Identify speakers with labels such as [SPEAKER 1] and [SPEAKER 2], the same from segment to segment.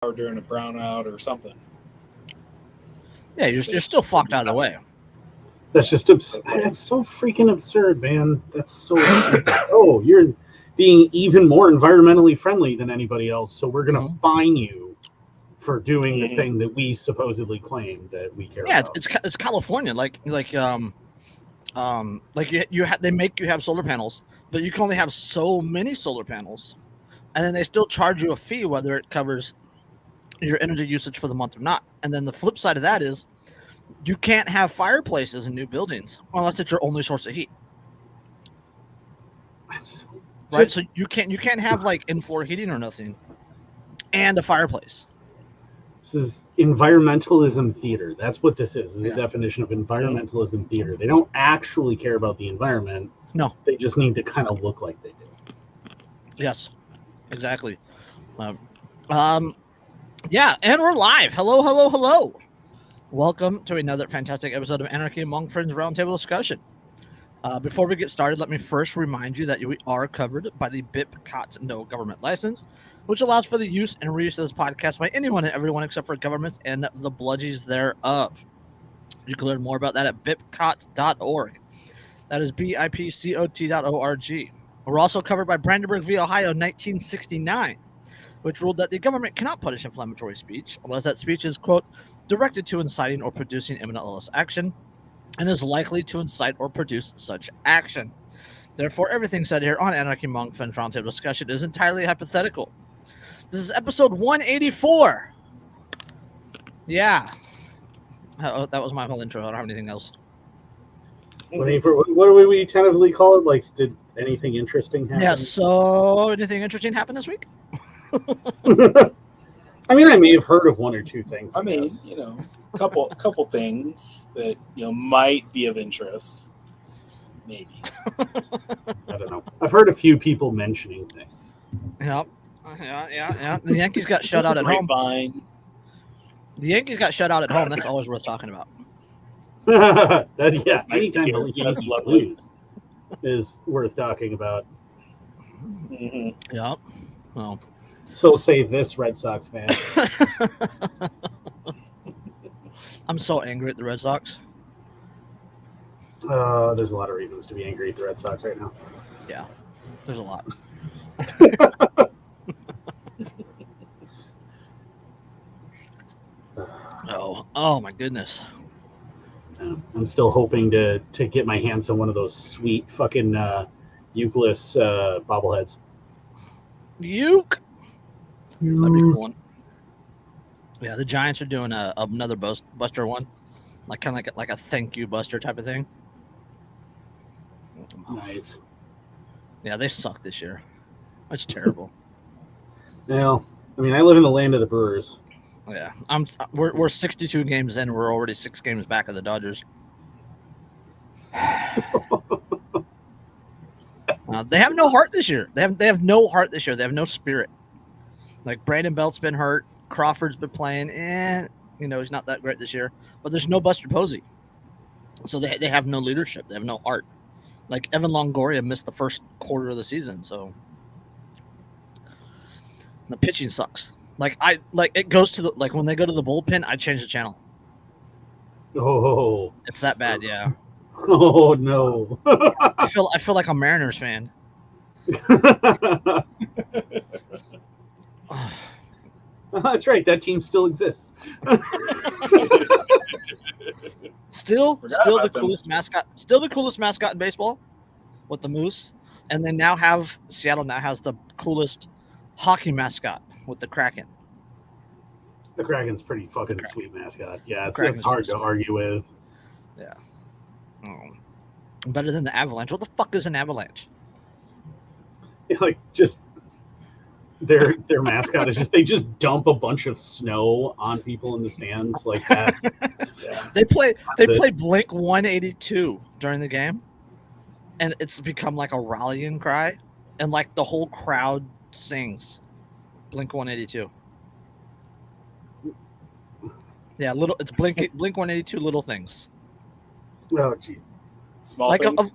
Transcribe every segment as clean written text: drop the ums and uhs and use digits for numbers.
[SPEAKER 1] or during a brownout or something.
[SPEAKER 2] Yeah, you're still fucked out of the way.
[SPEAKER 3] That's just that's so freaking absurd, man. That's so. Oh, you're being even more environmentally friendly than anybody else, so we're gonna fine you for doing the thing that we supposedly claim that we care about.
[SPEAKER 2] Yeah, it's California, like they make you have solar panels, but you can only have so many solar panels, and then they still charge you a fee whether it covers your energy usage for the month or not. And then the flip side of that is you can't have fireplaces in new buildings unless it's your only source of heat. Right, so you can't have like in-floor heating or nothing, and a fireplace.
[SPEAKER 3] This is environmentalism theater. That's what this is. The definition of environmentalism theater. They don't actually care about the environment.
[SPEAKER 2] No,
[SPEAKER 3] they just need to kind of look like they do.
[SPEAKER 2] Yes, exactly. Yeah, and we're live. Hello. Welcome to another fantastic episode of Anarchy Among Friends Roundtable discussion. Before we get started, let me first remind you that we are covered by the gov't No Government License, which allows for the use and reuse of this podcast by anyone and everyone except for governments and the bludgies thereof. You can learn more about that at bipcot.org. That is bipcot.org. We're also covered by Brandenburg v. Ohio 1969, which ruled that the government cannot punish inflammatory speech unless that speech is, quote, directed to inciting or producing imminent lawless action and is likely to incite or produce such action. Therefore, everything said here on Anarchy Among Friends Roundtable discussion is entirely hypothetical. This is episode 184. Yeah. Oh, that was my whole intro. I don't have anything else.
[SPEAKER 3] What do we tentatively call it? Like, did anything interesting happen?
[SPEAKER 2] Yeah, so anything interesting happen this week?
[SPEAKER 3] I mean, I may have heard of one or two things.
[SPEAKER 1] I mean, you know, a couple things that, you know, might be of interest. Maybe.
[SPEAKER 3] I don't know. I've heard a few people mentioning things.
[SPEAKER 2] Yep. Yeah. The Yankees got shut out at home. The Yankees got shut out at home. That's always worth talking about.
[SPEAKER 3] Anytime the Yankees lose is worth talking about.
[SPEAKER 2] Mm-hmm. Yep. Well.
[SPEAKER 3] So say this Red Sox fan.
[SPEAKER 2] I'm so angry at the Red Sox.
[SPEAKER 3] There's a lot of reasons to be angry at the Red Sox right now.
[SPEAKER 2] Yeah, there's a lot. Oh my goodness.
[SPEAKER 3] I'm still hoping to get my hands on one of those sweet fucking Euclid bobbleheads.
[SPEAKER 2] That'd be a cool one. Yeah, the Giants are doing another Buster one, like kind of like a thank you Buster type of thing.
[SPEAKER 3] Nice.
[SPEAKER 2] Yeah, they suck this year. That's terrible.
[SPEAKER 3] Well, I mean, I live in the land of the Brewers.
[SPEAKER 2] Yeah, we're 62 games in. We're already 6 games back of the Dodgers. They have no heart this year. They have no heart this year. They have no spirit. Like Brandon Belt's been hurt. Crawford's been playing, he's not that great this year. But there's no Buster Posey, so they have no leadership. They have no heart. Like Evan Longoria missed the first quarter of the season, so the pitching sucks. It goes to when they go to the bullpen, I change the channel.
[SPEAKER 3] Oh,
[SPEAKER 2] it's that bad, yeah.
[SPEAKER 3] Oh no.
[SPEAKER 2] I feel like a Mariners fan.
[SPEAKER 3] That's right. That team still exists.
[SPEAKER 2] Still the coolest mascot. Still the coolest mascot in baseball, with the moose, and then Seattle now has the coolest hockey mascot with the Kraken.
[SPEAKER 3] The Kraken's pretty fucking sweet mascot. Yeah, it's hard to argue with.
[SPEAKER 2] Yeah. Better than the Avalanche. What the fuck is an Avalanche?
[SPEAKER 3] Yeah, like just their mascot is they just dump a bunch of snow on people in the stands like that.
[SPEAKER 2] Yeah. They play Blink 182 during the game, and it's become like a rallying cry, and like the whole crowd sings Blink 182. Yeah, it's Blink 182 little things.
[SPEAKER 3] Oh gee.
[SPEAKER 1] Small things.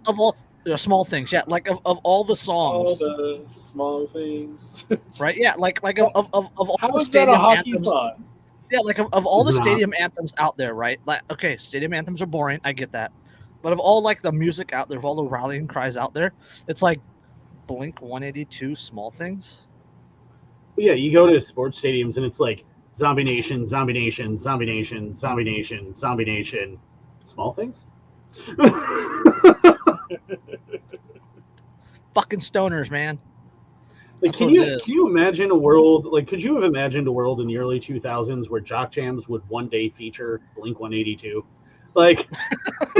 [SPEAKER 2] Small things, yeah. Like of all the
[SPEAKER 1] All
[SPEAKER 2] songs,
[SPEAKER 1] the small things.
[SPEAKER 2] right? Yeah, like of all
[SPEAKER 1] How
[SPEAKER 2] the
[SPEAKER 1] is that a
[SPEAKER 2] stadium
[SPEAKER 1] hockey
[SPEAKER 2] anthems.
[SPEAKER 1] song?
[SPEAKER 2] Yeah, like of all the
[SPEAKER 3] It's not.
[SPEAKER 2] stadium anthems out there, right? Like, okay, stadium anthems are boring. I get that, but of all like the music out there, of all the rallying cries out there, it's like Blink 182, Small Things.
[SPEAKER 3] Yeah, you go to sports stadiums and it's like Zombie Nation, Zombie Nation, Zombie Nation, Zombie Nation, Zombie Nation. Small things?
[SPEAKER 2] Fucking stoners, man.
[SPEAKER 3] Like,
[SPEAKER 2] That's
[SPEAKER 3] can
[SPEAKER 2] what it is.
[SPEAKER 3] you imagine a world, like, could you have imagined a world in the early 2000s where jock jams would one day feature Blink 182? Like,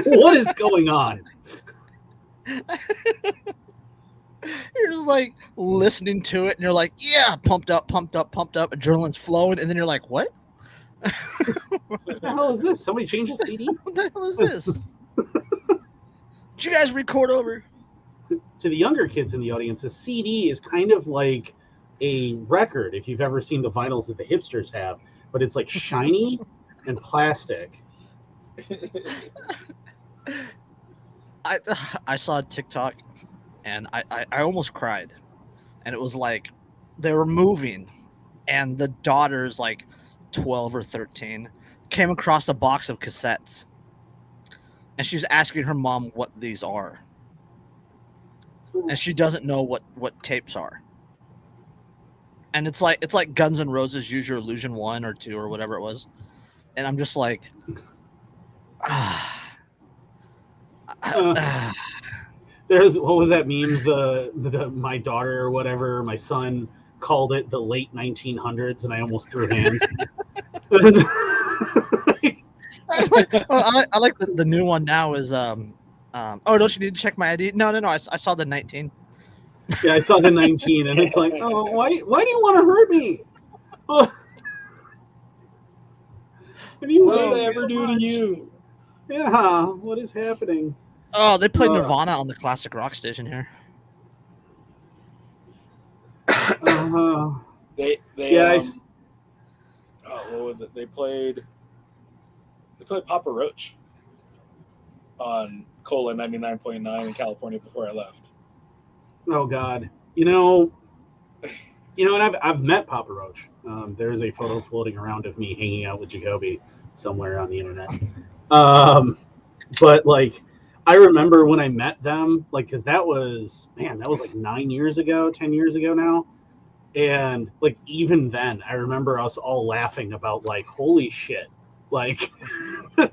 [SPEAKER 3] what is going on?
[SPEAKER 2] You're just like listening to it, and you're like, yeah, pumped up, adrenaline's flowing, and then you're like, what?
[SPEAKER 3] What the hell is this? Somebody changed the CD?
[SPEAKER 2] What the hell is this? Did you guys record over?
[SPEAKER 3] To the younger kids in the audience, a CD is kind of like a record, if you've ever seen the vinyls that the hipsters have, but it's like shiny and plastic.
[SPEAKER 2] I saw a TikTok, and I almost cried, and it was like they were moving, and the daughter's like 12 or 13 came across a box of cassettes, and she's asking her mom what these are, and she doesn't know what tapes are. And it's like Guns N' Roses Use Your Illusion 1 or 2 or whatever it was, and I'm just like,
[SPEAKER 3] There's, what was that meme? The my daughter or whatever, my son called it the late 1900s, and I almost threw hands.
[SPEAKER 2] I like the new one now is oh, don't you need to check my ID? No, I saw the 19.
[SPEAKER 3] Yeah, I saw the 19, and it's like, oh, why do you want to hurt me? What
[SPEAKER 1] What did I ever do to you?
[SPEAKER 3] Yeah, what is happening?
[SPEAKER 2] Oh, they played Nirvana on the classic rock station here.
[SPEAKER 1] They
[SPEAKER 3] Yeah,
[SPEAKER 1] what was it? They played Papa Roach on Cola 99.9 in California before I left.
[SPEAKER 3] oh God, and I've met Papa Roach. There's a photo floating around of me hanging out with Jacoby somewhere on the internet. But like, I remember when I met them, like, because that was like 9 years ago, 10 years ago now. And like, even then, I remember us all laughing about like, holy shit, like, like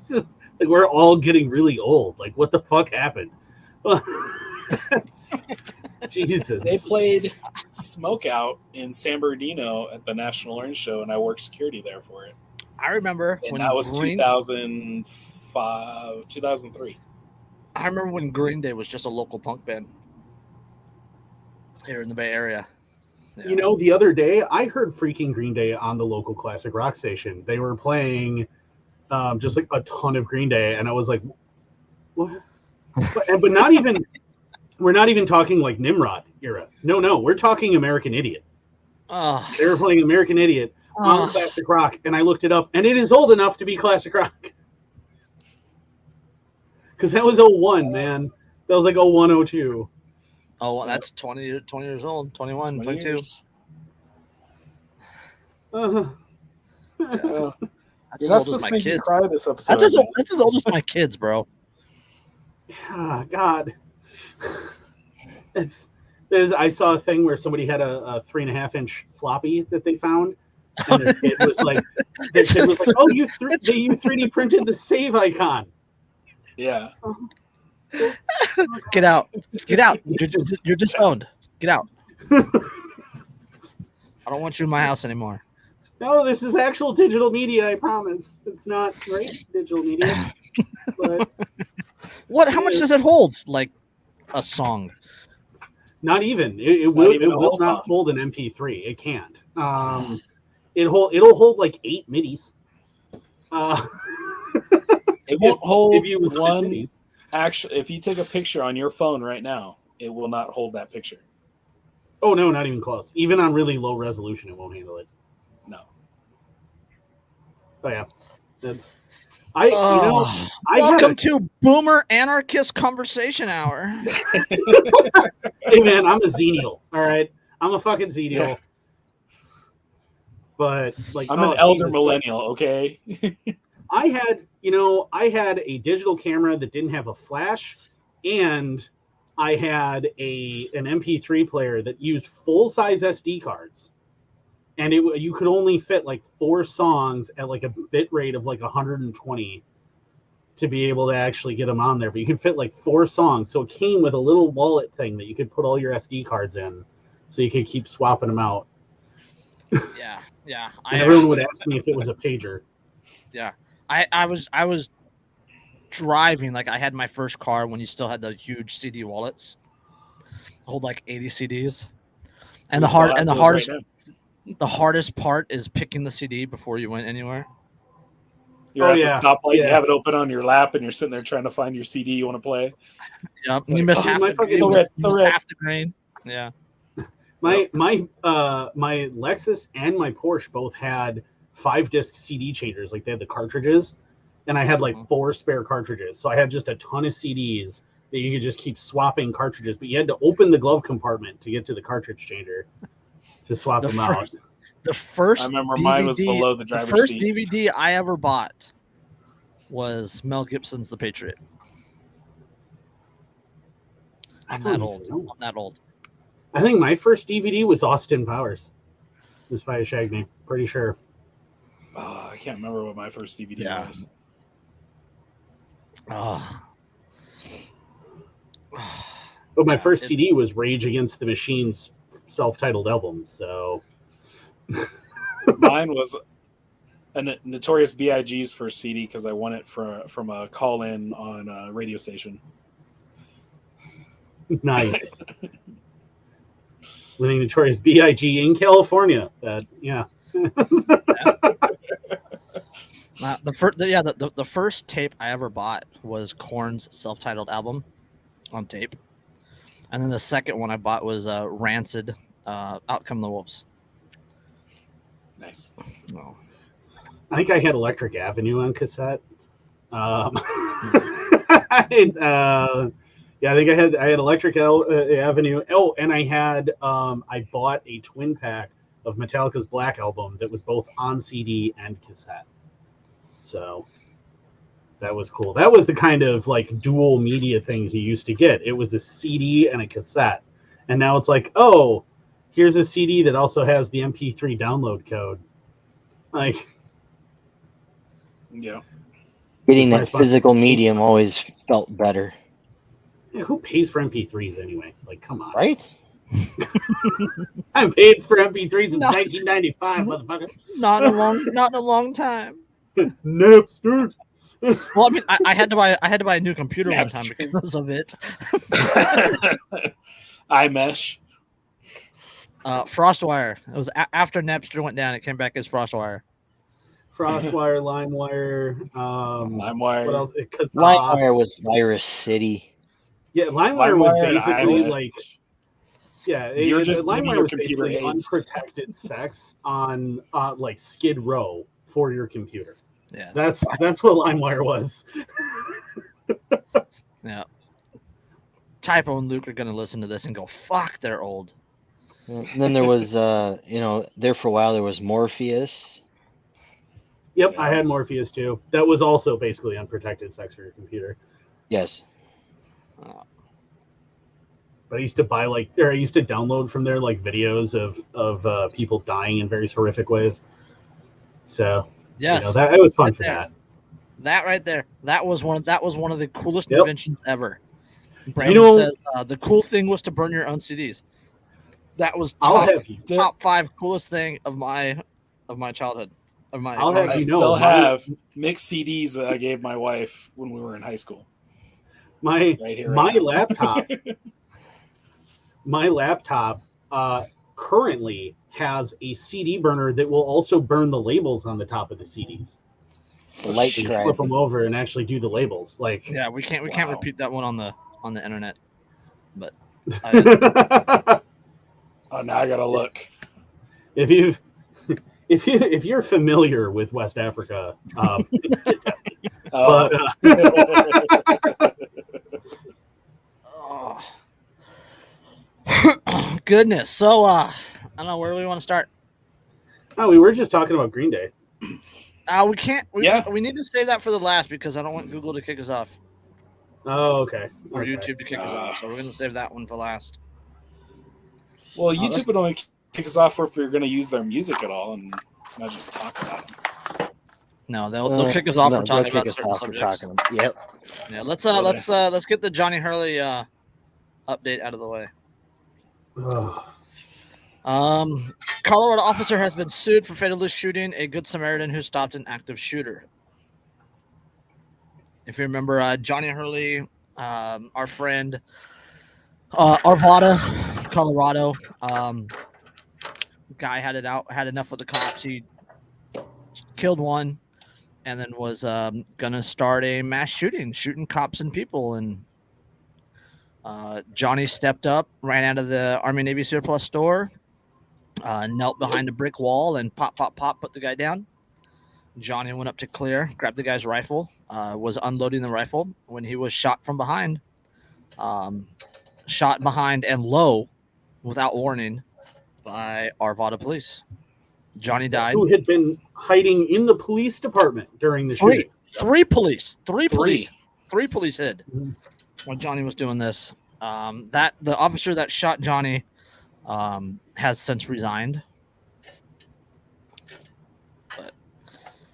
[SPEAKER 3] we're all getting really old. Like, what the fuck happened? Jesus.
[SPEAKER 1] They played Smoke Out in San Bernardino at the National Orange Show, and I worked security there for it.
[SPEAKER 2] I remember
[SPEAKER 1] And that was 2005, 2003.
[SPEAKER 2] I remember when Green Day was just a local punk band here in the Bay Area. Yeah.
[SPEAKER 3] The other day I heard freaking Green Day on the local classic rock station. They were playing just like a ton of Green Day, and I was like, what? But not even, we're not even talking like Nimrod era. No, we're talking American Idiot. They were playing American Idiot on classic rock, and I looked it up, and it is old enough to be classic rock. Because that was 01, man. That was like 01, 02.
[SPEAKER 2] Oh, well, that's 20 years old, 21, 22.
[SPEAKER 1] Years.
[SPEAKER 3] Uh-huh.
[SPEAKER 2] That's
[SPEAKER 1] You're
[SPEAKER 2] as
[SPEAKER 1] not
[SPEAKER 2] old as
[SPEAKER 1] supposed
[SPEAKER 2] my
[SPEAKER 1] to make me
[SPEAKER 2] kids.
[SPEAKER 1] cry this episode.
[SPEAKER 2] That's as old as my kids, bro.
[SPEAKER 3] Ah, God. I saw a thing where somebody had a 3.5-inch floppy that they found, and it was like, the kid was like, "Oh, you 3D printed the save icon."
[SPEAKER 1] Yeah.
[SPEAKER 2] Get out! You're disowned. Get out! I don't want you in my house anymore.
[SPEAKER 3] No, this is actual digital media. I promise. It's not digital media. But
[SPEAKER 2] what? How much does it hold? Like a song?
[SPEAKER 3] not even. It will not hold an MP3. It can't. It'll hold like 8 midis.
[SPEAKER 1] It won't hold
[SPEAKER 3] if you
[SPEAKER 1] one.
[SPEAKER 3] midis.
[SPEAKER 1] Actually, if you take a picture on your phone right now, it will not hold that picture.
[SPEAKER 3] Oh no, not even close. Even on really low resolution, it won't handle it.
[SPEAKER 1] No.
[SPEAKER 3] Oh yeah, that's
[SPEAKER 2] Welcome to Boomer Anarchist Conversation Hour.
[SPEAKER 3] Hey man, I'm a Xenial. All right, I'm a fucking Xenial. But like,
[SPEAKER 1] I'm an elder millennial. Okay.
[SPEAKER 3] I had a digital camera that didn't have a flash, and I had an MP3 player that used full-size SD cards, and you could only fit like 4 songs at like a bit rate of like 120 to be able to actually get them on there. But you could fit like 4 songs, so it came with a little wallet thing that you could put all your SD cards in, so you could keep swapping them out.
[SPEAKER 2] Yeah.
[SPEAKER 3] And everyone would ask me if it was a pager.
[SPEAKER 2] Yeah, I was driving, like I had my first car when you still had the huge CD wallets, hold like 80 CDs, and the hardest part is picking the CD before you went anywhere.
[SPEAKER 1] You're at the stoplight, you have it open on your lap, and you're sitting there trying to find your CD you want to play.
[SPEAKER 2] Yep, and you miss half the grain. Yeah.
[SPEAKER 3] My Lexus and my Porsche both had 5-disc CD changers, like they had the cartridges, and I had like 4 spare cartridges. So I had just a ton of CDs that you could just keep swapping cartridges, but you had to open the glove compartment to get to the cartridge changer to swap them out.
[SPEAKER 2] The first
[SPEAKER 1] I remember mine was below the driver's seat.
[SPEAKER 2] The first DVD I ever bought was Mel Gibson's The Patriot. I'm that old.
[SPEAKER 3] I think my first DVD was Austin Powers. The Spy Who Shagged Me. Pretty sure.
[SPEAKER 1] I can't remember what my first DVD was.
[SPEAKER 3] But my first CD was Rage Against the Machine's self-titled album. So
[SPEAKER 1] mine was a Notorious B.I.G.'s first CD because I won it from a call-in on a radio station.
[SPEAKER 3] Nice. Winning Notorious B.I.G. in California. The
[SPEAKER 2] first tape I ever bought was Korn's self-titled album on tape, and then the second one I bought was Rancid, Out Come the Wolves.
[SPEAKER 1] Nice.
[SPEAKER 2] Oh.
[SPEAKER 3] I think I had Electric Avenue on cassette. I think I had Electric Avenue. Oh, and I bought a twin pack of Metallica's Black Album that was both on CD and cassette. So that was cool. That was the kind of like dual media things you used to get. It was a CD and a cassette. And now it's like, oh, here's a CD that also has the MP3 download code. Like,
[SPEAKER 1] yeah.
[SPEAKER 4] Getting that physical medium always felt better.
[SPEAKER 3] Yeah, who pays for MP3s anyway? Like, come on.
[SPEAKER 4] Right?
[SPEAKER 3] I'm paid for MP3s in 1995, motherfucker.
[SPEAKER 2] Not in a long time.
[SPEAKER 3] Napster.
[SPEAKER 2] Well, I mean, I had to buy a new computer one time because of it.
[SPEAKER 1] iMesh.
[SPEAKER 2] FrostWire. It was after Napster went down. It came back as FrostWire.
[SPEAKER 3] FrostWire, LimeWire.
[SPEAKER 1] LimeWire.
[SPEAKER 3] What else?
[SPEAKER 4] LimeWire was Virus City.
[SPEAKER 3] Yeah, LimeWire was basically
[SPEAKER 1] LimeWire
[SPEAKER 3] was basically unprotected sex on like Skid Row for your computer.
[SPEAKER 2] Yeah,
[SPEAKER 3] that's what LimeWire was.
[SPEAKER 2] Yeah. Typo and Luke are gonna listen to this and go, "Fuck, they're old."
[SPEAKER 4] And then there was, there for a while there was Morpheus.
[SPEAKER 3] Yep, I had Morpheus too. That was also basically unprotected sex for your computer.
[SPEAKER 4] Yes.
[SPEAKER 3] But I used to download from there like videos of people dying in various horrific ways. So
[SPEAKER 2] yes,
[SPEAKER 3] it was fun for that.
[SPEAKER 2] That right there, that was one of the coolest inventions ever. Brandon says the cool thing was to burn your own CDs. That was top 5 coolest thing of my childhood.
[SPEAKER 1] I still have mixed CDs that I gave my wife when we were in high school.
[SPEAKER 3] My laptop currently has a CD burner that will also burn the labels on the top of the CDs.
[SPEAKER 4] Light drive.
[SPEAKER 3] Flip them over and actually do the labels. Like,
[SPEAKER 2] yeah, we can't repeat that one on the internet. But
[SPEAKER 1] now I gotta look.
[SPEAKER 3] If you're familiar with West Africa,
[SPEAKER 1] Oh.
[SPEAKER 3] But
[SPEAKER 2] Oh. Goodness. So, I don't know, where do we want to start?
[SPEAKER 3] no, we were just talking about Green Day.
[SPEAKER 2] We can't.
[SPEAKER 1] Yeah.
[SPEAKER 2] We need to save that for the last because I don't want Google to kick us off
[SPEAKER 3] Oh, okay.
[SPEAKER 2] or
[SPEAKER 3] Okay.
[SPEAKER 2] YouTube to kick us off. So we're going to save that one for last.
[SPEAKER 1] Well,
[SPEAKER 2] let's-
[SPEAKER 1] YouTube would only kick us off if we were going to use their music at all and not just talk about them.
[SPEAKER 2] No, they'll kick us off
[SPEAKER 4] No,
[SPEAKER 2] for talking
[SPEAKER 4] they'll
[SPEAKER 2] about
[SPEAKER 4] kick us
[SPEAKER 2] certain
[SPEAKER 4] off for
[SPEAKER 2] subjects.
[SPEAKER 4] talking. Yep.
[SPEAKER 2] Yeah, let's get the Johnny Hurley update out of the way.
[SPEAKER 3] Ugh.
[SPEAKER 2] Colorado officer has been sued for fatally shooting a Good Samaritan who stopped an active shooter. If you remember, Johnny Hurley, our friend, Arvada, Colorado, guy had enough with the cops. He killed one, and then was gonna start a mass shooting cops and people. And Johnny stepped up, ran out of the Army Navy surplus store, knelt behind a brick wall, and pop, put the guy down. Johnny went up to clear, grabbed the guy's rifle, was unloading the rifle when he was shot from behind. Shot behind and low without warning by Arvada police. Johnny died.
[SPEAKER 3] Who had been hiding in the police department during the shooting.
[SPEAKER 2] Three police hid
[SPEAKER 3] Mhm.
[SPEAKER 2] when Johnny was doing this. That the officer that shot Johnny has since resigned.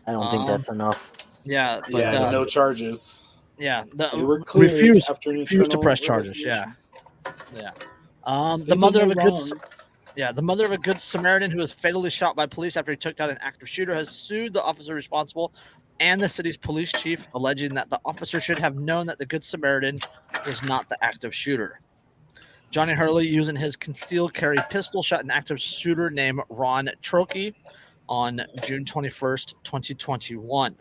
[SPEAKER 4] I don't think that's enough.
[SPEAKER 2] Yeah, but
[SPEAKER 1] Yeah, no charges.
[SPEAKER 2] yeah,
[SPEAKER 1] They were cleared
[SPEAKER 2] refused
[SPEAKER 1] after an
[SPEAKER 2] to press
[SPEAKER 1] internal
[SPEAKER 2] charges. Yeah,
[SPEAKER 1] investigation.
[SPEAKER 2] yeah.
[SPEAKER 1] They
[SPEAKER 2] The mother
[SPEAKER 1] did
[SPEAKER 2] of
[SPEAKER 1] no
[SPEAKER 2] a good.
[SPEAKER 1] wrong.
[SPEAKER 2] Yeah, the mother of a Good Samaritan who was fatally shot by police after he took down an active shooter has sued the officer responsible and the city's police chief, alleging that the officer should have known that the Good Samaritan was not the active shooter. Johnny Hurley, using his concealed carry pistol, shot an active shooter named Ron Trokey on June 21st, 2021.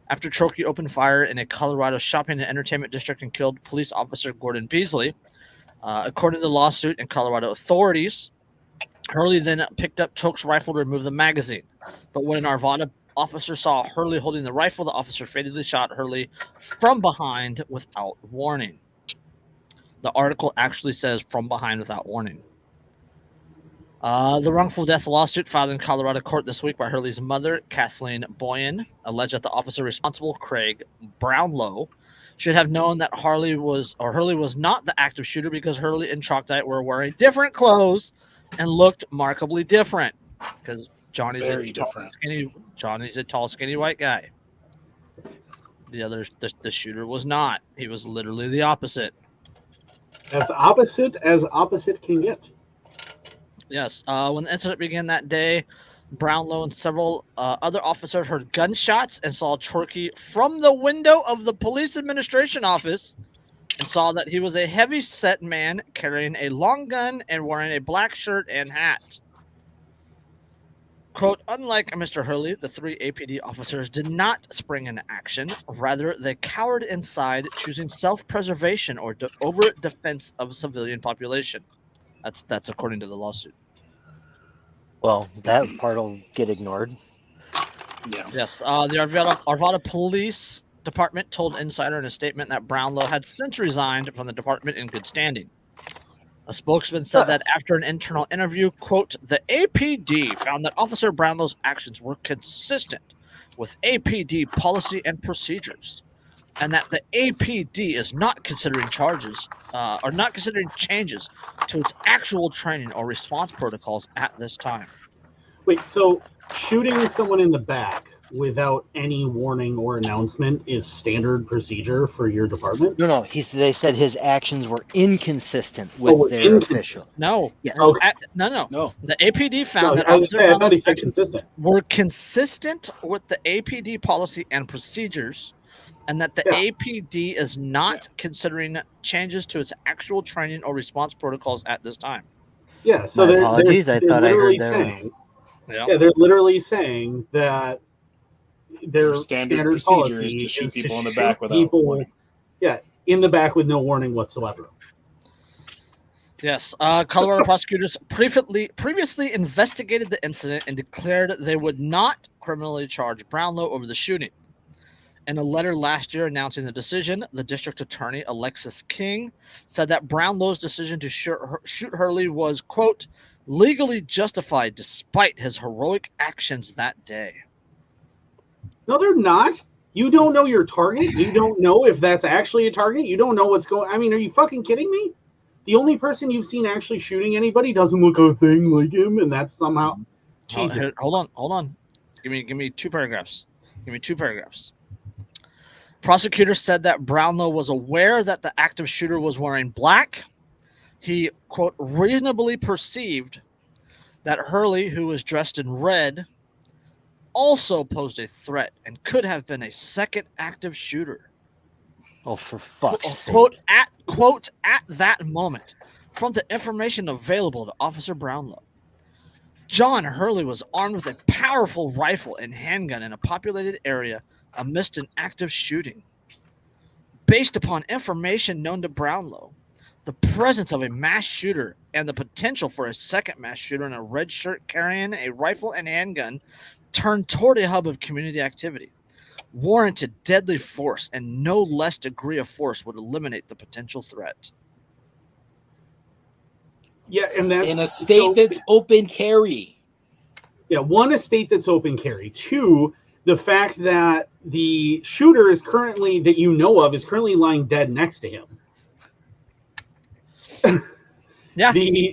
[SPEAKER 2] After Trokey opened fire in a Colorado shopping and entertainment district and killed police officer Gordon Beasley. According to the lawsuit and Colorado authorities, Hurley then picked up Troke's rifle to remove the magazine. But when an Arvada officer saw Hurley holding the rifle, the officer fatally shot Hurley from behind without warning. The article actually says from behind without warning. The wrongful death lawsuit filed in Colorado court this week by Hurley's mother, Kathleen Boyan, alleged that the officer responsible, Craig Brownlow, should have known that Hurley was not the active shooter because Hurley and Trogdite were wearing different clothes and looked markedly different. Because Johnny's
[SPEAKER 1] Very
[SPEAKER 2] a tall, skinny white guy. The shooter was not. He was literally the opposite.
[SPEAKER 3] As opposite can get.
[SPEAKER 2] Yes. When the incident began that day, Brownlow and several other officers heard gunshots and saw Trokey from the window of the police administration office and saw that he was a heavy-set man carrying a long gun and wearing a black shirt and hat. Quote, unlike Mr. Hurley, the three APD officers did not spring into action. Rather, they cowered inside, choosing self-preservation or overt defense of civilian population. That's according to the lawsuit.
[SPEAKER 4] Well, that part will get ignored.
[SPEAKER 1] Yeah.
[SPEAKER 2] Yes. The Arvada Police Department told Insider in a statement that Brownlow had since resigned from the department in good standing. A spokesman said that after an internal interview, quote, the APD found that Officer Brownlow's actions were consistent with APD policy and procedures, and that the APD is not considering changes to its actual training or response protocols at this time.
[SPEAKER 3] Wait, so shooting someone in the back without any warning or announcement is standard procedure for your department?
[SPEAKER 4] No. They said his actions were inconsistent with their
[SPEAKER 3] inconsistent.
[SPEAKER 4] official.
[SPEAKER 2] No.
[SPEAKER 4] Yes.
[SPEAKER 3] Okay.
[SPEAKER 2] No. The APD found
[SPEAKER 3] No,
[SPEAKER 2] that
[SPEAKER 3] I
[SPEAKER 2] Officer
[SPEAKER 3] thought he
[SPEAKER 2] Brownlow's
[SPEAKER 3] said
[SPEAKER 2] actions
[SPEAKER 3] consistent.
[SPEAKER 2] were consistent with the APD policy and procedures, and that the
[SPEAKER 3] Yeah.
[SPEAKER 2] APD is not considering changes to its actual training or response protocols at this time.
[SPEAKER 3] Yeah, so
[SPEAKER 4] My
[SPEAKER 3] they're
[SPEAKER 4] apologies, I thought I
[SPEAKER 3] literally
[SPEAKER 4] heard that
[SPEAKER 3] saying,
[SPEAKER 2] Yeah.
[SPEAKER 3] they're literally saying that their
[SPEAKER 1] Standard
[SPEAKER 3] standard
[SPEAKER 1] procedure
[SPEAKER 3] policy
[SPEAKER 1] is to shoot
[SPEAKER 3] to
[SPEAKER 1] people in the
[SPEAKER 3] shoot
[SPEAKER 1] back without
[SPEAKER 3] people,
[SPEAKER 1] warning.
[SPEAKER 3] Yeah, in the back with no warning whatsoever.
[SPEAKER 2] Yes. Colorado prosecutors previously investigated the incident and declared they would not criminally charge Brownlow over the shooting. In a letter last year announcing the decision, the district attorney, Alexis King, said that Brownlow's decision to shoot Hurley was, quote, legally justified despite his heroic actions that day.
[SPEAKER 3] No, they're not. You don't know your target. You don't know if that's actually a target. You don't know what's going. I mean, are you fucking kidding me? The only person you've seen actually shooting anybody doesn't look a thing like him, and that's somehow. Jesus.
[SPEAKER 2] Hold on. Give me 2 paragraphs. Prosecutors said that Brownlow was aware that the active shooter was wearing black. He, quote, reasonably perceived that Hurley, who was dressed in red, also posed a threat and could have been a second active shooter.
[SPEAKER 4] Oh, for fuck's sake.
[SPEAKER 2] Quote, at that moment, from the information available to Officer Brownlow, John Hurley was armed with a powerful rifle and handgun in a populated area amidst an active shooting. Based upon information known to Brownlow, the presence of a mass shooter and the potential for a second mass shooter in a red shirt carrying a rifle and handgun turned toward a hub of community activity, warranted deadly force, and no less degree of force would eliminate the potential threat.
[SPEAKER 3] Yeah, and that's
[SPEAKER 1] in a state that's open carry.
[SPEAKER 3] Yeah, 1, a state that's open carry. 2, the fact that the shooter is currently, that you know of, is currently lying dead next to him.
[SPEAKER 2] Yeah.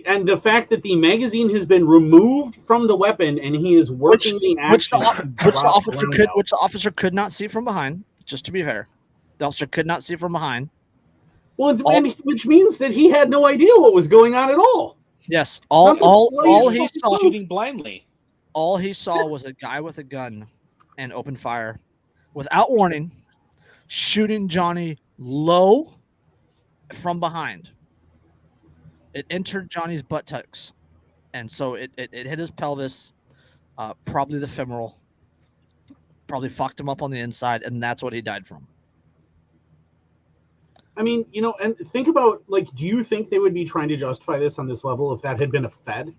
[SPEAKER 3] And the fact that the magazine has been removed from the weapon and he is working the action.
[SPEAKER 2] Which the officer could not see from behind, just to be fair. The officer could not see from behind.
[SPEAKER 3] Well, which means that he had no idea what was going on at all.
[SPEAKER 2] Yes. All he saw,
[SPEAKER 1] shooting blindly.
[SPEAKER 2] All he saw was a guy with a gun and open fire without warning, shooting Johnny low from behind. It entered Johnny's buttocks, and so it hit his pelvis, probably the femoral, probably fucked him up on the inside, and that's what he died from.
[SPEAKER 3] I mean, and think about, like, do you think they would be trying to justify this on this level if that had been a Fed?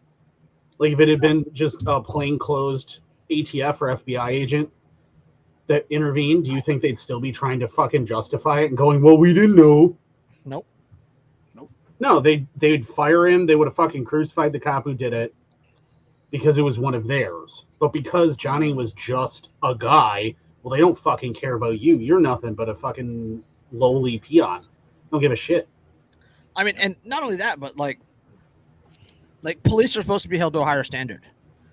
[SPEAKER 3] Like, if it had been just a plainclothes ATF or FBI agent that intervened, do you think they'd still be trying to fucking justify it and going, well, we didn't know?
[SPEAKER 2] Nope.
[SPEAKER 3] No, they'd fire him. They would have fucking crucified the cop who did it because it was one of theirs. But because Johnny was just a guy, well, they don't fucking care about you. You're nothing but a fucking lowly peon. Don't give a shit.
[SPEAKER 2] I mean, and not only that, but like police are supposed to be held to a higher standard,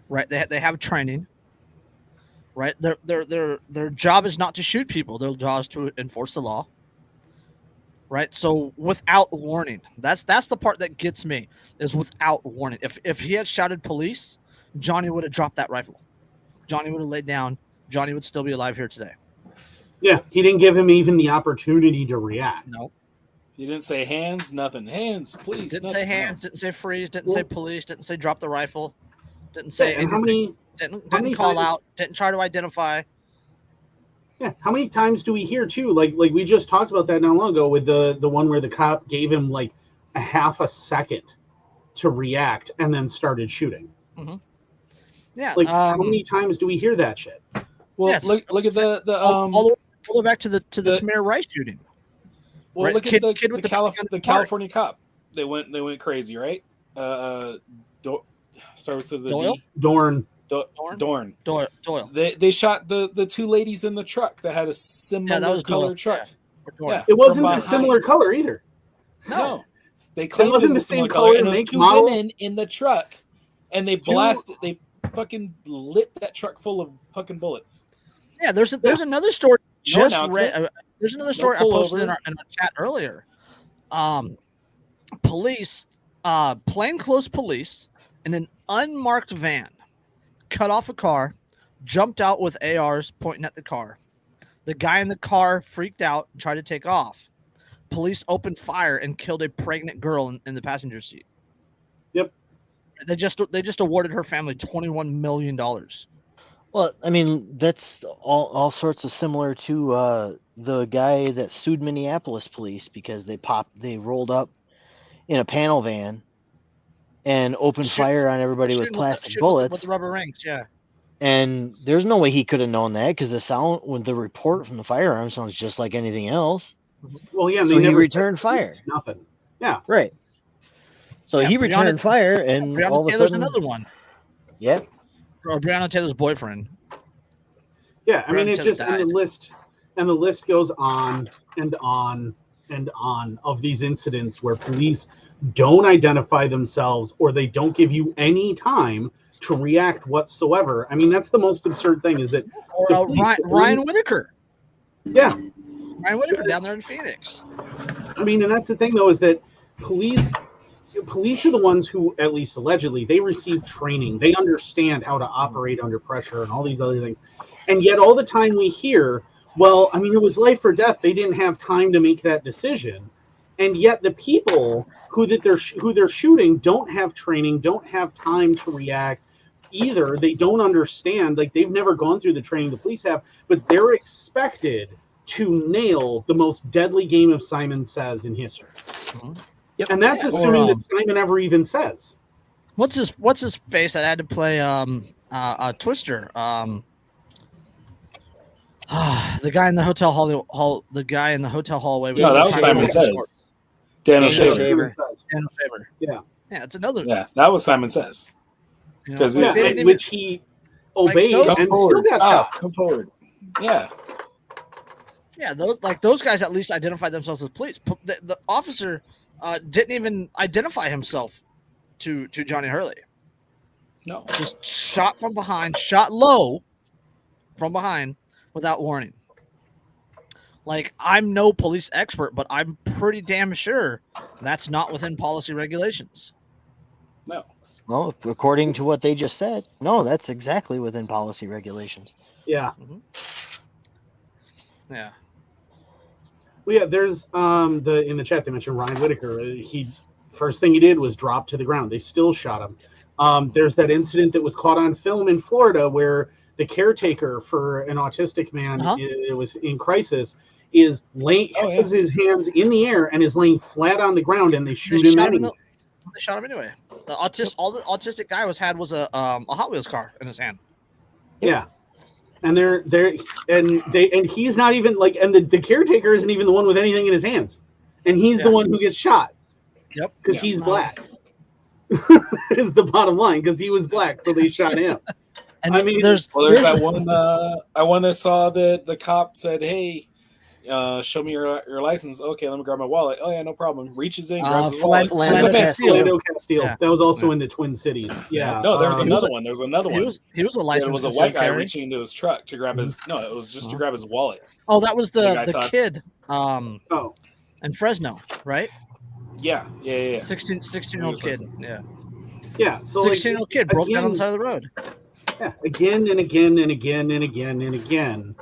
[SPEAKER 2] right? They have training, right? Their job is not to shoot people. Their job is to enforce the law. Right, so without warning, that's the part that gets me, is without warning. If he had shouted police, Johnny would have dropped that rifle. Johnny would have laid down. Johnny would still be alive here today.
[SPEAKER 3] Yeah, he didn't give him even the opportunity to react.
[SPEAKER 2] No,
[SPEAKER 1] he didn't say hands, nothing. Hands, please.
[SPEAKER 2] Didn't
[SPEAKER 1] nothing.
[SPEAKER 2] say hands. Didn't say freeze. Didn't say police. Didn't say drop the rifle. Didn't say anything. Didn't call out. Didn't try to identify.
[SPEAKER 3] Yeah, how many times do we hear too? Like we just talked about that not long ago with the one where the cop gave him like a half a second to react and then started shooting.
[SPEAKER 2] Mm-hmm. Yeah,
[SPEAKER 3] like how many times do we hear that shit?
[SPEAKER 1] Well,
[SPEAKER 2] yes.
[SPEAKER 1] look at the
[SPEAKER 2] all the way back to the Tamir Rice shooting.
[SPEAKER 1] Well,
[SPEAKER 2] right?
[SPEAKER 1] look at the California cop. They went crazy, right? Starts with the
[SPEAKER 2] Doyle?
[SPEAKER 1] D.
[SPEAKER 3] Dorn.
[SPEAKER 2] Doyle.
[SPEAKER 1] They shot the 2 ladies in the truck that had a similar color truck.
[SPEAKER 2] Yeah.
[SPEAKER 3] It wasn't a similar color either.
[SPEAKER 1] No. They claimed
[SPEAKER 3] it wasn't
[SPEAKER 1] the
[SPEAKER 3] same
[SPEAKER 1] color,
[SPEAKER 3] color,
[SPEAKER 1] and it was
[SPEAKER 3] make,
[SPEAKER 1] 2
[SPEAKER 3] model.
[SPEAKER 1] women in the truck, and they fucking lit that truck full of fucking bullets.
[SPEAKER 2] Yeah, there's another story. There's another story I posted in our chat earlier. Police, plainclothes police in an unmarked van cut off a car, jumped out with ARs pointing at the car. The guy in the car freaked out and tried to take off. Police opened fire and killed a pregnant girl in the passenger seat.
[SPEAKER 3] Yep.
[SPEAKER 2] They just awarded her family $21 million.
[SPEAKER 4] Well, I mean, that's all sorts of similar to the guy that sued Minneapolis police because they rolled up in a panel van and opened fire on everybody with plastic bullets.
[SPEAKER 2] With rubber rings, yeah.
[SPEAKER 4] And there's no way he could have known that because the sound, when the report from the firearm sounds just like anything else.
[SPEAKER 3] Well, yeah, and
[SPEAKER 4] So
[SPEAKER 3] they
[SPEAKER 4] he
[SPEAKER 3] never
[SPEAKER 4] returned
[SPEAKER 3] said
[SPEAKER 4] fire.
[SPEAKER 3] Nothing. Yeah.
[SPEAKER 4] Right. So
[SPEAKER 2] Yeah,
[SPEAKER 4] he
[SPEAKER 2] Breonna-
[SPEAKER 4] returned fire, and
[SPEAKER 2] Breonna
[SPEAKER 4] all of a
[SPEAKER 2] Taylor's
[SPEAKER 4] sudden,
[SPEAKER 2] another one.
[SPEAKER 4] yeah,
[SPEAKER 2] Or Breonna Taylor's boyfriend.
[SPEAKER 3] Yeah, I mean,
[SPEAKER 2] Breonna
[SPEAKER 3] it
[SPEAKER 2] Taylor
[SPEAKER 3] just
[SPEAKER 2] died.
[SPEAKER 3] and the list goes on and on and on of these incidents where police don't identify themselves or they don't give you any time to react whatsoever. I mean, that's the most absurd thing is that
[SPEAKER 2] Or
[SPEAKER 3] the police- the
[SPEAKER 2] Ryan
[SPEAKER 3] police-
[SPEAKER 2] Whitaker.
[SPEAKER 3] yeah,
[SPEAKER 2] Ryan Whitaker down there in Phoenix.
[SPEAKER 3] I mean, and that's the thing though is that police are the ones who, at least allegedly, they receive training. They understand how to operate under pressure and all these other things. And yet all the time we hear, well, I mean, it was life or death. They didn't have time to make that decision. And yet the people who they're shooting don't have training, don't have time to react either. They don't understand, like they've never gone through the training the police have, but they're expected to nail the most deadly game of Simon Says in history.
[SPEAKER 2] Mhm.
[SPEAKER 4] Yep.
[SPEAKER 3] And that's assuming that Simon ever even says.
[SPEAKER 2] What's his face that had to play Twister? The guy in the hotel hall. The guy in the hotel hallway.
[SPEAKER 1] No, that was Simon Says. Daniel
[SPEAKER 4] Daniel
[SPEAKER 1] Shaver.
[SPEAKER 4] Shaver.
[SPEAKER 2] Daniel Shaver.
[SPEAKER 3] Yeah.
[SPEAKER 2] Yeah, it's another.
[SPEAKER 1] Yeah, that was Simon Says.
[SPEAKER 2] You know,
[SPEAKER 1] 'Cause
[SPEAKER 2] like,
[SPEAKER 3] Yeah,
[SPEAKER 2] they didn't even-
[SPEAKER 3] which he obeyed
[SPEAKER 2] those-
[SPEAKER 3] and
[SPEAKER 1] Come
[SPEAKER 3] still
[SPEAKER 1] forward.
[SPEAKER 3] got
[SPEAKER 1] Stop.
[SPEAKER 3] shot.
[SPEAKER 1] Come forward. Yeah.
[SPEAKER 2] yeah, those guys at least identified themselves as police. The officer didn't even identify himself to Johnny Hurley.
[SPEAKER 1] No.
[SPEAKER 2] Just shot from behind, shot low from behind without warning. Like, I'm no police expert, but I'm pretty damn sure that's not within policy regulations.
[SPEAKER 1] No.
[SPEAKER 4] well, according to what they just said, no, that's exactly within policy regulations.
[SPEAKER 3] Yeah.
[SPEAKER 2] Yeah.
[SPEAKER 3] Well, yeah, there's in the chat they mentioned Ryan Whitaker. He first thing he did was drop to the ground. They still shot him. There's that incident that was caught on film in Florida where the caretaker for an autistic man, it was in crisis, is has his hands in the air and is laying flat on the ground, and they shoot him anyway.
[SPEAKER 2] They shot him anyway. All the autistic guy was a Hot Wheels car in his hand.
[SPEAKER 3] Yeah. And and he's not even like, and the caretaker isn't even the one with anything in his hands, and he's the one who gets shot.
[SPEAKER 2] Yep.
[SPEAKER 3] Because he's black. Is the bottom line, because he was black, so they shot him.
[SPEAKER 2] And
[SPEAKER 3] I mean,
[SPEAKER 2] there's
[SPEAKER 1] that one. I one that saw that the cop said, "Hey, show me your license." Okay, let me grab my wallet. Oh yeah, no problem. Reaches in, grabs his wallet.
[SPEAKER 3] Philando Castile.
[SPEAKER 2] Yeah.
[SPEAKER 3] That was also in the Twin Cities. Yeah.
[SPEAKER 1] No, there was another one. There was another one.
[SPEAKER 2] He was a licensed.
[SPEAKER 1] It was a white guy reaching into his truck to grab his. No, it was just to grab his wallet.
[SPEAKER 2] Oh, that was the
[SPEAKER 1] thought-
[SPEAKER 2] kid. In Fresno, right?
[SPEAKER 1] Yeah.
[SPEAKER 2] 16-year-old kid. Yeah.
[SPEAKER 3] Yeah. So
[SPEAKER 2] 16-year-old kid broke down on the side of the road.
[SPEAKER 3] Yeah. Again and again and again and again and again,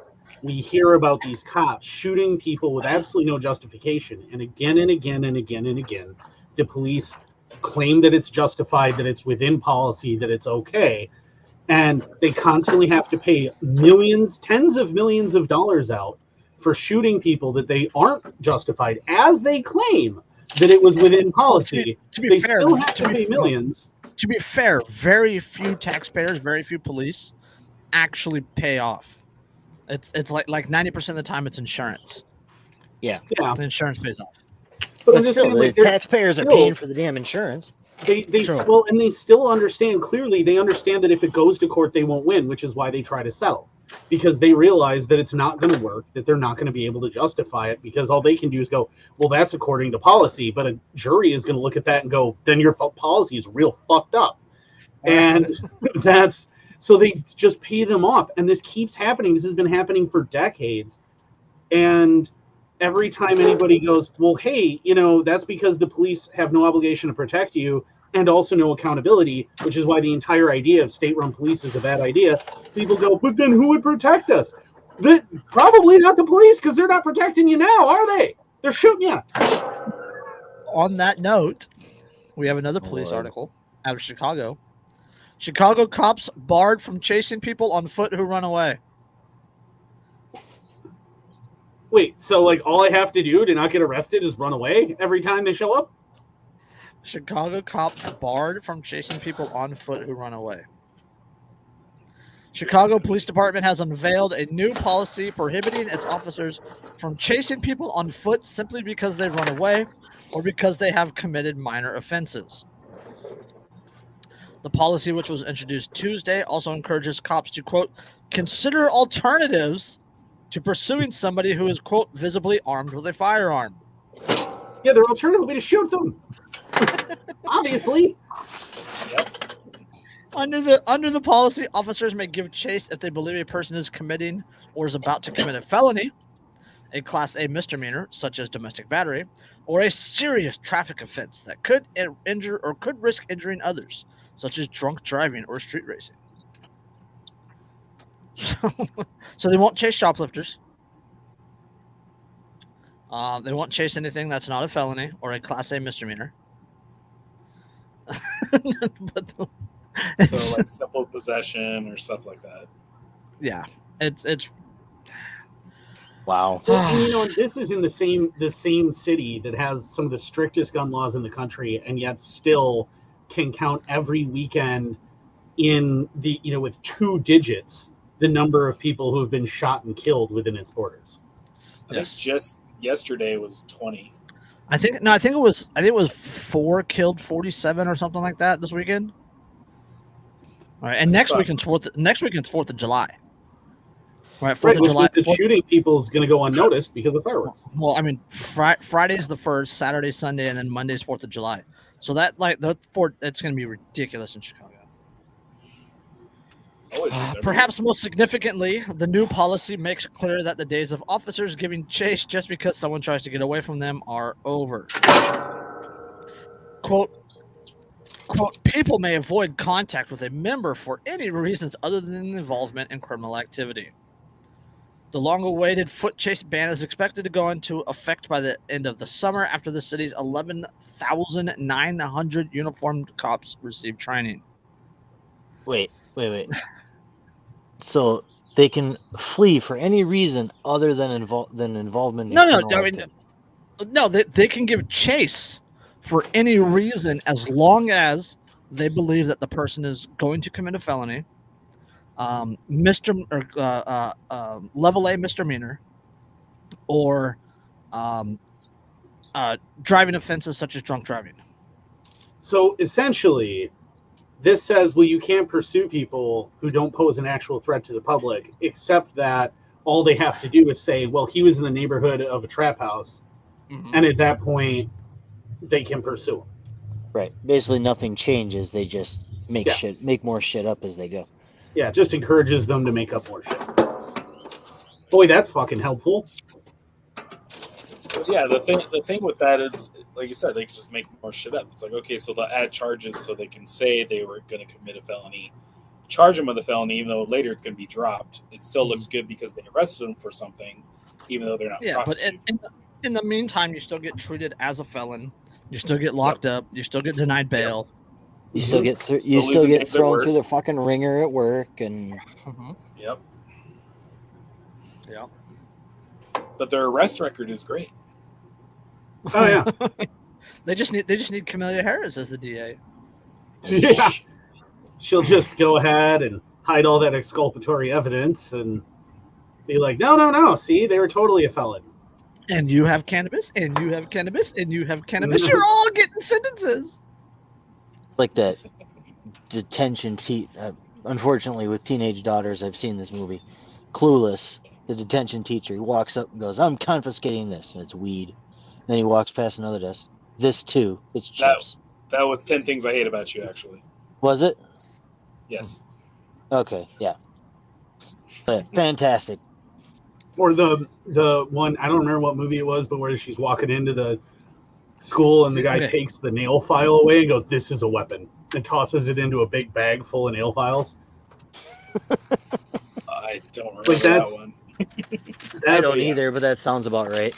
[SPEAKER 3] we hear about these cops shooting people with absolutely no justification. And again and again and again and again, the police claim that it's justified, that it's within policy, that it's okay. And they constantly have to pay millions, tens of millions of dollars out for shooting people that they aren't justified, as they claim that it was within policy.
[SPEAKER 2] To be
[SPEAKER 3] they
[SPEAKER 2] fair,
[SPEAKER 3] still have to pay millions.
[SPEAKER 2] To be fair, very few taxpayers, very few police actually pay off. It's like 90% of the time it's insurance.
[SPEAKER 4] Yeah.
[SPEAKER 2] The insurance pays off.
[SPEAKER 3] But I'm
[SPEAKER 4] But
[SPEAKER 3] just
[SPEAKER 4] still,
[SPEAKER 3] saying,
[SPEAKER 4] the
[SPEAKER 3] like, they're
[SPEAKER 4] taxpayers are
[SPEAKER 3] still-
[SPEAKER 4] paying for the damn insurance.
[SPEAKER 3] They
[SPEAKER 2] True.
[SPEAKER 3] well, and they still understand clearly. They understand that if it goes to court, they won't win, which is why they try to settle, because they realize that it's not going to work, that they're not going to be able to justify it, because all they can do is go, well, that's according to policy. But a jury is going to look at that and go, then your policy is real fucked up, and that's so they just pay them off, and this keeps happening. This has been happening for decades, and every time anybody goes, well, hey, that's because the police have no obligation to protect you and also no accountability, which is why the entire idea of state-run police is a bad idea. People go, but then who would protect us? Probably not the police, because they're not protecting you now, are they? They're shooting you.
[SPEAKER 2] On that note, we have another police article out of Chicago. Chicago cops barred from chasing people on foot who run away.
[SPEAKER 3] Wait, so like all I have to do to not get arrested is run away every time they show up?
[SPEAKER 2] Chicago cops barred from chasing people on foot who run away. Chicago Police Department has unveiled a new policy prohibiting its officers from chasing people on foot simply because they run away or because they have committed minor offenses. The policy, which was introduced Tuesday, also encourages cops to, quote, consider alternatives to pursuing somebody who is, quote, visibly armed with a firearm.
[SPEAKER 3] Yeah, their alternative would be to shoot them. Obviously.
[SPEAKER 1] Yep.
[SPEAKER 2] Under the policy, officers may give chase if they believe a person is committing or is about to commit a felony, a Class A misdemeanor, such as domestic battery, or a serious traffic offense that could injure or could risk injuring others, such as drunk driving or street racing. So they won't chase shoplifters. They won't chase anything that's not a felony or a Class A misdemeanor.
[SPEAKER 1] So like simple possession or stuff like that.
[SPEAKER 2] Yeah, it's
[SPEAKER 4] Wow.
[SPEAKER 3] Well, and, you know, this is in the same city that has some of the strictest gun laws in the country, and yet still can count every weekend in the, you know, with 2 digits the number of people who have been shot and killed within its borders.
[SPEAKER 1] I think just yesterday was 20.
[SPEAKER 2] I think it was 4 killed, 47 or something like that this weekend. All right, and next weekend's 4th of July. Right, 4th of
[SPEAKER 3] which
[SPEAKER 2] July.
[SPEAKER 3] means that shooting people is going to go unnoticed because of fireworks.
[SPEAKER 2] Well, I mean, Friday's the 1st, Saturday, Sunday, and then Monday's 4th of July. So that it's going to be ridiculous in Chicago. Perhaps most significantly, the new policy makes clear that the days of officers giving chase just because someone tries to get away from them are over. Quote, people may avoid contact with a member for any reasons other than involvement in criminal activity. The long-awaited foot chase ban is expected to go into effect by the end of the summer after the city's 11,900 uniformed cops receive training.
[SPEAKER 4] Wait. So they can flee for any reason other than involvement in criminal activity.
[SPEAKER 2] No, they can give chase for any reason as long as they believe that the person is going to commit a felony, level A misdemeanor, or driving offenses such as drunk driving.
[SPEAKER 3] So essentially, this says, well, you can't pursue people who don't pose an actual threat to the public, except that all they have to do is say, well, he was in the neighborhood of a trap house, and at that point, they can pursue him.
[SPEAKER 4] Right. Basically, nothing changes. They just make more shit up as they go.
[SPEAKER 3] Yeah, it just encourages them to make up more shit. Boy, that's fucking helpful.
[SPEAKER 1] Yeah, the thing with that is, like you said, they can just make more shit up. It's like, okay, so they'll add charges so they can say they were going to commit a felony, charge them with a felony, even though later it's going to be dropped. It still looks good because they arrested them for something, even though they're not prosecuted.
[SPEAKER 2] But in the meantime, you still get treated as a felon. You still get locked up. You still get denied bail.
[SPEAKER 4] You still get thrown through the fucking ringer at work, and
[SPEAKER 1] Yep.
[SPEAKER 2] Yeah.
[SPEAKER 1] But their arrest record is great.
[SPEAKER 3] Oh yeah.
[SPEAKER 2] They just need Camellia Harris as the DA.
[SPEAKER 3] Yeah. She'll just go ahead and hide all that exculpatory evidence and be like, no. See, they were totally a felon.
[SPEAKER 2] And you have cannabis, and you have cannabis, and you have cannabis. You're all getting sentences.
[SPEAKER 4] Like that detention unfortunately, with teenage daughters, I've seen this movie. Clueless, the detention teacher, he walks up and goes, I'm confiscating this, and it's weed. Then he walks past another desk. This too, it's chips.
[SPEAKER 1] That was 10 Things I Hate About You, actually.
[SPEAKER 4] Was it?
[SPEAKER 1] Yes.
[SPEAKER 4] Okay, yeah. But fantastic.
[SPEAKER 3] Or the one, I don't remember what movie it was, but where she's walking into the school and the guy takes the nail file away and goes, this is a weapon, and tosses it into a big bag full of nail files.
[SPEAKER 1] I don't remember that one.
[SPEAKER 4] I don't either, but that sounds about right.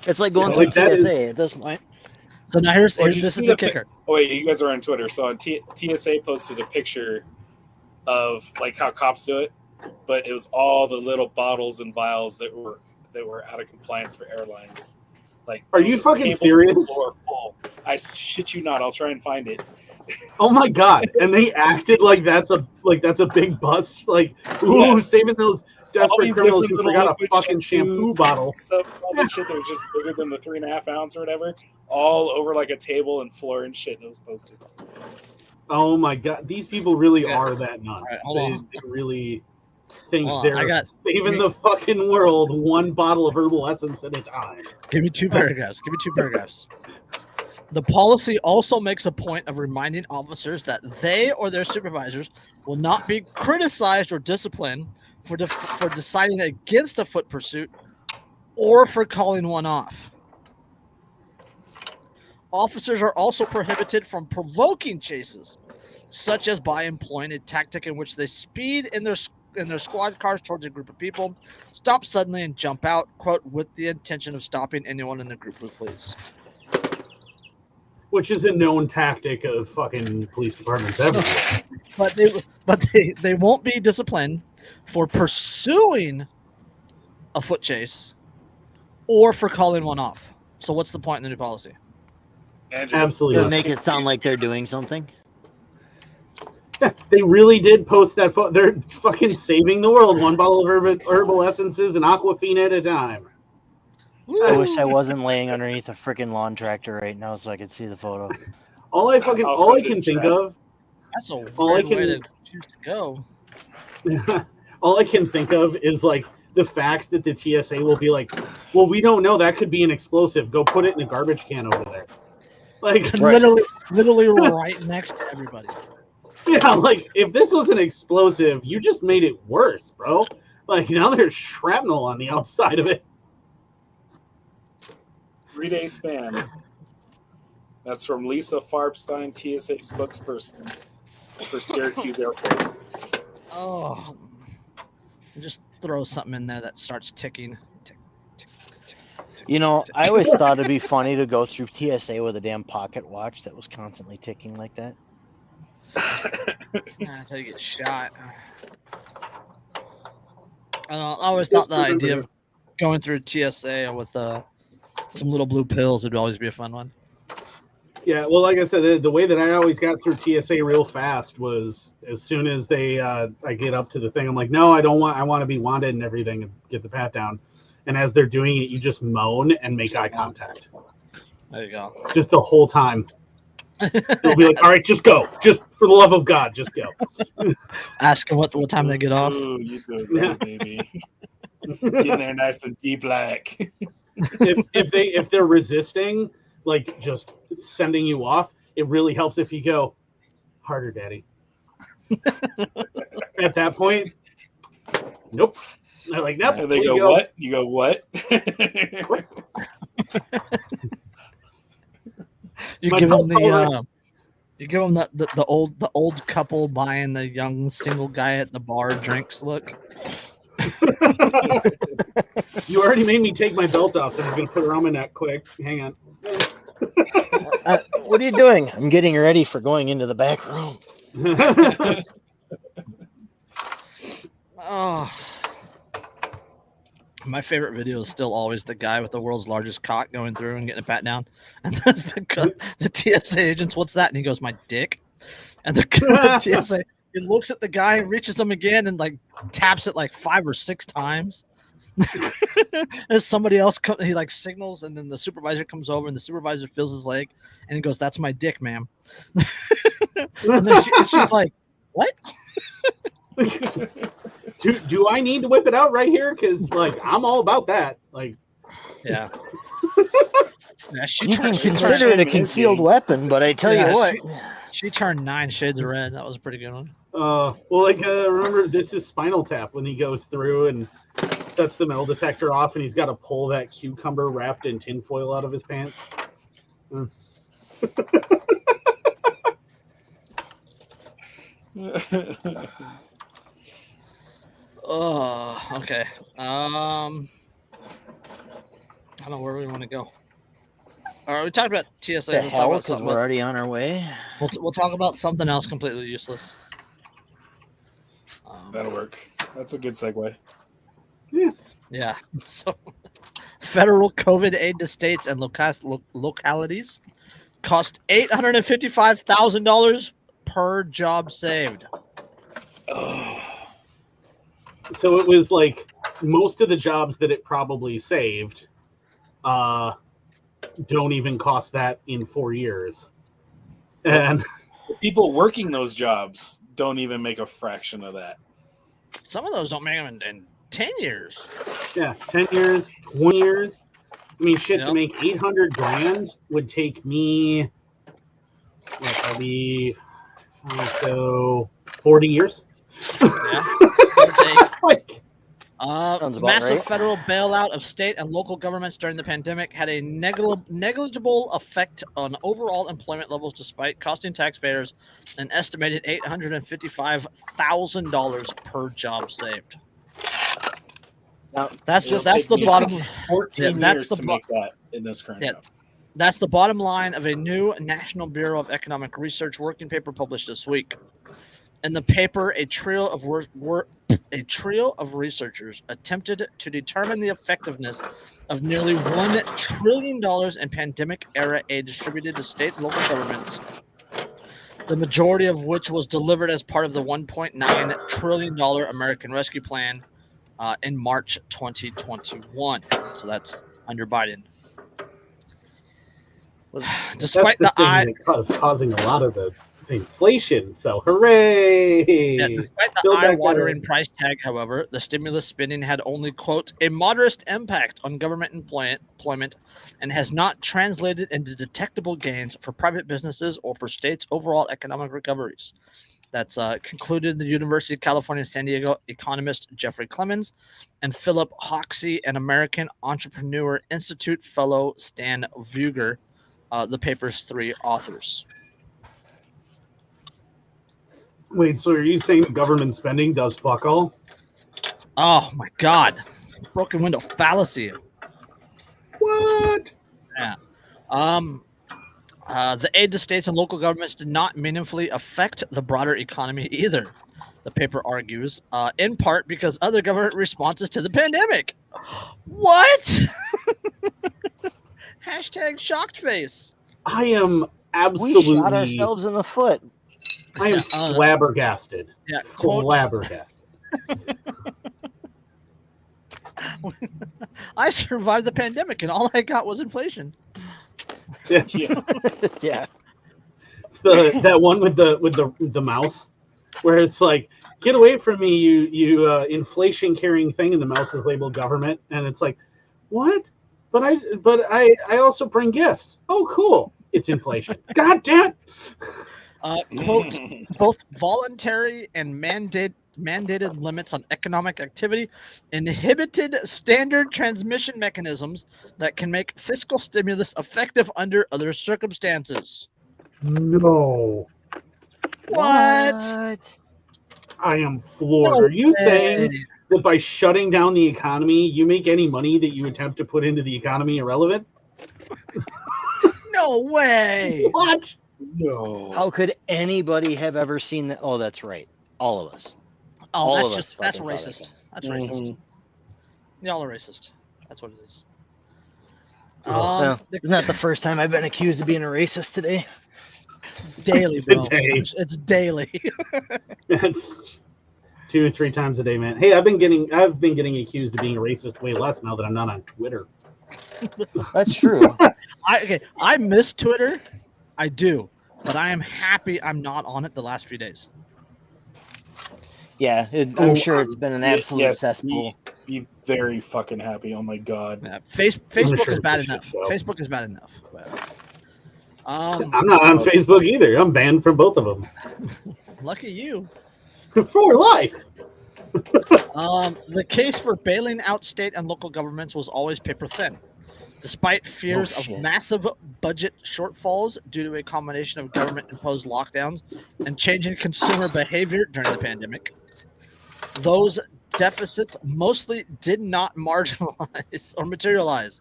[SPEAKER 4] It's like going to TSA at this point.
[SPEAKER 2] So now this is the kicker.
[SPEAKER 1] Oh wait, you guys are on Twitter. So on TSA posted a picture of like how cops do it, but it was all the little bottles and vials that were out of compliance for airlines. Like,
[SPEAKER 3] are you fucking serious?
[SPEAKER 1] Full. I shit you not. I'll try and find it.
[SPEAKER 3] Oh my god! And they acted like that's a big bust. Like, ooh,
[SPEAKER 1] Yes.
[SPEAKER 3] saving those
[SPEAKER 1] All
[SPEAKER 3] desperate
[SPEAKER 1] these
[SPEAKER 3] criminals
[SPEAKER 1] different
[SPEAKER 3] who
[SPEAKER 1] little
[SPEAKER 3] forgot a
[SPEAKER 1] liquid
[SPEAKER 3] fucking shampoo bottle.
[SPEAKER 1] stuff, all that shit that was just bigger than the 3.5 ounce or whatever, all over like a table and floor and shit that was posted.
[SPEAKER 3] Oh my god! These people really
[SPEAKER 2] Yeah.
[SPEAKER 3] are that nuts.
[SPEAKER 2] Right, hold on.
[SPEAKER 3] They really think
[SPEAKER 2] Hold on,
[SPEAKER 3] they're saving the fucking world one bottle of herbal essence at a time.
[SPEAKER 2] Give me 2 paragraphs. Give me 2 paragraphs. The policy also makes a point of reminding officers that they or their supervisors will not be criticized or disciplined for deciding against a foot pursuit or for calling one off. Officers are also prohibited from provoking chases, such as by employing a tactic in which they speed in their squad cars towards a group of people, stop suddenly and jump out, quote, with the intention of stopping anyone in the group who flees.
[SPEAKER 3] Which is a known tactic of fucking police departments everywhere.
[SPEAKER 2] But they won't be disciplined for pursuing a foot chase or for calling one off. So what's the point in the new policy?
[SPEAKER 1] Andrew,
[SPEAKER 3] Absolutely.
[SPEAKER 4] To make it sound like they're doing something.
[SPEAKER 3] Yeah, they really did post that. They're fucking saving the world one bottle of herbal essences and Aquafina at a time.
[SPEAKER 4] I wish I wasn't laying underneath a freaking lawn tractor right now so I could see the photo.
[SPEAKER 3] All I can think of.
[SPEAKER 2] That's a weird way to choose to go.
[SPEAKER 3] All I can think of is like the fact that the TSA will be like, well, we don't know, that could be an explosive. Go put it in a garbage can over there. Like
[SPEAKER 2] literally right next to everybody.
[SPEAKER 3] Yeah, like if this was an explosive, you just made it worse, bro. Like now there's shrapnel on the outside of it.
[SPEAKER 1] 3-day span. That's from Lisa Farbstein, TSA spokesperson for Syracuse Airport.
[SPEAKER 2] Oh, just throw something in there that starts ticking. Tick, tick, tick, tick,
[SPEAKER 4] You know,
[SPEAKER 2] tick.
[SPEAKER 4] I always thought it'd be funny to go through TSA with a damn pocket watch that was constantly ticking like that.
[SPEAKER 2] Until you get shot. I always thought the idea of going through TSA with some little blue pills would always be a fun one.
[SPEAKER 3] Yeah, well, like I said, the way that I always got through TSA real fast was as soon as I get up to the thing, I'm like, no, I want to be wanted and everything and get the pat down. And as they're doing it, you just moan and make eye contact.
[SPEAKER 2] There you go.
[SPEAKER 3] Just the whole time. They'll be like, all right, just go. Just for the love of God, just go.
[SPEAKER 2] Ask them what time they get off.
[SPEAKER 1] Ooh, you do it, right, baby. Getting there nice and deep black.
[SPEAKER 3] if they're resisting, like just sending you off, it really helps if you go harder, daddy. At that point, nope. They're like, nope.
[SPEAKER 1] And they go, what? You go, what?
[SPEAKER 2] You give them the old couple buying the young single guy at the bar drinks look.
[SPEAKER 3] You already made me take my belt off, so I'm just gonna put it around my neck quick. Hang on.
[SPEAKER 4] What are you doing? I'm getting ready for going into the back room.
[SPEAKER 2] Oh, my favorite video is still always the guy with the world's largest cock going through and getting a pat down, and the TSA agents, what's that? And he goes, my dick. And the TSA, he looks at the guy, reaches him again, and like taps it like 5 or 6 times. As somebody else he like signals, and then the supervisor comes over, and the supervisor feels his leg, and he goes, "That's my dick, ma'am." And then she's like, "What?"
[SPEAKER 3] Do I need to whip it out right here? Because like I'm all about that. Like,
[SPEAKER 2] yeah. Yeah,
[SPEAKER 4] You can consider it a concealed weapon, but I tell you what.
[SPEAKER 2] She turned 9 shades of red. That was a pretty good one.
[SPEAKER 3] Well, like remember, this is Spinal Tap when he goes through and sets the metal detector off, and he's got to pull that cucumber wrapped in tinfoil out of his pants.
[SPEAKER 2] Oh, okay. I don't know where we want to go. All right, we talked about TSA.
[SPEAKER 4] The
[SPEAKER 2] Let's
[SPEAKER 4] hell,
[SPEAKER 2] talk about
[SPEAKER 4] because
[SPEAKER 2] something
[SPEAKER 4] we're
[SPEAKER 2] else.
[SPEAKER 4] already on our way.
[SPEAKER 2] We'll talk about something else completely useless.
[SPEAKER 1] That'll work. That's a good segue.
[SPEAKER 2] Yeah. So, federal COVID aid to states and localities cost $855,000 per job saved.
[SPEAKER 3] So it was like most of the jobs that it probably saved don't even cost that in 4 years. And
[SPEAKER 1] The people working those jobs don't even make a fraction of that.
[SPEAKER 2] Some of those don't make them in 10 years.
[SPEAKER 3] yeah, 10 years, 20 years. I mean, shit,
[SPEAKER 2] Yep.
[SPEAKER 3] to make 800 grand would take me, probably, so 40 years.
[SPEAKER 2] Yeah. Give or take.
[SPEAKER 3] Like,
[SPEAKER 4] Sounds about
[SPEAKER 2] Massive
[SPEAKER 4] right.
[SPEAKER 2] federal bailout of state and local governments during the pandemic had a negligible effect on overall employment levels, despite costing taxpayers an estimated $855,000 per job saved.
[SPEAKER 4] Now,
[SPEAKER 2] That's
[SPEAKER 1] It'll
[SPEAKER 2] the
[SPEAKER 1] take me
[SPEAKER 2] bottom.
[SPEAKER 1] 14
[SPEAKER 2] that's
[SPEAKER 1] years
[SPEAKER 2] the
[SPEAKER 1] to
[SPEAKER 2] bo-
[SPEAKER 1] make that in this current
[SPEAKER 2] Yeah.
[SPEAKER 1] job.
[SPEAKER 2] That's the bottom line of a new National Bureau of Economic Research working paper published this week. In the paper, a trio of researchers attempted to determine the effectiveness of nearly $1 trillion in pandemic-era aid distributed to state and local governments, the majority of which was delivered as part of the $1.9 trillion American Rescue Plan in March 2021. So that's under Biden. Despite
[SPEAKER 3] that's the
[SPEAKER 2] the
[SPEAKER 3] thing that is causing a lot of the inflation. So, hooray!
[SPEAKER 2] despite the
[SPEAKER 3] Build back
[SPEAKER 2] eye-watering
[SPEAKER 3] better.
[SPEAKER 2] price tag, however, the stimulus spending had only, quote, a modest impact on government employment and has not translated into detectable gains for private businesses or for states' overall economic recoveries. That's concluded the University of California, San Diego economist Jeffrey Clemens and Philip Hoxie, an American Entrepreneur Institute fellow Stan Vuger, the paper's 3 authors.
[SPEAKER 3] Wait, so are you saying the government spending does fuck all?
[SPEAKER 2] Oh my God. Broken window fallacy.
[SPEAKER 3] What?
[SPEAKER 2] The aid to states and local governments did not meaningfully affect the broader economy either, the paper argues, in part because other government responses to the pandemic. What? Hashtag shocked face.
[SPEAKER 3] I am
[SPEAKER 4] we
[SPEAKER 3] absolutely.
[SPEAKER 4] shot ourselves in the foot.
[SPEAKER 3] I am flabbergasted.
[SPEAKER 2] Yeah, quote,
[SPEAKER 3] Flabbergasted.
[SPEAKER 2] I survived the pandemic and all I got was inflation.
[SPEAKER 3] Yeah.
[SPEAKER 4] Yeah.
[SPEAKER 3] It's that one with the mouse, where it's like, get away from me, you inflation carrying thing, and the mouse is labeled government, and it's like, what? But I also bring gifts. Oh, cool! It's inflation. God damn.
[SPEAKER 2] Quote, both voluntary and mandated limits on economic activity inhibited standard transmission mechanisms that can make fiscal stimulus effective under other circumstances.
[SPEAKER 3] No,
[SPEAKER 2] What?
[SPEAKER 3] I am floored.
[SPEAKER 2] No
[SPEAKER 3] Are you
[SPEAKER 2] way.
[SPEAKER 3] saying that by shutting down the economy, you make any money that you attempt to put into the economy irrelevant?
[SPEAKER 2] No way.
[SPEAKER 3] What?
[SPEAKER 1] No.
[SPEAKER 4] How could anybody have ever seen that? Oh, that's right. All of us.
[SPEAKER 2] Oh,
[SPEAKER 4] All
[SPEAKER 2] that's
[SPEAKER 4] of us
[SPEAKER 2] just that's
[SPEAKER 4] fucking saw that
[SPEAKER 2] racist.
[SPEAKER 4] guy.
[SPEAKER 2] That's racist. Y'all are racist. That's what it is.
[SPEAKER 4] Well, it's not the first time I've been accused of being a racist today.
[SPEAKER 2] Daily, bro.
[SPEAKER 3] Today.
[SPEAKER 2] It's daily.
[SPEAKER 3] It's 2 or 3 times a day, man. Hey, I've been getting accused of being a racist way less now that I'm not on Twitter.
[SPEAKER 4] That's true.
[SPEAKER 2] I miss Twitter. I do, but I am happy I'm not on it the last few days.
[SPEAKER 4] Yeah, I'm sure it's been an absolute
[SPEAKER 1] Yes,
[SPEAKER 4] cesspool.
[SPEAKER 1] Be very fucking happy. Oh my god.
[SPEAKER 2] Yeah, Facebook
[SPEAKER 3] sure
[SPEAKER 2] is bad
[SPEAKER 3] it's a
[SPEAKER 2] enough.
[SPEAKER 3] shit show.
[SPEAKER 2] Facebook is bad enough. But,
[SPEAKER 3] I'm not on Facebook either. I'm banned from both of them
[SPEAKER 2] lucky you.
[SPEAKER 3] for life.
[SPEAKER 2] The case for bailing out state and local governments was always paper thin. Despite fears of
[SPEAKER 4] shit.
[SPEAKER 2] massive budget shortfalls due to a combination of government-imposed lockdowns and changing consumer behavior during the pandemic, those deficits mostly did not marginalize or materialize.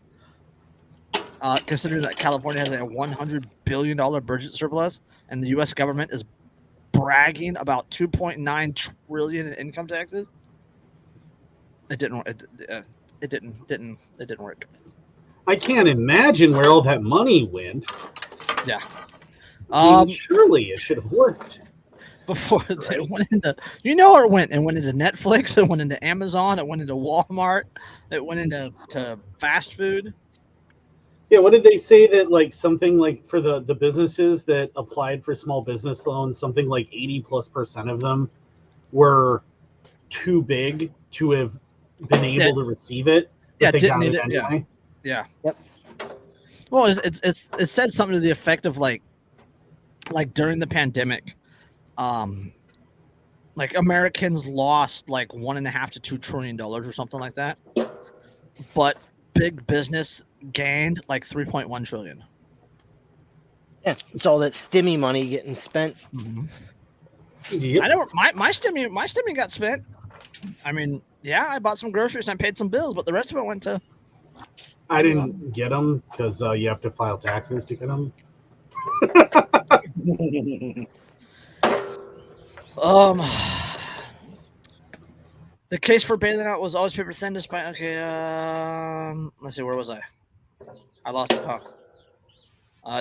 [SPEAKER 2] Considering that California has a $100 billion budget surplus and the U.S. government is bragging about $2.9 trillion in income taxes, it didn't work.
[SPEAKER 3] I can't imagine where all that money went.
[SPEAKER 2] Yeah.
[SPEAKER 3] Surely it should have worked.
[SPEAKER 2] Before it went into, where it went. It went into Netflix. It went into Amazon. It went into Walmart. It went into fast food.
[SPEAKER 3] Yeah, what did they say that like something like for the businesses that applied for small business loans, something like 80+% of them were too big to have been able to receive it. But they got it anyway.
[SPEAKER 2] Yeah.
[SPEAKER 4] Yep.
[SPEAKER 2] Well, it said something to the effect of like during the pandemic, like Americans lost like $1.5 to $2 trillion or something like that, but big business gained like 3.1 trillion.
[SPEAKER 4] Yeah, it's all that stimmy money getting spent.
[SPEAKER 2] Mm-hmm.
[SPEAKER 3] Yep.
[SPEAKER 2] I know my stimmy got spent. I mean, yeah, I bought some groceries and I paid some bills, but the rest of it went to.
[SPEAKER 3] I didn't get them because you have to file taxes to get them.
[SPEAKER 2] The case for bailing out was always paper thin despite let's see, where was I lost it.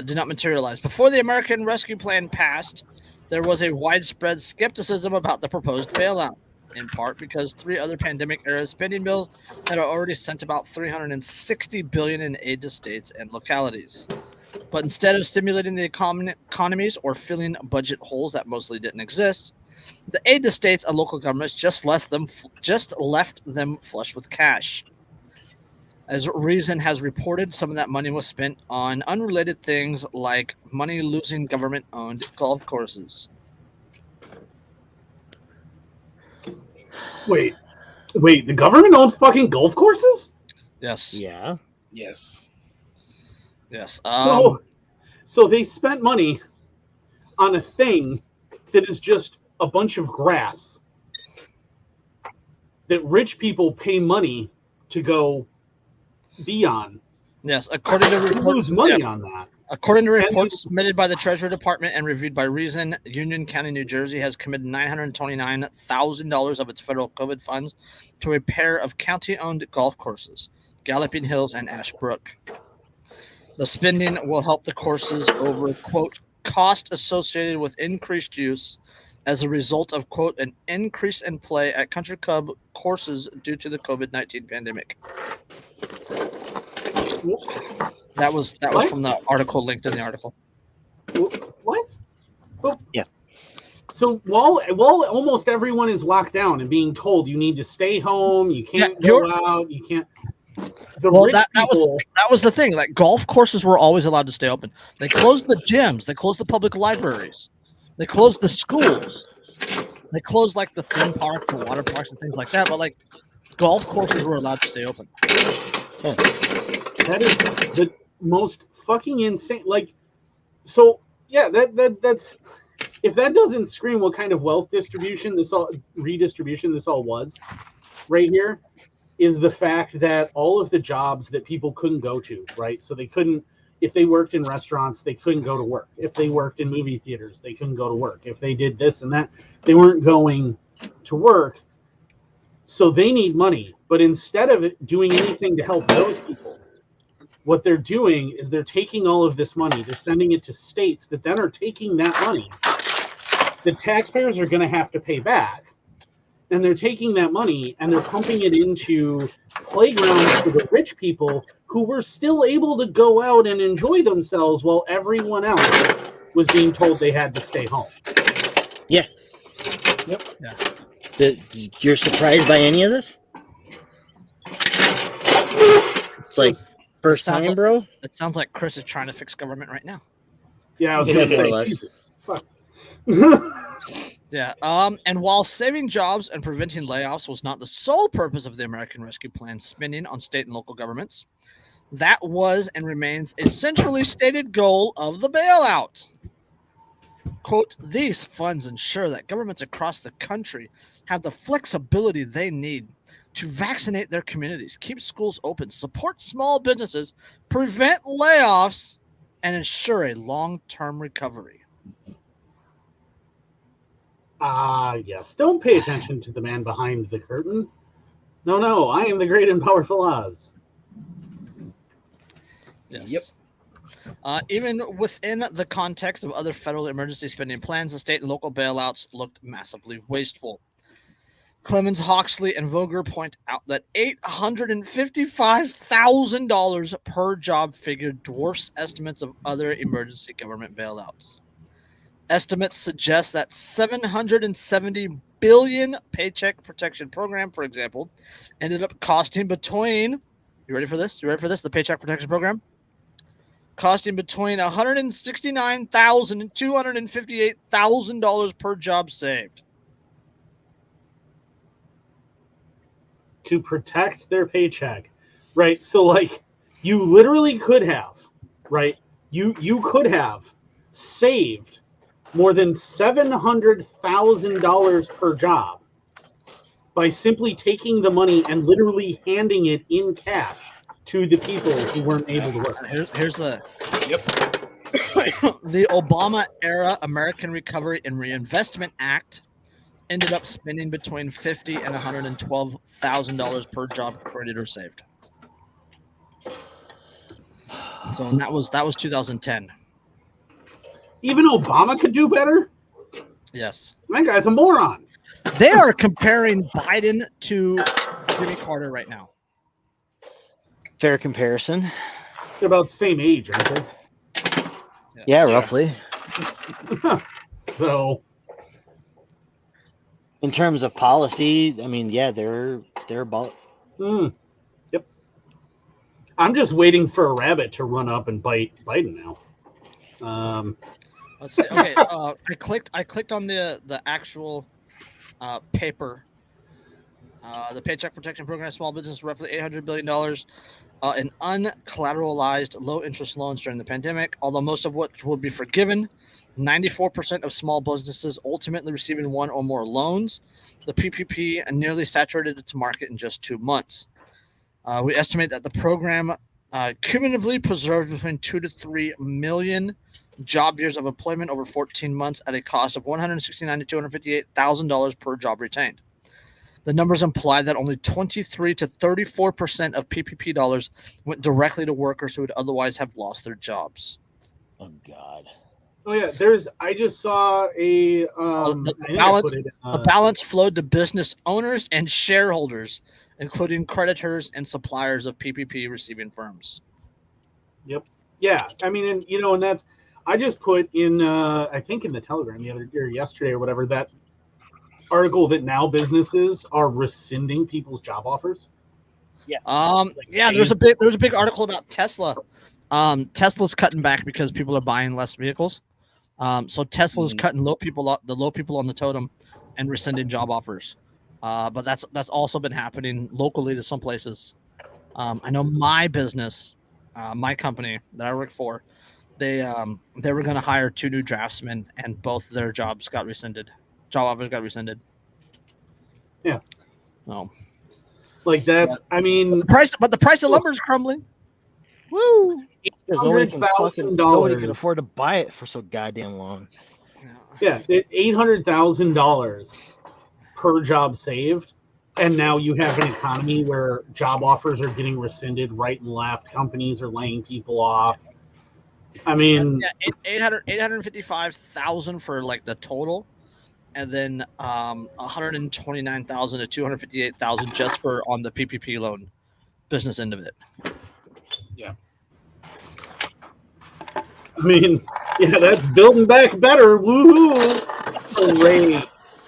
[SPEAKER 2] Did not materialize. Before the American Rescue Plan passed, there was a widespread skepticism about the proposed bailout, in part because 3 other pandemic era spending bills had already sent about $360 billion in aid to states and localities. But instead of stimulating the economies or filling budget holes that mostly didn't exist, the aid to states and local governments just left them flush with cash. As Reason has reported, some of that money was spent on unrelated things like money-losing government-owned golf courses.
[SPEAKER 3] Wait, the government owns fucking golf courses?
[SPEAKER 2] Yes.
[SPEAKER 4] Yeah.
[SPEAKER 1] Yes.
[SPEAKER 2] Yes.
[SPEAKER 3] So they spent money on a thing that is just a bunch of grass that rich people pay money to go be on.
[SPEAKER 2] Yes, according to reports,
[SPEAKER 3] lose money on that.
[SPEAKER 2] According to reports submitted by the Treasury Department and reviewed by Reason, Union County, New Jersey has committed $929,000 of its federal COVID funds to a pair of county-owned golf courses, Galloping Hills and Ashbrook. The spending will help the courses over, quote, cost associated with increased use as a result of, quote, an increase in play at country club courses due to the COVID-19 pandemic. That was from the article linked in the article.
[SPEAKER 3] What? Well,
[SPEAKER 4] yeah.
[SPEAKER 3] So while almost everyone is locked down and being told you need to stay home, you can't go out, you can't.
[SPEAKER 2] That was the thing. Like golf courses were always allowed to stay open. They closed the gyms. They closed the public libraries. They closed the schools. They closed like the theme parks and water parks and things like that. But like golf courses were allowed to stay open.
[SPEAKER 3] Yeah. That is the most fucking insane. Like, so yeah, that's if that doesn't scream what kind of wealth redistribution this all was, right here, is the fact that all of the jobs that people couldn't go to, right? So they couldn't, if they worked in restaurants, they couldn't go to work. If they worked in movie theaters, they couldn't go to work. If they did this and that, they weren't going to work. So they need money. But instead of doing anything to help those people, what they're doing is they're taking all of this money, they're sending it to states that then are taking that money. The taxpayers are going to have to pay back. And they're taking that money and they're pumping it into playgrounds for the rich people who were still able to go out and enjoy themselves while everyone else was being told they had to stay home.
[SPEAKER 4] Yeah.
[SPEAKER 2] Yep. Yeah.
[SPEAKER 4] You're surprised by any of this? It's like first time, bro.
[SPEAKER 2] It sounds like Chris is trying to fix government right now.
[SPEAKER 3] Yeah, I was going to say, Jesus. Fuck.
[SPEAKER 2] Yeah. And while saving jobs and preventing layoffs was not the sole purpose of the American Rescue Plan spending on state and local governments, that was and remains a centrally stated goal of the bailout. Quote, these funds ensure that governments across the country have the flexibility they need to vaccinate their communities, keep schools open, support small businesses, prevent layoffs, and ensure a long-term recovery.
[SPEAKER 3] Yes. Don't pay attention to the man behind the curtain. No, I am the great and powerful Oz.
[SPEAKER 2] Yes.
[SPEAKER 1] Yep.
[SPEAKER 2] Even within the context of other federal emergency spending plans, the state and local bailouts looked massively wasteful. Clemens, Hawksley, and Voger point out that $855,000 per job figure dwarfs estimates of other emergency government bailouts. Estimates suggest that $770 billion Paycheck Protection Program, for example, ended up costing between, you ready for this? The Paycheck Protection Program? Costing between $169,000 and $258,000 per job saved.
[SPEAKER 3] To protect their paycheck, right? So, like, you literally could have, right? You could have saved more than $700,000 per job by simply taking the money and literally handing it in cash to the people who weren't able to work.
[SPEAKER 2] Here's the the Obama-era American Recovery and Reinvestment Act ended up spending between $50,000 and $112,000 per job created or saved. So, and that was 2010.
[SPEAKER 3] Even Obama could do better?
[SPEAKER 2] Yes.
[SPEAKER 3] That guy's a moron.
[SPEAKER 2] They are comparing Biden to Jimmy Carter right now.
[SPEAKER 4] Fair comparison.
[SPEAKER 3] They're about the same age, aren't they?
[SPEAKER 4] Yeah, roughly.
[SPEAKER 3] So,
[SPEAKER 4] in terms of policy, I mean, yeah, they're about.
[SPEAKER 3] Yep. I'm just waiting for a rabbit to run up and bite Biden now.
[SPEAKER 2] Let's see. Okay, I clicked on the actual paper. The Paycheck Protection Program, small business, roughly $800 billion in uncollateralized low-interest loans during the pandemic. Although most of which will be forgiven, 94% of small businesses ultimately receiving one or more loans. The PPP nearly saturated its market in just 2 months. We estimate that the program cumulatively preserved between 2 to 3 million job years of employment over 14 months at a cost of $169,000 to $258,000 per job retained. The numbers imply that only 23 to 34% of PPP dollars went directly to workers who would otherwise have lost their jobs.
[SPEAKER 4] Oh God.
[SPEAKER 3] Oh yeah, I just saw a
[SPEAKER 2] the balance flowed to business owners and shareholders, including creditors and suppliers of PPP receiving firms.
[SPEAKER 3] Yep. Yeah, I mean, and that's I just put in I think in the Telegram the other day or yesterday or whatever that article that now businesses are rescinding people's job offers.
[SPEAKER 2] Yeah. There's a big article about Tesla. Tesla's cutting back because people are buying less vehicles. So Tesla's cutting the low people on the totem and rescinding job offers. But that's also been happening locally to some places. I know my business, my company that I work for, they were going to hire 2 new draftsmen and both their jobs got rescinded. Job offers got rescinded.
[SPEAKER 3] Yeah.
[SPEAKER 2] No.
[SPEAKER 3] Like that's, I mean,
[SPEAKER 2] the price of lumber is crumbling. Woo!
[SPEAKER 4] Nobody can afford to buy it for so goddamn long.
[SPEAKER 3] Yeah, $800,000 per job saved, and now you have an economy where job offers are getting rescinded right and left. Companies are laying people off. I mean,
[SPEAKER 2] 855,000 for like the total, and then 129,000 to 258,000 just for on the PPP loan business end of it.
[SPEAKER 1] Yeah.
[SPEAKER 3] I mean, yeah, that's building back better. Woohoo! Hooray!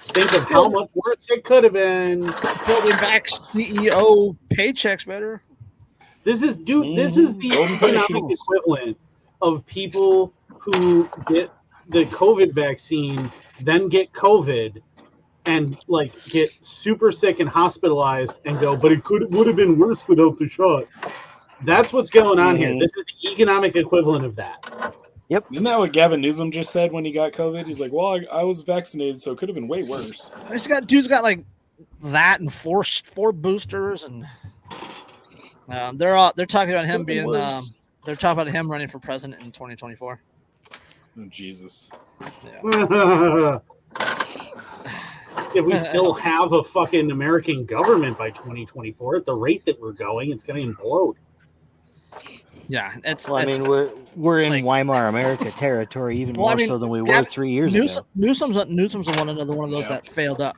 [SPEAKER 3] Think of how much worse it could have been.
[SPEAKER 2] Building back CEO paychecks better.
[SPEAKER 3] This is the economic equivalent of people who get the COVID vaccine, then get COVID, and like get super sick and hospitalized, and go, but it would have been worse without the shot. That's what's going on here. This is the economic equivalent of that.
[SPEAKER 4] Yep.
[SPEAKER 1] Isn't that what Gavin Newsom just said when he got COVID? He's like, well, I was vaccinated, so it could have been way worse.
[SPEAKER 2] Dude's got like that and four boosters, and they're talking about him being they're talking about him running for president in 2024.
[SPEAKER 1] Oh, Jesus.
[SPEAKER 3] Yeah. If we still have a fucking American government by 2024 at the rate that we're going, it's going to implode.
[SPEAKER 2] Yeah,
[SPEAKER 4] I mean, we're in Weimar America territory even more so than we were 3 years ago.
[SPEAKER 2] Newsom's one of those that failed up.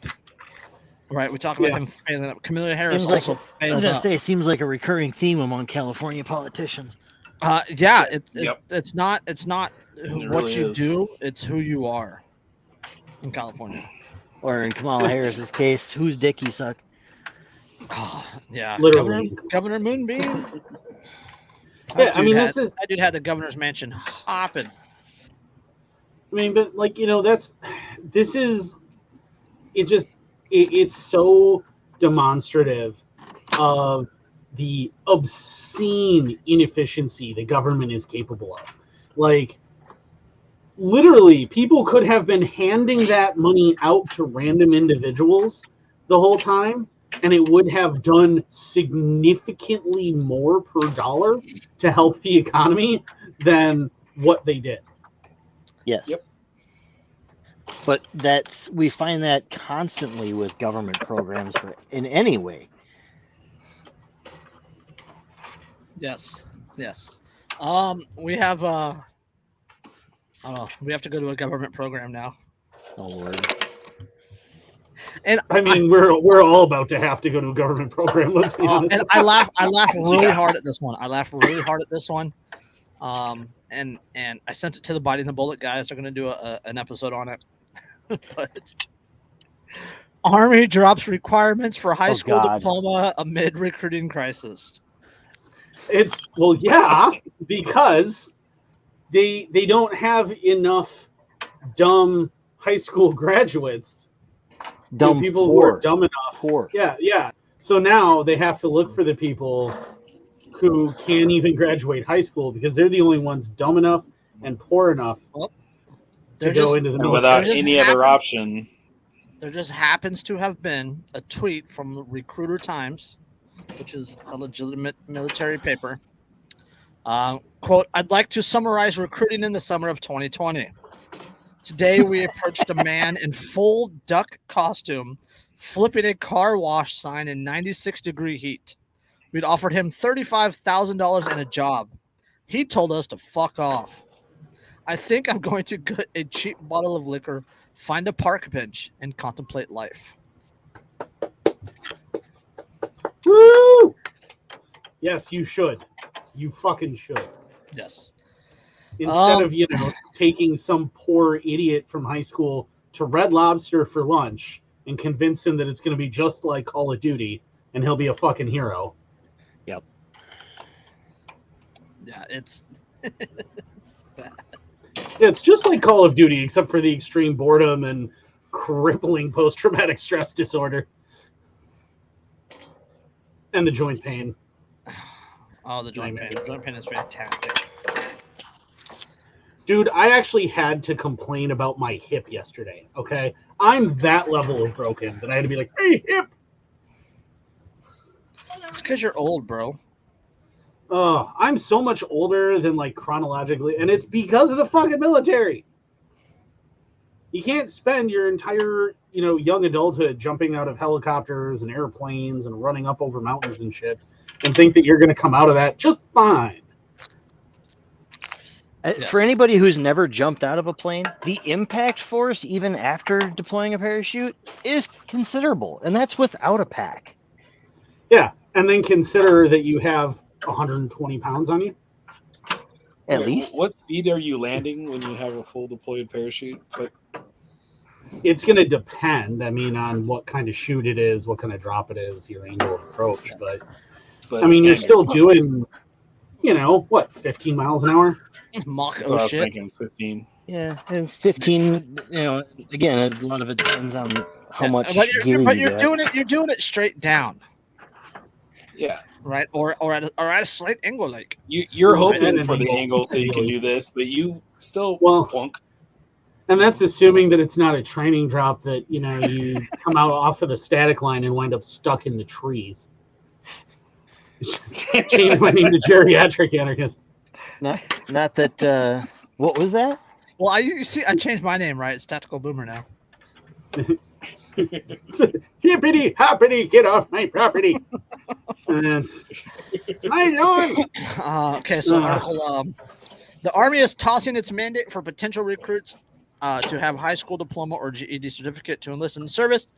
[SPEAKER 2] Right, we talk about him failing up. Kamala Harris also failed up.
[SPEAKER 4] I was gonna say, it seems like a recurring theme among California politicians.
[SPEAKER 2] It's not what
[SPEAKER 1] really
[SPEAKER 2] you
[SPEAKER 1] is.
[SPEAKER 2] do; it's who you are in California.
[SPEAKER 4] Or in Kamala Harris's case, whose dick you suck.
[SPEAKER 2] Oh, yeah,
[SPEAKER 3] Literally.
[SPEAKER 2] Governor Moonbeam.
[SPEAKER 3] Yeah, I mean, that
[SPEAKER 2] dude had the governor's mansion hopping.
[SPEAKER 3] I mean, but it's so demonstrative of the obscene inefficiency the government is capable of. Like, literally, people could have been handing that money out to random individuals the whole time, and it would have done significantly more per dollar to help the economy than what they did.
[SPEAKER 4] Yes.
[SPEAKER 1] Yep.
[SPEAKER 4] But we find that constantly with government programs in any way.
[SPEAKER 2] Yes. We have we have to go to a government program now.
[SPEAKER 4] Oh Lord.
[SPEAKER 2] And
[SPEAKER 3] I mean, we're all about to have to go to a government program. Let's be honest.
[SPEAKER 2] And I laugh really hard at this one. And I sent it to the Biting the Bullet guys. They're going to do an episode on it. But Army drops requirements for high school diploma amid recruiting crisis.
[SPEAKER 3] Because they don't have enough dumb high school graduates. People who are dumb enough. Yeah. So now they have to look for the people who can't even graduate high school because they're the only ones dumb enough and poor enough to go into the military.
[SPEAKER 1] Without any other option.
[SPEAKER 2] There just happens to have been a tweet from the Recruiter Times, which is a legitimate military paper. Quote, "I'd like to summarize recruiting in the summer of 2020. Today, we approached a man in full duck costume, flipping a car wash sign in 96-degree heat. We'd offered him $35,000 and a job. He told us to fuck off. I think I'm going to get a cheap bottle of liquor, find a park bench, and contemplate life."
[SPEAKER 3] Woo! Yes, you should. You fucking should.
[SPEAKER 2] Yes.
[SPEAKER 3] Instead of, taking some poor idiot from high school to Red Lobster for lunch and convince him that it's going to be just like Call of Duty and he'll be a fucking hero.
[SPEAKER 4] Yep.
[SPEAKER 2] Yeah, it's bad.
[SPEAKER 3] Yeah, it's just like Call of Duty, except for the extreme boredom and crippling post-traumatic stress disorder. And the joint pain.
[SPEAKER 2] Oh, the joint pain. The joint pain is fantastic.
[SPEAKER 3] Dude, I actually had to complain about my hip yesterday, okay? I'm that level of broken that I had to be like, hey, hip!
[SPEAKER 2] It's because you're old, bro.
[SPEAKER 3] I'm so much older than, chronologically, and it's because of the fucking military. You can't spend your entire, young adulthood jumping out of helicopters and airplanes and running up over mountains and shit and think that you're going to come out of that just fine.
[SPEAKER 2] Yes.
[SPEAKER 4] For anybody who's never jumped out of a plane, the impact force, even after deploying a parachute, is considerable, and that's without a pack.
[SPEAKER 3] Yeah, and then consider that you have 120 pounds on you.
[SPEAKER 4] At least.
[SPEAKER 1] What speed are you landing when you have a full deployed parachute?
[SPEAKER 3] It's going to depend, on what kind of chute it is, what kind of drop it is, your angle of approach. But you're still doing, 15 miles an hour?
[SPEAKER 2] Mach
[SPEAKER 1] so I was thinking it's 15.
[SPEAKER 4] Yeah, and 15. Again, a lot of it depends on how much.
[SPEAKER 2] But you're doing it straight down.
[SPEAKER 1] Yeah.
[SPEAKER 2] Right, or at a slight angle,
[SPEAKER 1] you're hoping for the angle so you can do this, but you still plunk.
[SPEAKER 3] And that's assuming that it's not a training drop that you come out off of the static line and wind up stuck in the trees. Change my name to geriatric anarchist.
[SPEAKER 4] Not that. What was that?
[SPEAKER 2] Well, I changed my name, right? It's Tactical Boomer now.
[SPEAKER 3] Hippity hoppity, get off my property. It's my lawn.
[SPEAKER 2] Okay, so article. The Army is tossing its mandate for potential recruits to have high school diploma or GED certificate to enlist in service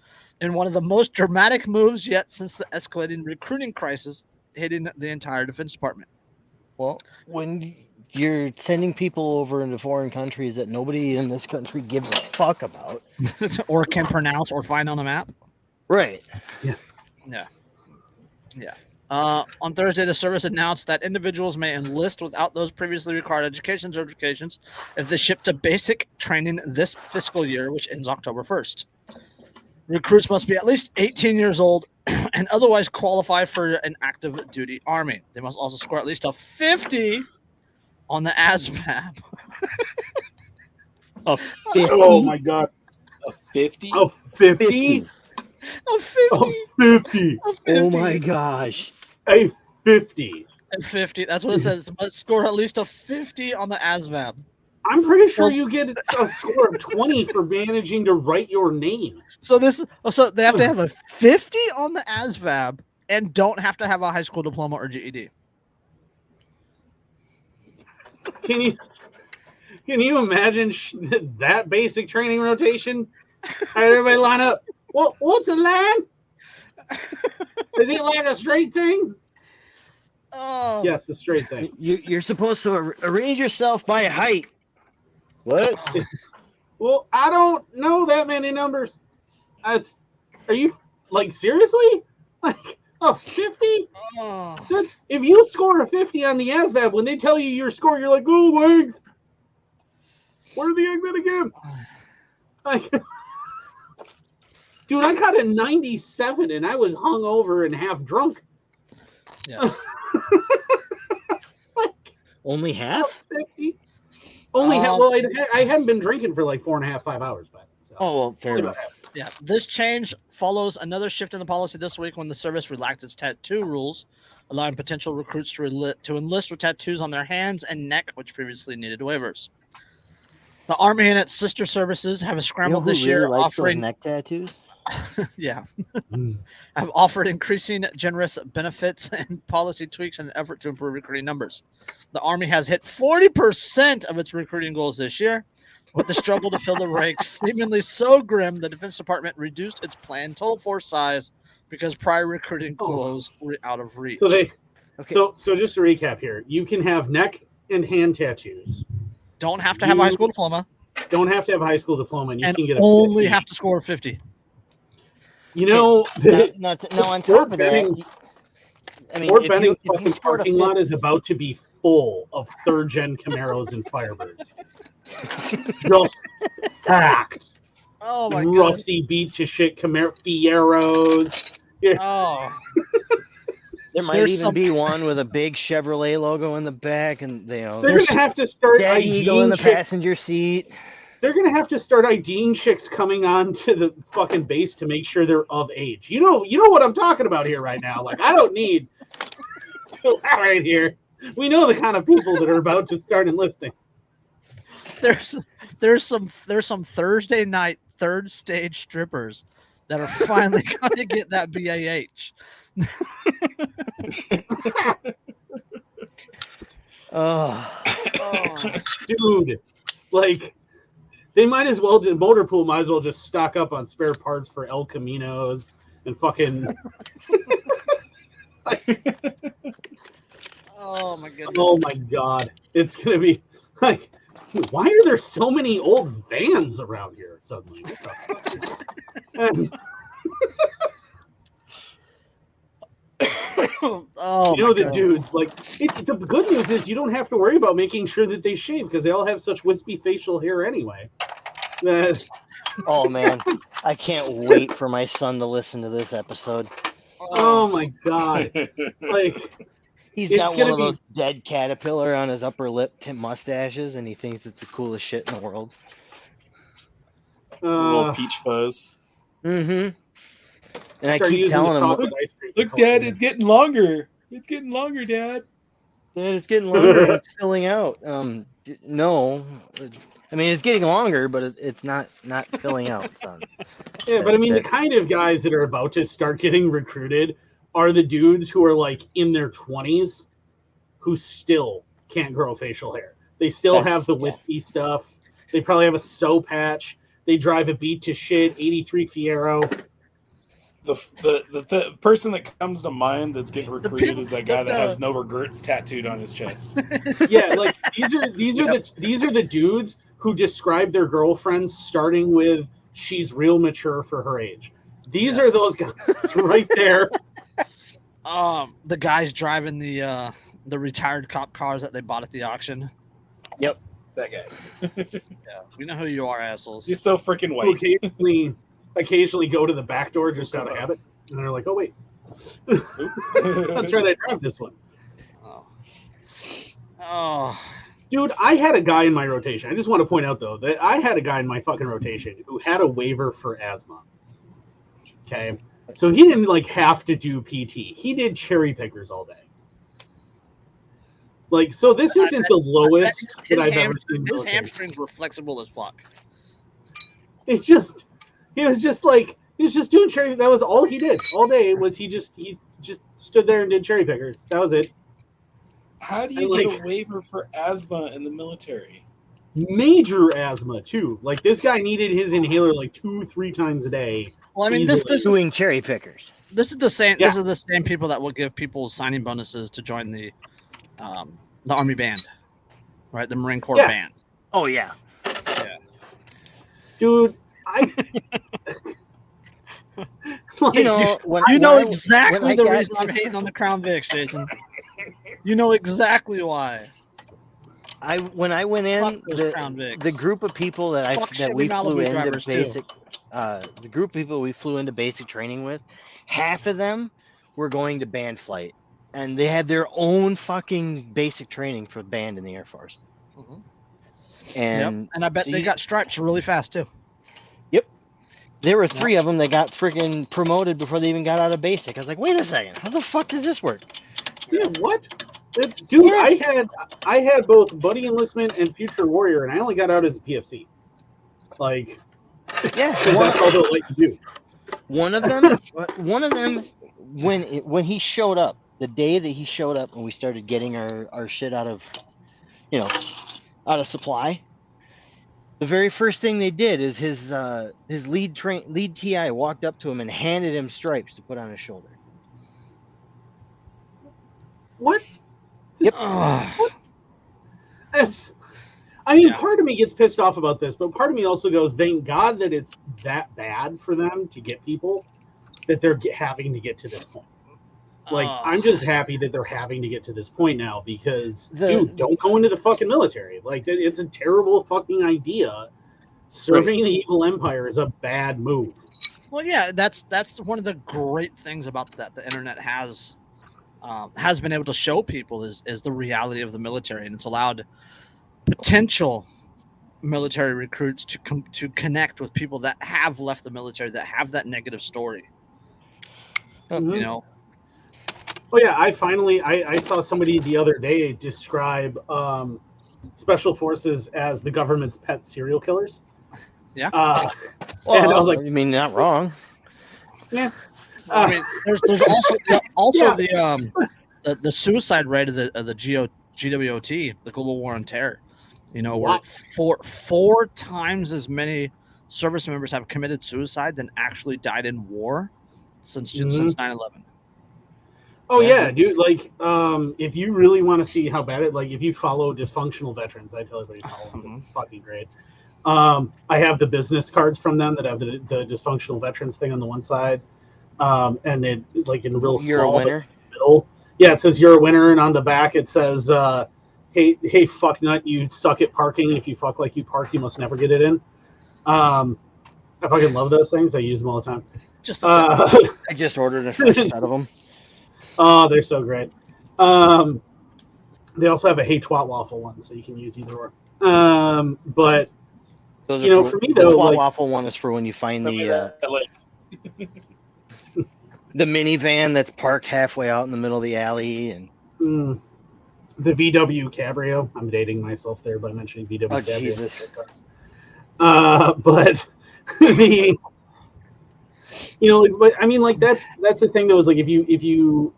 [SPEAKER 2] in one of the most dramatic moves yet since the escalating recruiting crisis hitting the entire Defense Department.
[SPEAKER 4] Well, when you're sending people over into foreign countries that nobody in this country gives a fuck about,
[SPEAKER 2] or can pronounce or find on the map.
[SPEAKER 4] right?
[SPEAKER 2] Yeah. On Thursday, the service announced that individuals may enlist without those previously required education certifications if they ship to basic training this fiscal year, which ends October 1st. Recruits must be at least 18 years old and otherwise qualify for an active duty Army. They must also score at least a 50 on the ASVAB.
[SPEAKER 4] A 50?
[SPEAKER 3] Oh my god.
[SPEAKER 1] A 50?
[SPEAKER 3] A 50?
[SPEAKER 2] A 50.
[SPEAKER 3] A 50.
[SPEAKER 2] A 50.
[SPEAKER 4] Oh my gosh.
[SPEAKER 3] A 50.
[SPEAKER 2] A 50. That's what it says. Must score at least a 50 on the ASVAB.
[SPEAKER 3] I'm pretty sure you get a score of 20 for managing to write your name.
[SPEAKER 2] So they have to have a 50 on the ASVAB and don't have to have a high school diploma or GED.
[SPEAKER 3] Can you imagine that basic training rotation? All right, everybody line up. What's a line? Is it like a straight thing?
[SPEAKER 2] Oh,
[SPEAKER 3] Yes, a straight thing.
[SPEAKER 4] You're supposed to arrange yourself by height. What?
[SPEAKER 3] Well, I don't know that many numbers. Are you like seriously? Like a 50?
[SPEAKER 2] Oh.
[SPEAKER 3] That's if you score a 50 on the ASVAB, when they tell you your score, you're like, oh my. Where are the exit again? Like, dude, I got a 97 and I was hungover and half drunk.
[SPEAKER 2] Yes.
[SPEAKER 3] Like,
[SPEAKER 4] Only half?
[SPEAKER 3] 50? Only half. Well, I hadn't been drinking for like 4.5, 5 hours, but so.
[SPEAKER 4] Oh, well, fair enough.
[SPEAKER 2] Yeah. This change follows another shift in the policy this week when the service relaxed its tattoo rules, allowing potential recruits to enlist with tattoos on their hands and neck, which previously needed waivers. The Army and its sister services have scrambled this year, offering
[SPEAKER 4] neck tattoos.
[SPEAKER 2] yeah, have offered increasing generous benefits and policy tweaks in an effort to improve recruiting numbers. The Army has hit 40% of its recruiting goals this year, with the struggle to fill the ranks seemingly so grim. The Defense Department reduced its planned total force size because prior recruiting goals were out of reach.
[SPEAKER 3] So so just to recap here, you can have neck and hand tattoos.
[SPEAKER 2] Don't have to have a high school diploma.
[SPEAKER 3] Don't have to have a high school diploma, and you can get
[SPEAKER 2] only have to score 50.
[SPEAKER 3] You know,
[SPEAKER 4] No, on top of that, I mean,
[SPEAKER 3] Fort
[SPEAKER 4] if
[SPEAKER 3] Benning's
[SPEAKER 4] you
[SPEAKER 3] fucking
[SPEAKER 4] scored a
[SPEAKER 3] parking lot is about to be full of third-gen Camaros and Firebirds. Just packed.
[SPEAKER 2] Oh my god.
[SPEAKER 3] Rusty beat to shit Camaro Fieros. Yeah.
[SPEAKER 2] Oh.
[SPEAKER 4] There might even be one with a big Chevrolet logo in the back, and
[SPEAKER 3] They're gonna have to start
[SPEAKER 4] Eagle in the
[SPEAKER 3] chicks.
[SPEAKER 4] passenger seat.
[SPEAKER 3] They're gonna have to start IDing chicks coming on to the fucking base to make sure they're of age. You know what I'm talking about here right now. Like, I don't need to right here. We know the kind of people that are about to start enlisting.
[SPEAKER 2] There's some Thursday night third stage strippers that are finally going to get that BAH.
[SPEAKER 3] Dude, like, they might as well just Motorpool might as well just stock up on spare parts for El Caminos and fucking
[SPEAKER 2] oh my goodness.
[SPEAKER 3] Oh my god. It's gonna be like, why are there so many old vans around here suddenly? What the fuck?
[SPEAKER 2] Oh,
[SPEAKER 3] you know, the dudes, like, the good news is you don't have to worry about making sure that they shave because they all have such wispy facial hair anyway.
[SPEAKER 4] Oh man, I can't wait for my son to listen to this episode.
[SPEAKER 3] Oh my god. Like,
[SPEAKER 4] he's got one of those dead caterpillar on his upper lip mustaches, and he thinks it's the coolest shit in the world.
[SPEAKER 1] Little peach fuzz.
[SPEAKER 4] Mm-hmm. And I keep telling him,
[SPEAKER 1] look, Dad, it's getting longer. It's getting longer, Dad.
[SPEAKER 4] Dad, it's getting longer. It's filling out. No, I mean, it's getting longer, but it's not filling out. So.
[SPEAKER 3] Yeah, but I mean, the kind of guys that are about to start getting recruited are the dudes who are like in their 20s who still can't grow facial hair. They still have the wispy stuff. They probably have a soap patch. They drive a beat to shit 83 Fiero.
[SPEAKER 1] The person that comes to mind that's getting recruited is that guy that has no regrets tattooed on his chest.
[SPEAKER 3] Yeah, like these are the dudes who describe their girlfriends starting with "she's real mature for her age." These are those guys right there.
[SPEAKER 2] The guys driving the retired cop cars that they bought at the auction.
[SPEAKER 4] Yep,
[SPEAKER 1] that guy.
[SPEAKER 2] Yeah, we know who you are, assholes.
[SPEAKER 1] He's so freaking white.
[SPEAKER 3] Occasionally go to the back door just out of habit, and they're like, "Oh wait, let's try to drive this one."
[SPEAKER 2] Oh,
[SPEAKER 3] dude, I had a guy in my rotation. I just want to point out though that I had a guy in my fucking rotation who had a waiver for asthma. Okay, so he didn't like have to do PT. He did cherry pickers all day. Like, so this isn't the lowest that I've ever seen.
[SPEAKER 2] His hamstrings were flexible as fuck.
[SPEAKER 3] He was just doing cherry. That was all he did all day. Was he just stood there and did cherry pickers. That was it.
[SPEAKER 1] How do you get a waiver for asthma in the military?
[SPEAKER 3] Major asthma too. Like, this guy needed his inhaler like 2-3 times a day.
[SPEAKER 2] Well, I mean, this
[SPEAKER 4] doing cherry pickers.
[SPEAKER 2] This is the same. Yeah. These are the same people that will give people signing bonuses to join the Army band, right? The Marine Corps band.
[SPEAKER 4] Oh yeah.
[SPEAKER 3] Dude,
[SPEAKER 2] you know exactly the reason I'm hating on the Crown Vics, Jason. You know exactly why.
[SPEAKER 4] When I went in, the group of people that we flew into basic, the group of people we flew into basic training with, half of them were going to band flight, and they had their own fucking basic training for band in the Air Force.
[SPEAKER 2] Mm-hmm.
[SPEAKER 4] And
[SPEAKER 2] I bet they got stripes really fast too.
[SPEAKER 4] Yep, there were 3 of them that got freaking promoted before they even got out of basic. I was like, wait a second, how the fuck does this work?
[SPEAKER 3] Yeah, what? I had both buddy enlistment and future warrior, and I only got out as a PFC. Like, that's all they'll let you do.
[SPEAKER 4] One of them, when he showed up, the day that he showed up, and we started getting our shit out of supply. The very first thing they did is his lead TI walked up to him and handed him stripes to put on his shoulder.
[SPEAKER 3] What?
[SPEAKER 4] Yep.
[SPEAKER 3] What? Part of me gets pissed off about this, but part of me also goes, thank God that it's that bad for them to get people that they're having to get to this point. Like, I'm just happy that they're having to get to this point now because, dude, don't go into the fucking military. Like, it's a terrible fucking idea. Serving the evil empire is a bad move.
[SPEAKER 2] Well, yeah, that's one of the great things about that the internet has been able to show people is the reality of the military, and it's allowed potential military recruits to connect with people that have left the military, that have that negative story.
[SPEAKER 3] Mm-hmm. Oh yeah, I saw somebody the other day describe special forces as the government's pet serial killers.
[SPEAKER 2] Yeah.
[SPEAKER 3] And I was like,
[SPEAKER 4] you mean not wrong?
[SPEAKER 3] Yeah.
[SPEAKER 2] I mean, there's also the suicide rate of the GWOT, the Global War on Terror. Where 4 times as many service members have committed suicide than actually died in war since 9/11.
[SPEAKER 3] Oh yeah, dude. Like, if you really want to see how bad it, like, if you follow dysfunctional veterans, I tell everybody to follow them. It's fucking great. I have the business cards from them that have the dysfunctional veterans thing on the one side, and it like in real
[SPEAKER 4] you're
[SPEAKER 3] small.
[SPEAKER 4] A winner.
[SPEAKER 3] Middle. Yeah, it says you're a winner, and on the back it says, "Hey, fuck nut, you suck at parking. If you fuck like you park, you must never get it in." I fucking love those things. I use them all the time.
[SPEAKER 4] I just ordered a fresh set of them.
[SPEAKER 3] Oh, they're so great. They also have a hey twat waffle one, so you can use either or. But
[SPEAKER 4] those are
[SPEAKER 3] for me though,
[SPEAKER 4] the
[SPEAKER 3] like,
[SPEAKER 4] waffle one is for when you find the minivan that's parked halfway out in the middle of the alley, and
[SPEAKER 3] The VW Cabrio. I'm dating myself there by mentioning VW
[SPEAKER 4] Oh,
[SPEAKER 3] Cabrio.
[SPEAKER 4] Jesus.
[SPEAKER 3] But the but I mean, like that's the thing though, is like if you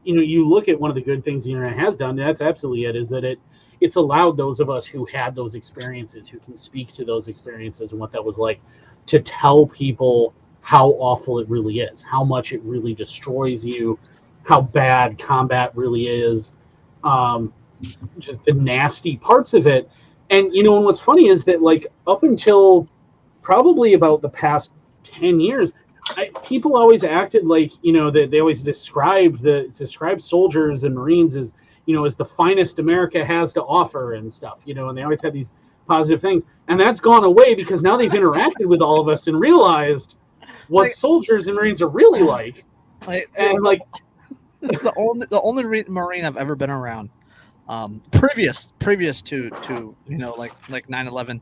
[SPEAKER 3] look at one of the good things the internet has done, that's absolutely it, is that it's allowed those of us who had those experiences, who can speak to those experiences and what that was like, to tell people how awful it really is, how much it really destroys you, how bad combat really is, just the nasty parts of it. And and what's funny is that, like, up until probably about the past 10 years, people always acted like, that they always described soldiers and Marines as, as the finest America has to offer and stuff, and they always had these positive things. And that's gone away because now they've interacted with all of us and realized what soldiers and Marines are really like.
[SPEAKER 2] The only Marine I've ever been around, previous to 9/11,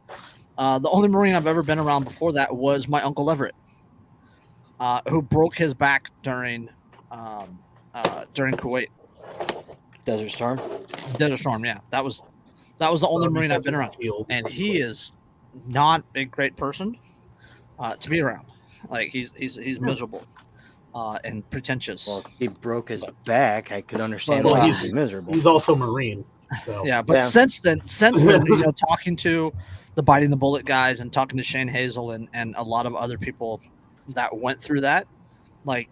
[SPEAKER 2] the only Marine I've ever been around before that was my Uncle Everett, who broke his back during Kuwait.
[SPEAKER 4] Desert Storm.
[SPEAKER 2] Yeah, that was the only Marine I've been around, and he is not a great person to be around. Like he's miserable and pretentious.
[SPEAKER 4] Well, if he broke his back, I could understand why he's miserable.
[SPEAKER 3] He's also Marine, so
[SPEAKER 2] yeah. But since then, talking to the Biting the Bullet guys and talking to Shane Hazel and a lot of other people that went through that, like,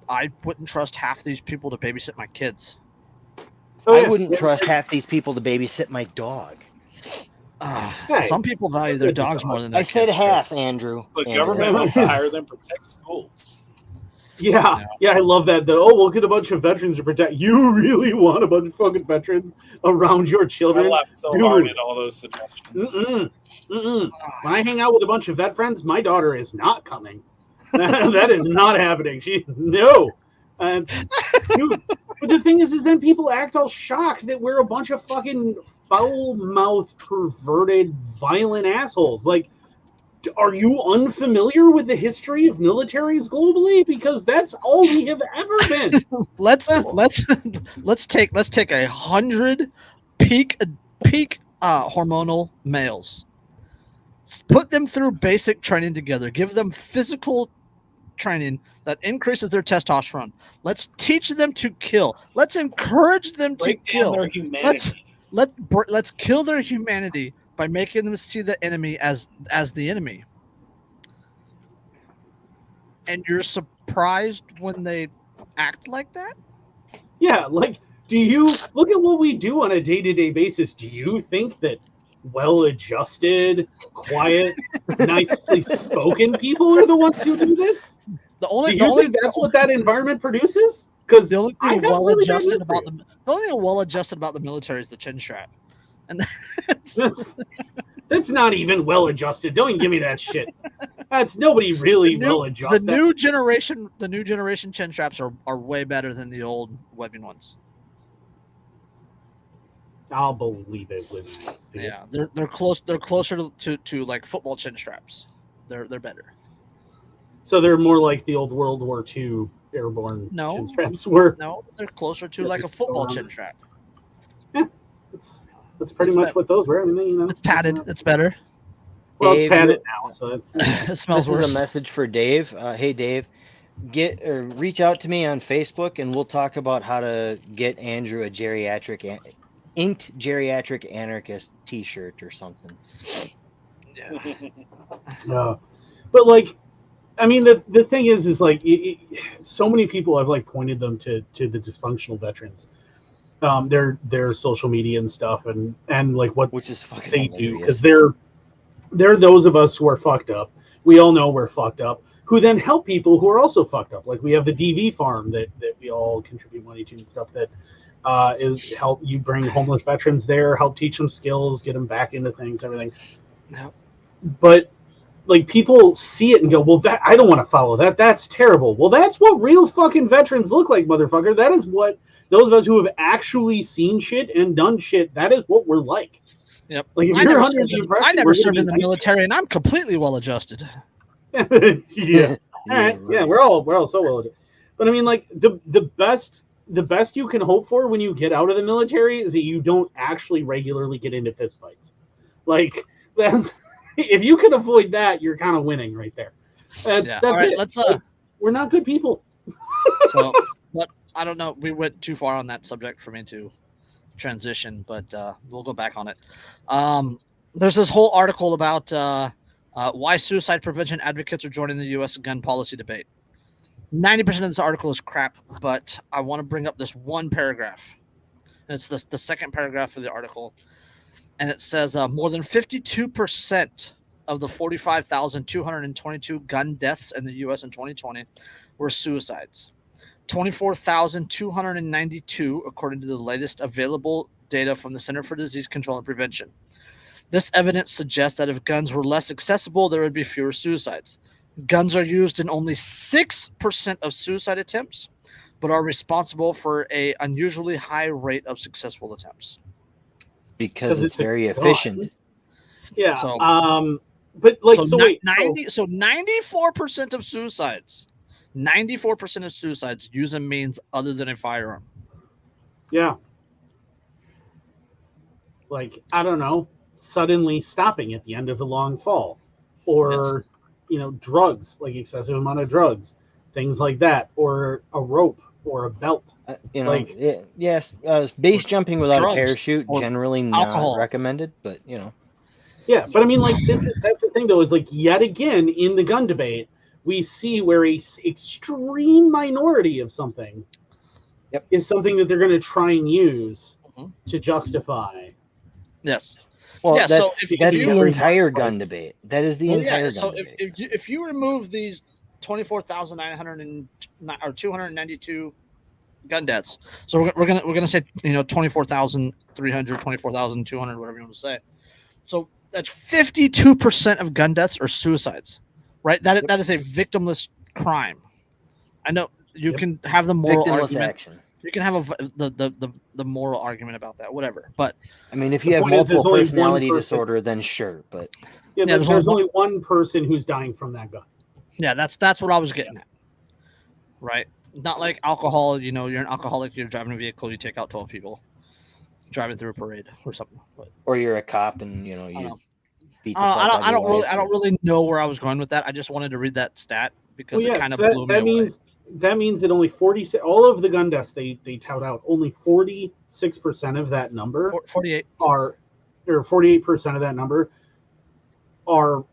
[SPEAKER 2] I wouldn't trust half these people to babysit my kids.
[SPEAKER 4] I wouldn't trust half these people to babysit my dog.
[SPEAKER 2] Some people value their dogs more than their
[SPEAKER 4] kids. I said half,
[SPEAKER 2] right?
[SPEAKER 4] Andrew.
[SPEAKER 1] But government wants to hire them to protect schools.
[SPEAKER 3] Yeah, I love that. We'll get a bunch of veterans to protect. You really want a bunch of fucking veterans around your children?
[SPEAKER 1] I laughed so hard at all those suggestions.
[SPEAKER 3] When I hang out with a bunch of vet friends, my daughter is not coming. That is not happening. No. But the thing is then people act all shocked that we're a bunch of fucking foul-mouthed, perverted, violent assholes. Like, are you unfamiliar with the history of militaries globally? Because that's all we have ever been.
[SPEAKER 2] let's take 100 peak hormonal males, put them through basic training together, give them physical training that increases their testosterone. Let's teach them to kill. Let's encourage them to kill.
[SPEAKER 1] Their humanity.
[SPEAKER 2] Let's kill their humanity by making them see the enemy as the enemy. And you're surprised when they act like that?
[SPEAKER 3] Yeah, like, do you look at what we do on a day-to-day basis? Do you think that well-adjusted, quiet, nicely spoken people are the ones who do this? Do you think that's what that environment produces? Because
[SPEAKER 2] the only thing well-adjusted about the military is the chin strap. And
[SPEAKER 3] that's not even well-adjusted. Don't even give me that shit. That's nobody really well-adjusted.
[SPEAKER 2] The new generation chin straps are way better than the old webbing ones.
[SPEAKER 3] I'll believe it when I see it.
[SPEAKER 2] Yeah, they're closer to like football chin straps. They're better.
[SPEAKER 3] So they're more like the old World War II airborne chin straps were.
[SPEAKER 2] No, they're closer to like a football chin strap.
[SPEAKER 3] Yeah, that's pretty much what those were. I mean,
[SPEAKER 2] it's padded. It's better.
[SPEAKER 3] Well, it's padded now, so it's.
[SPEAKER 2] It smells worse.
[SPEAKER 4] This is a message for Dave. Hey, Dave, reach out to me on Facebook, and we'll talk about how to get Andrew a inked geriatric anarchist T-shirt or something.
[SPEAKER 2] Yeah.
[SPEAKER 3] But like, I mean, the thing is like, so many people have like pointed them to the dysfunctional veterans, their social media and stuff, and like
[SPEAKER 4] which is fucking
[SPEAKER 3] they do, because they're those of us who are fucked up. We all know we're fucked up, who then help people who are also fucked up. Like we have the DV farm that we all contribute money to and stuff that is help you bring homeless veterans there, help teach them skills, get them back into things, everything.
[SPEAKER 2] No.
[SPEAKER 3] But like people see it and go, well, that I don't want to follow that. That's terrible. Well, that's what real fucking veterans look like, motherfucker. That is what those of us who have actually seen shit and done shit. That is what we're like.
[SPEAKER 2] Yep.
[SPEAKER 3] Like if
[SPEAKER 2] I never served in the military, and I'm completely well adjusted.
[SPEAKER 3] Yeah. All right. Yeah, we're all so well adjusted. But I mean, like the best the best you can hope for when you get out of the military is that you don't actually regularly get into fistfights. Like, that's if you can avoid that, you're kind of winning right there. That's
[SPEAKER 2] All right,
[SPEAKER 3] it.
[SPEAKER 2] let's
[SPEAKER 3] Like, we're not good people.
[SPEAKER 2] So, but I don't know. We went too far on that subject for me to transition, but we'll go back on it. There's this whole article about why suicide prevention advocates are joining the U.S. gun policy debate. 90% of this article is crap, but I want to bring up this one paragraph. And it's the second paragraph of the article. And it says more than 52% of the 45,222 gun deaths in the U.S. in 2020 were suicides. 24,292, according to the latest available data from the Center for Disease Control and Prevention. This evidence suggests that if guns were less accessible, there would be fewer suicides. Guns are used in only 6% of suicide attempts, but are responsible for an unusually high rate of successful attempts.
[SPEAKER 4] Because it's very efficient.
[SPEAKER 3] Yeah.
[SPEAKER 2] So,
[SPEAKER 3] but like,
[SPEAKER 2] so,
[SPEAKER 3] so wait.
[SPEAKER 2] 94% of suicides. 94% of suicides use a means other than a firearm.
[SPEAKER 3] Yeah. Like, I don't know, suddenly stopping at the end of a long fall, or drugs, like excessive amount of drugs, things like that, or a rope or a belt.
[SPEAKER 4] Yes, base jumping without
[SPEAKER 2] drugs,
[SPEAKER 4] a parachute generally
[SPEAKER 2] alcohol.
[SPEAKER 4] not recommended, but
[SPEAKER 3] Yeah, but I mean, like, that's the thing though, is like, yet again in the gun debate, we see where a extreme minority of something is something that they're going to try and use to justify.
[SPEAKER 2] Yes.
[SPEAKER 4] Well,
[SPEAKER 2] yeah,
[SPEAKER 4] that's
[SPEAKER 2] if
[SPEAKER 4] the
[SPEAKER 2] you,
[SPEAKER 4] entire gun debate. That is the entire gun debate.
[SPEAKER 2] If you remove these 24,900 or 292 gun deaths, so we're gonna say 24,300, 24,200, whatever you want to say. So that's 52% of gun deaths are suicides, right? That is a victimless crime. I know you can have the moral argument.
[SPEAKER 4] Action.
[SPEAKER 2] You can have the moral argument about that, whatever. But
[SPEAKER 4] I mean, if you have multiple personality disorder, then sure. But
[SPEAKER 3] there's only one person who's dying from that gun.
[SPEAKER 2] Yeah, that's what I was getting at. Right? Not like alcohol. You're an alcoholic. You're driving a vehicle. You take out 12 people, driving through a parade or something. But,
[SPEAKER 4] or you're a cop and you beat the fuck
[SPEAKER 2] I don't really know where I was going with that. I just wanted to read that stat because it kind of blew me away.
[SPEAKER 3] That means that only 46, all of the gun deaths they tout out, only 46% of that number
[SPEAKER 2] 48
[SPEAKER 3] or 48% of that number are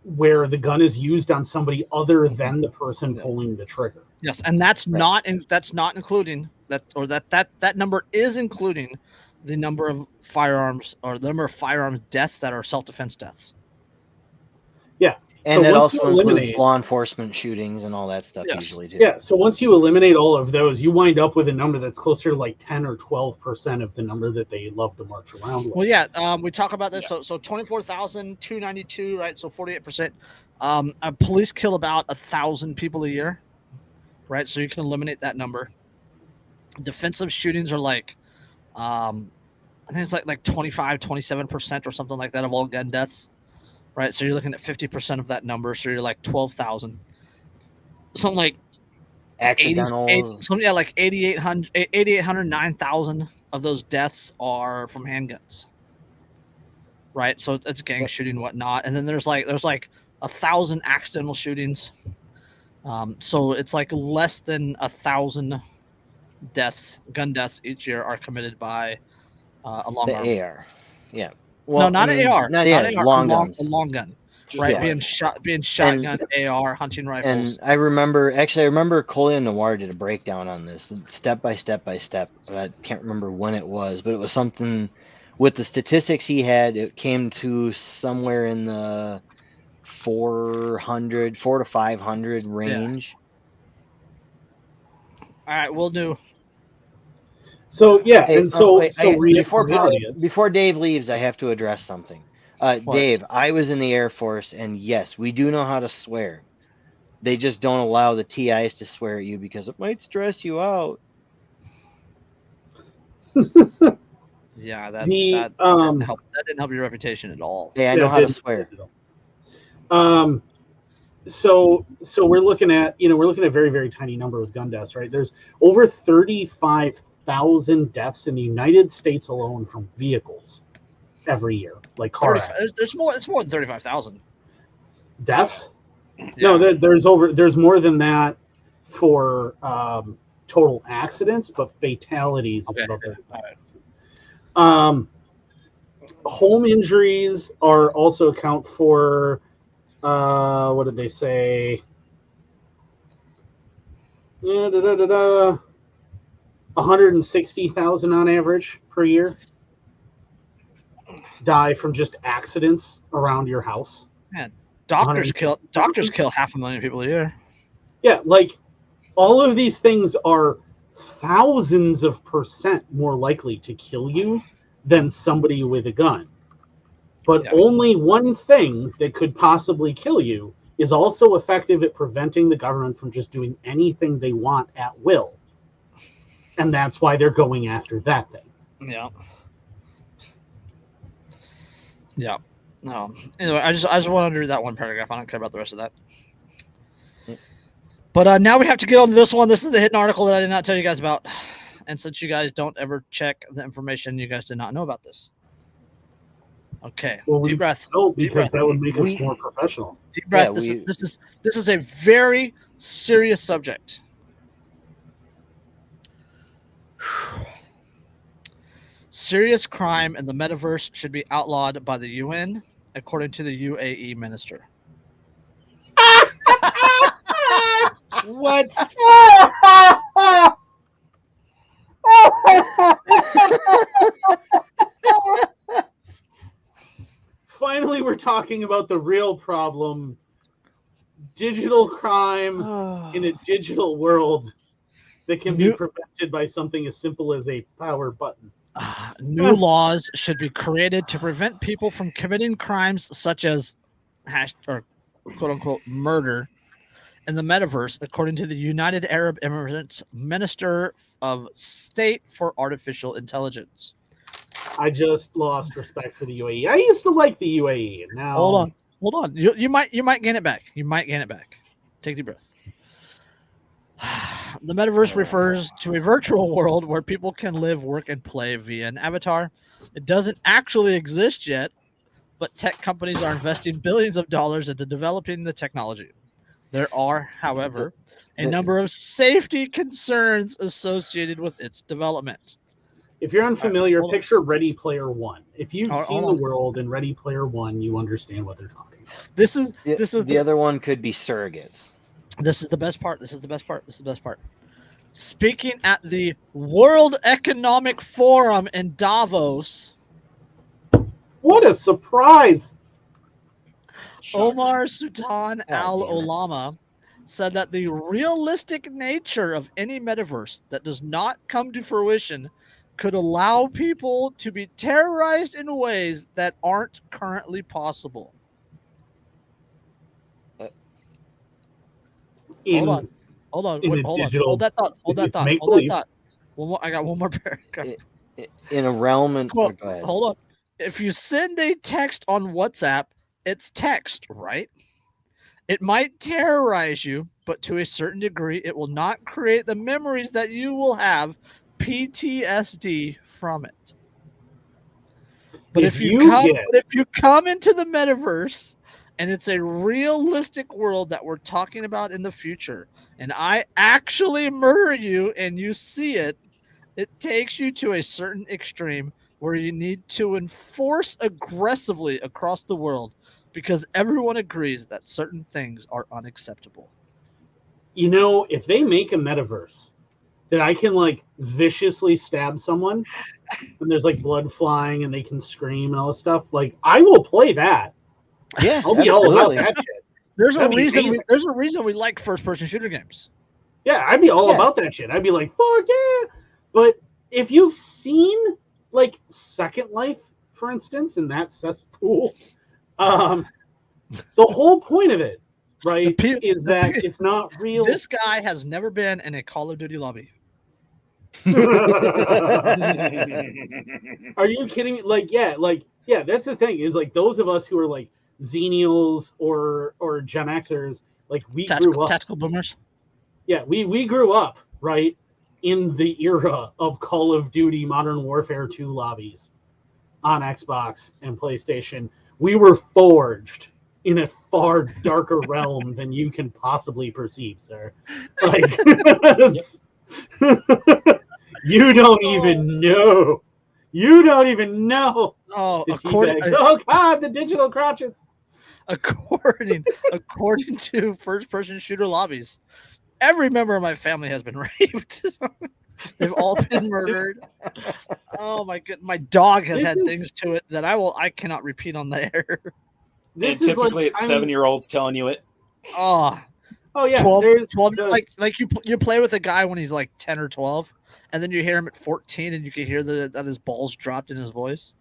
[SPEAKER 3] where the gun is used on somebody other than the person pulling the trigger.
[SPEAKER 2] Yes, and that's not including that number is including the number of firearms or the number of firearms deaths that are self-defense deaths.
[SPEAKER 3] Yeah.
[SPEAKER 4] And it also includes law enforcement shootings and all that stuff usually too.
[SPEAKER 3] Yeah, so once you eliminate all of those, you wind up with a number that's closer to like 10 or 12% of the number that they love to march around with.
[SPEAKER 2] Well, yeah, we talk about this. So 24,292, right? So 48%. Police kill about 1,000 people a year, right? So you can eliminate that number. Defensive shootings are like, I think it's like 25, 27% or something like that of all gun deaths. Right, so you're looking at 50% of that number, so you're like 12,000. Something like
[SPEAKER 4] accidental.
[SPEAKER 2] Like 8,800, 9,000 of those deaths are from handguns. Right, so it's gang shooting, whatnot, and then there's like 1,000 accidental shootings. So it's like less than 1,000 gun deaths each year are committed by a long arm.
[SPEAKER 4] AR. Yeah.
[SPEAKER 2] Well, not an AR.
[SPEAKER 4] Not AR. Long guns.
[SPEAKER 2] A long gun. Right, being shotgun, AR, hunting rifles.
[SPEAKER 4] And I remember Colin Noir did a breakdown on this, step by step. But I can't remember when it was, but it was something with the statistics he had. It came to somewhere in the 4 to 500 range.
[SPEAKER 2] Yeah. All right, we'll do.
[SPEAKER 3] So
[SPEAKER 4] before Dave leaves, I have to address something. Dave, I was in the Air Force, and yes, we do know how to swear. They just don't allow the TIs to swear at you because it might stress you out.
[SPEAKER 2] Yeah, that didn't help your reputation at all.
[SPEAKER 4] Hey, I know how to swear.
[SPEAKER 3] So we're looking at a very, very tiny number with gun deaths, right? There's over 35,000 deaths in the United States alone from vehicles every year, like car accidents.
[SPEAKER 2] There's more. It's more than 35,000
[SPEAKER 3] deaths.
[SPEAKER 2] Yeah.
[SPEAKER 3] No, there's more than that for total accidents, but fatalities.
[SPEAKER 2] Okay.
[SPEAKER 3] About 35,000. Home injuries are also account for. What did they say? 160,000 on average per year die from just accidents around your house.
[SPEAKER 2] Man, doctors kill 500,000 people a year.
[SPEAKER 3] Yeah, like all of these things are thousands of % more likely to kill you than somebody with a gun. But only one thing that could possibly kill you is also effective at preventing the government from just doing anything they want at will. And that's why they're going after that thing.
[SPEAKER 2] Yeah. Yeah. No. Anyway, I just want to read that one paragraph. I don't care about the rest of that. But now we have to get on to this one. This is the hidden article that I did not tell you guys about. And since you guys don't ever check the information, you guys did not know about this. Okay.
[SPEAKER 3] Well,
[SPEAKER 2] deep breath.
[SPEAKER 3] No,
[SPEAKER 2] Deep
[SPEAKER 3] because
[SPEAKER 2] breath.
[SPEAKER 3] that would make us more professional.
[SPEAKER 2] Deep breath.
[SPEAKER 4] Yeah,
[SPEAKER 2] This is a very serious subject. Serious crime in the metaverse should be outlawed by the UN, according to the UAE minister.
[SPEAKER 1] What?
[SPEAKER 3] Finally, we're talking about the real problem. Digital crime in a digital world that can be prevented by something as simple as a power button.
[SPEAKER 2] New laws should be created to prevent people from committing crimes such as quote unquote murder in the metaverse, according to the United Arab Emirates Minister of State for Artificial Intelligence.
[SPEAKER 3] I just lost respect for the UAE. I used to like the UAE, and now
[SPEAKER 2] Hold on. You might gain it back. Take a deep breath. The metaverse refers to a virtual world where people can live, work, and play via an avatar. It doesn't actually exist yet, but tech companies are investing billions of dollars into developing the technology. There are, however, a number of safety concerns associated with its development.
[SPEAKER 3] If you're unfamiliar,
[SPEAKER 2] Hold on.
[SPEAKER 3] picture Ready Player One. If you've
[SPEAKER 2] Hold
[SPEAKER 3] seen
[SPEAKER 2] on.
[SPEAKER 3] the world in Ready Player One, you understand what they're talking about.
[SPEAKER 2] This is
[SPEAKER 4] the other one could be surrogates.
[SPEAKER 2] This is the best part. Speaking at the World Economic Forum in Davos,
[SPEAKER 3] What a surprise!
[SPEAKER 2] Omar Sultan
[SPEAKER 4] damn it.
[SPEAKER 2] Al-Olama said that the realistic nature of any metaverse that does not come to fruition could allow people to be terrorized in ways that aren't currently possible. Hold on. Hold that thought. I got one more paragraph.
[SPEAKER 4] In a realm and
[SPEAKER 2] Well,
[SPEAKER 4] go ahead.
[SPEAKER 2] hold on. If you send a text on WhatsApp, it's text, right? It might terrorize you, but to a certain degree, it will not create the memories that you will have PTSD from it. But if you come into the metaverse and it's a realistic world that we're talking about in the future, and I actually murder you and you see it, it takes you to a certain extreme where you need to enforce aggressively across the world because everyone agrees that certain things are unacceptable.
[SPEAKER 3] You know, if they make a metaverse that I can like viciously stab someone and there's like blood flying and they can scream and all this stuff, like I will play that.
[SPEAKER 4] Yeah,
[SPEAKER 3] I'll be all about that shit.
[SPEAKER 2] There's a
[SPEAKER 3] That'd be
[SPEAKER 2] reason.
[SPEAKER 3] amazing.
[SPEAKER 2] There's a reason we like first-person shooter games.
[SPEAKER 3] Yeah, I'd be all about that shit. I'd be like, fuck yeah. But if you've seen like Second Life, for instance, in that cesspool, the whole point of it, right, is that it's not real.
[SPEAKER 2] This guy has never been in a Call of Duty lobby.
[SPEAKER 3] Are you kidding me? Like, yeah, that's the thing, is like those of us who are like Xenials or Gen Xers, Like we grew up.
[SPEAKER 2] Tactical boomers.
[SPEAKER 3] Yeah, we grew up, right, in the era of Call of Duty Modern Warfare 2 lobbies on Xbox and PlayStation. We were forged in a far darker realm than you can possibly perceive, sir. Like, you don't even know. You don't even know.
[SPEAKER 2] Oh,
[SPEAKER 3] Oh God, the digital crotches.
[SPEAKER 2] According to first-person shooter lobbies, every member of my family has been raped. They've all been murdered. Oh my god, my dog has had things to it that I cannot repeat on the air.
[SPEAKER 1] And typically it's 7-year-olds telling you it.
[SPEAKER 2] Oh yeah, 12 like you play with a guy when he's like 10 or 12, and then you hear him at 14, and you can hear that his balls dropped in his voice.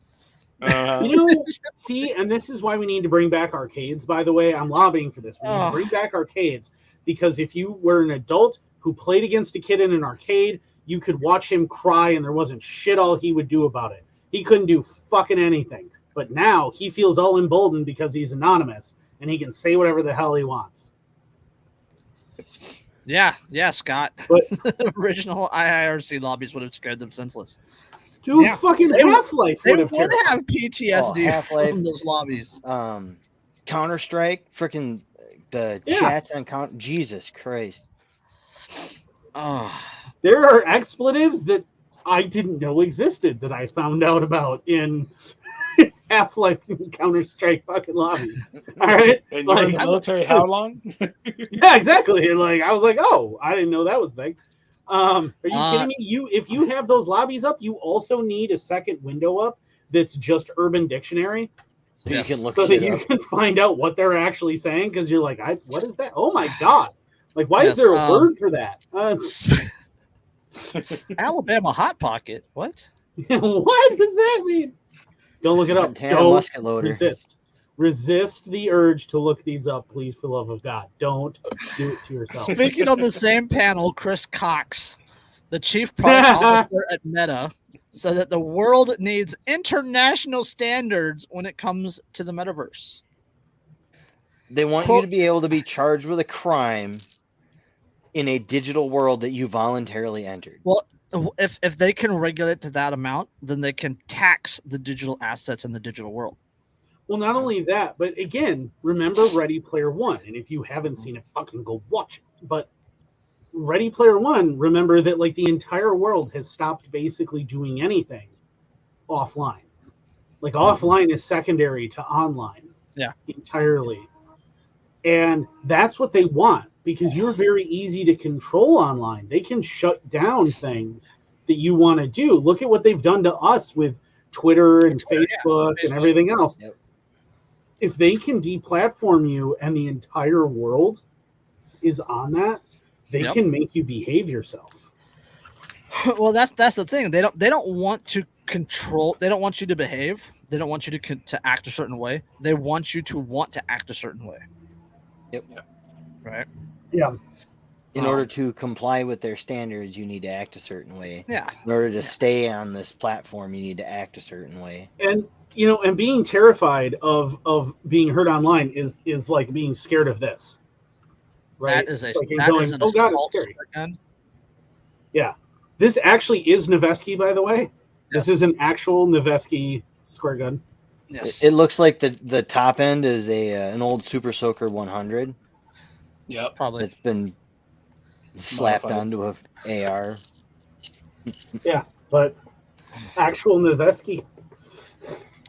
[SPEAKER 3] See, and this is why we need to bring back arcades. By the way, I'm lobbying for this. We need to bring back arcades, because if you were an adult who played against a kid in an arcade, you could watch him cry, and there wasn't shit all he would do about it. He couldn't do fucking anything. But now he feels all emboldened because he's anonymous, and he can say whatever the hell he wants.
[SPEAKER 2] Yeah, Scott.
[SPEAKER 3] But
[SPEAKER 2] original IIRC lobbies would have scared them senseless.
[SPEAKER 3] Dude, fucking Half-Life
[SPEAKER 2] They
[SPEAKER 3] would
[SPEAKER 2] have PTSD from those lobbies.
[SPEAKER 4] Counter-Strike, freaking the chats on Counter. Jesus Christ.
[SPEAKER 3] There are expletives that I didn't know existed that I found out about in Half-Life Counter-Strike fucking lobbies. All right?
[SPEAKER 1] And you're in the military how long?
[SPEAKER 3] Yeah, exactly. And I was like, oh, I didn't know that was a thing. Are you kidding me? If you have those lobbies up, you also need a second window up that's just Urban Dictionary.
[SPEAKER 4] So you can look
[SPEAKER 3] so that you can find out what they're actually saying, because you're like, what is that? Oh my god. Like, why is there a word for that?
[SPEAKER 2] Alabama Hot Pocket. What?
[SPEAKER 3] What does that mean? Don't look it up. Don't resist the urge to look these up, please, for the love of God. Don't do it to yourself.
[SPEAKER 2] Speaking on the same panel, Chris Cox, the chief product officer at Meta, said that the world needs international standards when it comes to the metaverse.
[SPEAKER 4] They want you to be able to be charged with a crime in a digital world that you voluntarily entered.
[SPEAKER 2] Well, if they can regulate to that amount, then they can tax the digital assets in the digital world.
[SPEAKER 3] Well, not only that, but again, remember Ready Player One. And if you haven't seen it, fucking go watch it. But Ready Player One, remember that like the entire world has stopped basically doing anything offline. Like offline is secondary to online.
[SPEAKER 2] Yeah.
[SPEAKER 3] Entirely. And that's what they want, because you're very easy to control online. They can shut down things that you want to do. Look at what they've done to us with Twitter and Facebook and everything else.
[SPEAKER 4] Yep.
[SPEAKER 3] If they can deplatform you and the entire world is on that, they can make you behave yourself.
[SPEAKER 2] Well, that's the thing. They don't want to control. They don't want you to behave. They don't want you to act a certain way. They want you to want to act a certain way.
[SPEAKER 4] Yep.
[SPEAKER 2] Right.
[SPEAKER 3] Yeah.
[SPEAKER 4] In order to comply with their standards, you need to act a certain way.
[SPEAKER 2] Yeah.
[SPEAKER 4] In order to stay on this platform, you need to act a certain way.
[SPEAKER 3] And and being terrified of being hurt online is like being scared of this. Right?
[SPEAKER 2] That is
[SPEAKER 3] like an oh god, it's scary.
[SPEAKER 2] Gun.
[SPEAKER 3] Yeah. This actually is Noveski, by the way. Yes. This is an actual Noveski square gun.
[SPEAKER 2] Yes.
[SPEAKER 4] It looks like the top end is an old Super Soaker 100.
[SPEAKER 1] Yeah,
[SPEAKER 2] probably.
[SPEAKER 4] It's been slapped onto a AR.
[SPEAKER 3] Yeah, but actual Noveski.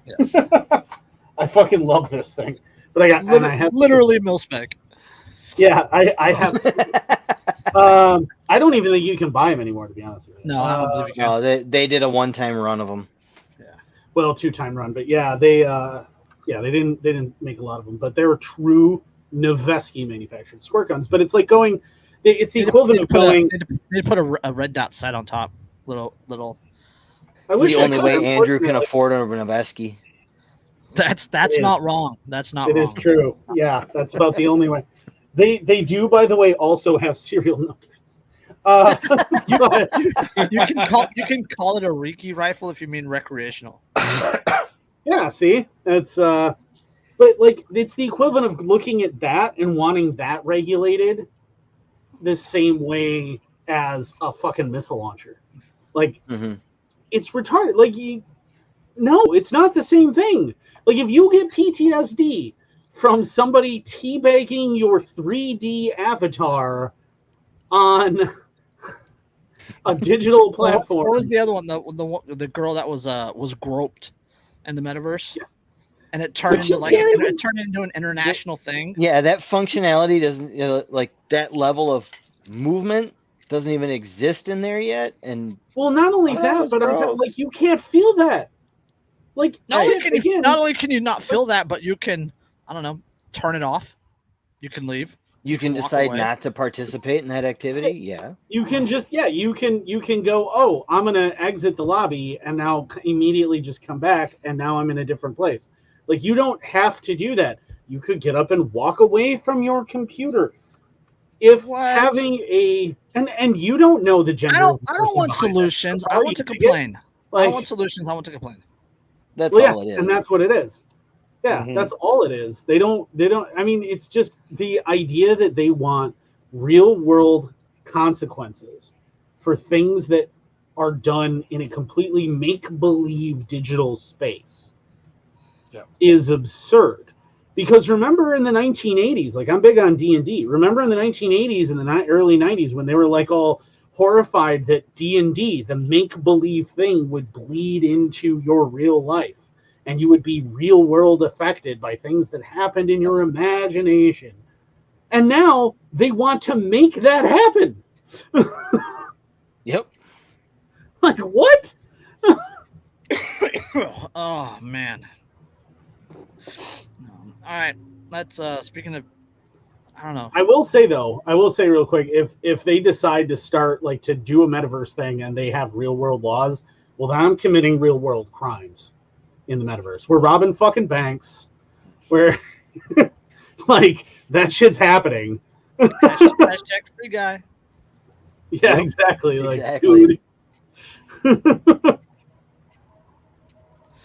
[SPEAKER 2] Yes.
[SPEAKER 3] I fucking love this thing. But I have
[SPEAKER 2] literally mil-spec.
[SPEAKER 3] Yeah, I have. I don't even think you can buy them anymore, to be honest with you.
[SPEAKER 2] No, I don't believe you can.
[SPEAKER 4] No, they did a one-time run of them.
[SPEAKER 2] Yeah.
[SPEAKER 3] Well, 2-time run, but yeah, they didn't make a lot of them, but they were true Noveski manufactured squirt guns. But it's like going, it's the equivalent of going.
[SPEAKER 2] They put a red dot sight on top, little.
[SPEAKER 3] I wish
[SPEAKER 4] the only way Andrew can afford a Noveski.
[SPEAKER 2] That's not wrong. That's not wrong.
[SPEAKER 3] It is true. Yeah, that's about the only way. They do, by the way, also have serial numbers.
[SPEAKER 2] You can call it a Reiki rifle if you mean recreational.
[SPEAKER 3] Yeah, see, it's But like, it's the equivalent of looking at that and wanting that regulated the same way as a fucking missile launcher. Like, it's retarded. Like, no, it's not the same thing. Like, if you get PTSD from somebody teabagging your 3D avatar on a digital platform.
[SPEAKER 2] What was the other one? The girl that was groped in the metaverse, and it turned into an international thing.
[SPEAKER 4] Yeah, that functionality doesn't like that level of movement doesn't even exist in there yet. And
[SPEAKER 3] well, not only that, but I'm telling, like, you can't feel that. Like,
[SPEAKER 2] not only can you not feel that, but you can, I don't know, turn it off. You can leave.
[SPEAKER 4] You can decide not to participate in that activity. Yeah.
[SPEAKER 3] You can just you can go, oh, I'm gonna exit the lobby and now immediately just come back and now I'm in a different place. Like, you don't have to do that. You could get up and walk away from your computer. If having and you don't know the gender.
[SPEAKER 2] I don't want solutions. I want to complain. I don't want solutions. I want to complain.
[SPEAKER 4] That's all it is.
[SPEAKER 3] And that's what it is. Yeah, that's all it is. They don't, I mean, it's just the idea that they want real world consequences for things that are done in a completely make-believe digital space is absurd. Because remember in the 1980s, like, I'm big on D&D. Remember in the 1980s and the early 90s when they were like all horrified that D&D, the make-believe thing, would bleed into your real life. And you would be real world affected by things that happened in your imagination. And now they want to make that happen.
[SPEAKER 4] Yep.
[SPEAKER 3] Like, what?
[SPEAKER 2] Oh, man. All right. Let's, speaking of, I don't know.
[SPEAKER 3] I will say real quick, if they decide to start, like, to do a metaverse thing and they have real world laws, well, then I'm committing real world crimes in the metaverse. We're robbing fucking banks. We're like, that shit's happening.
[SPEAKER 2] Hashtag free guy.
[SPEAKER 3] Yeah, exactly. Like, dude.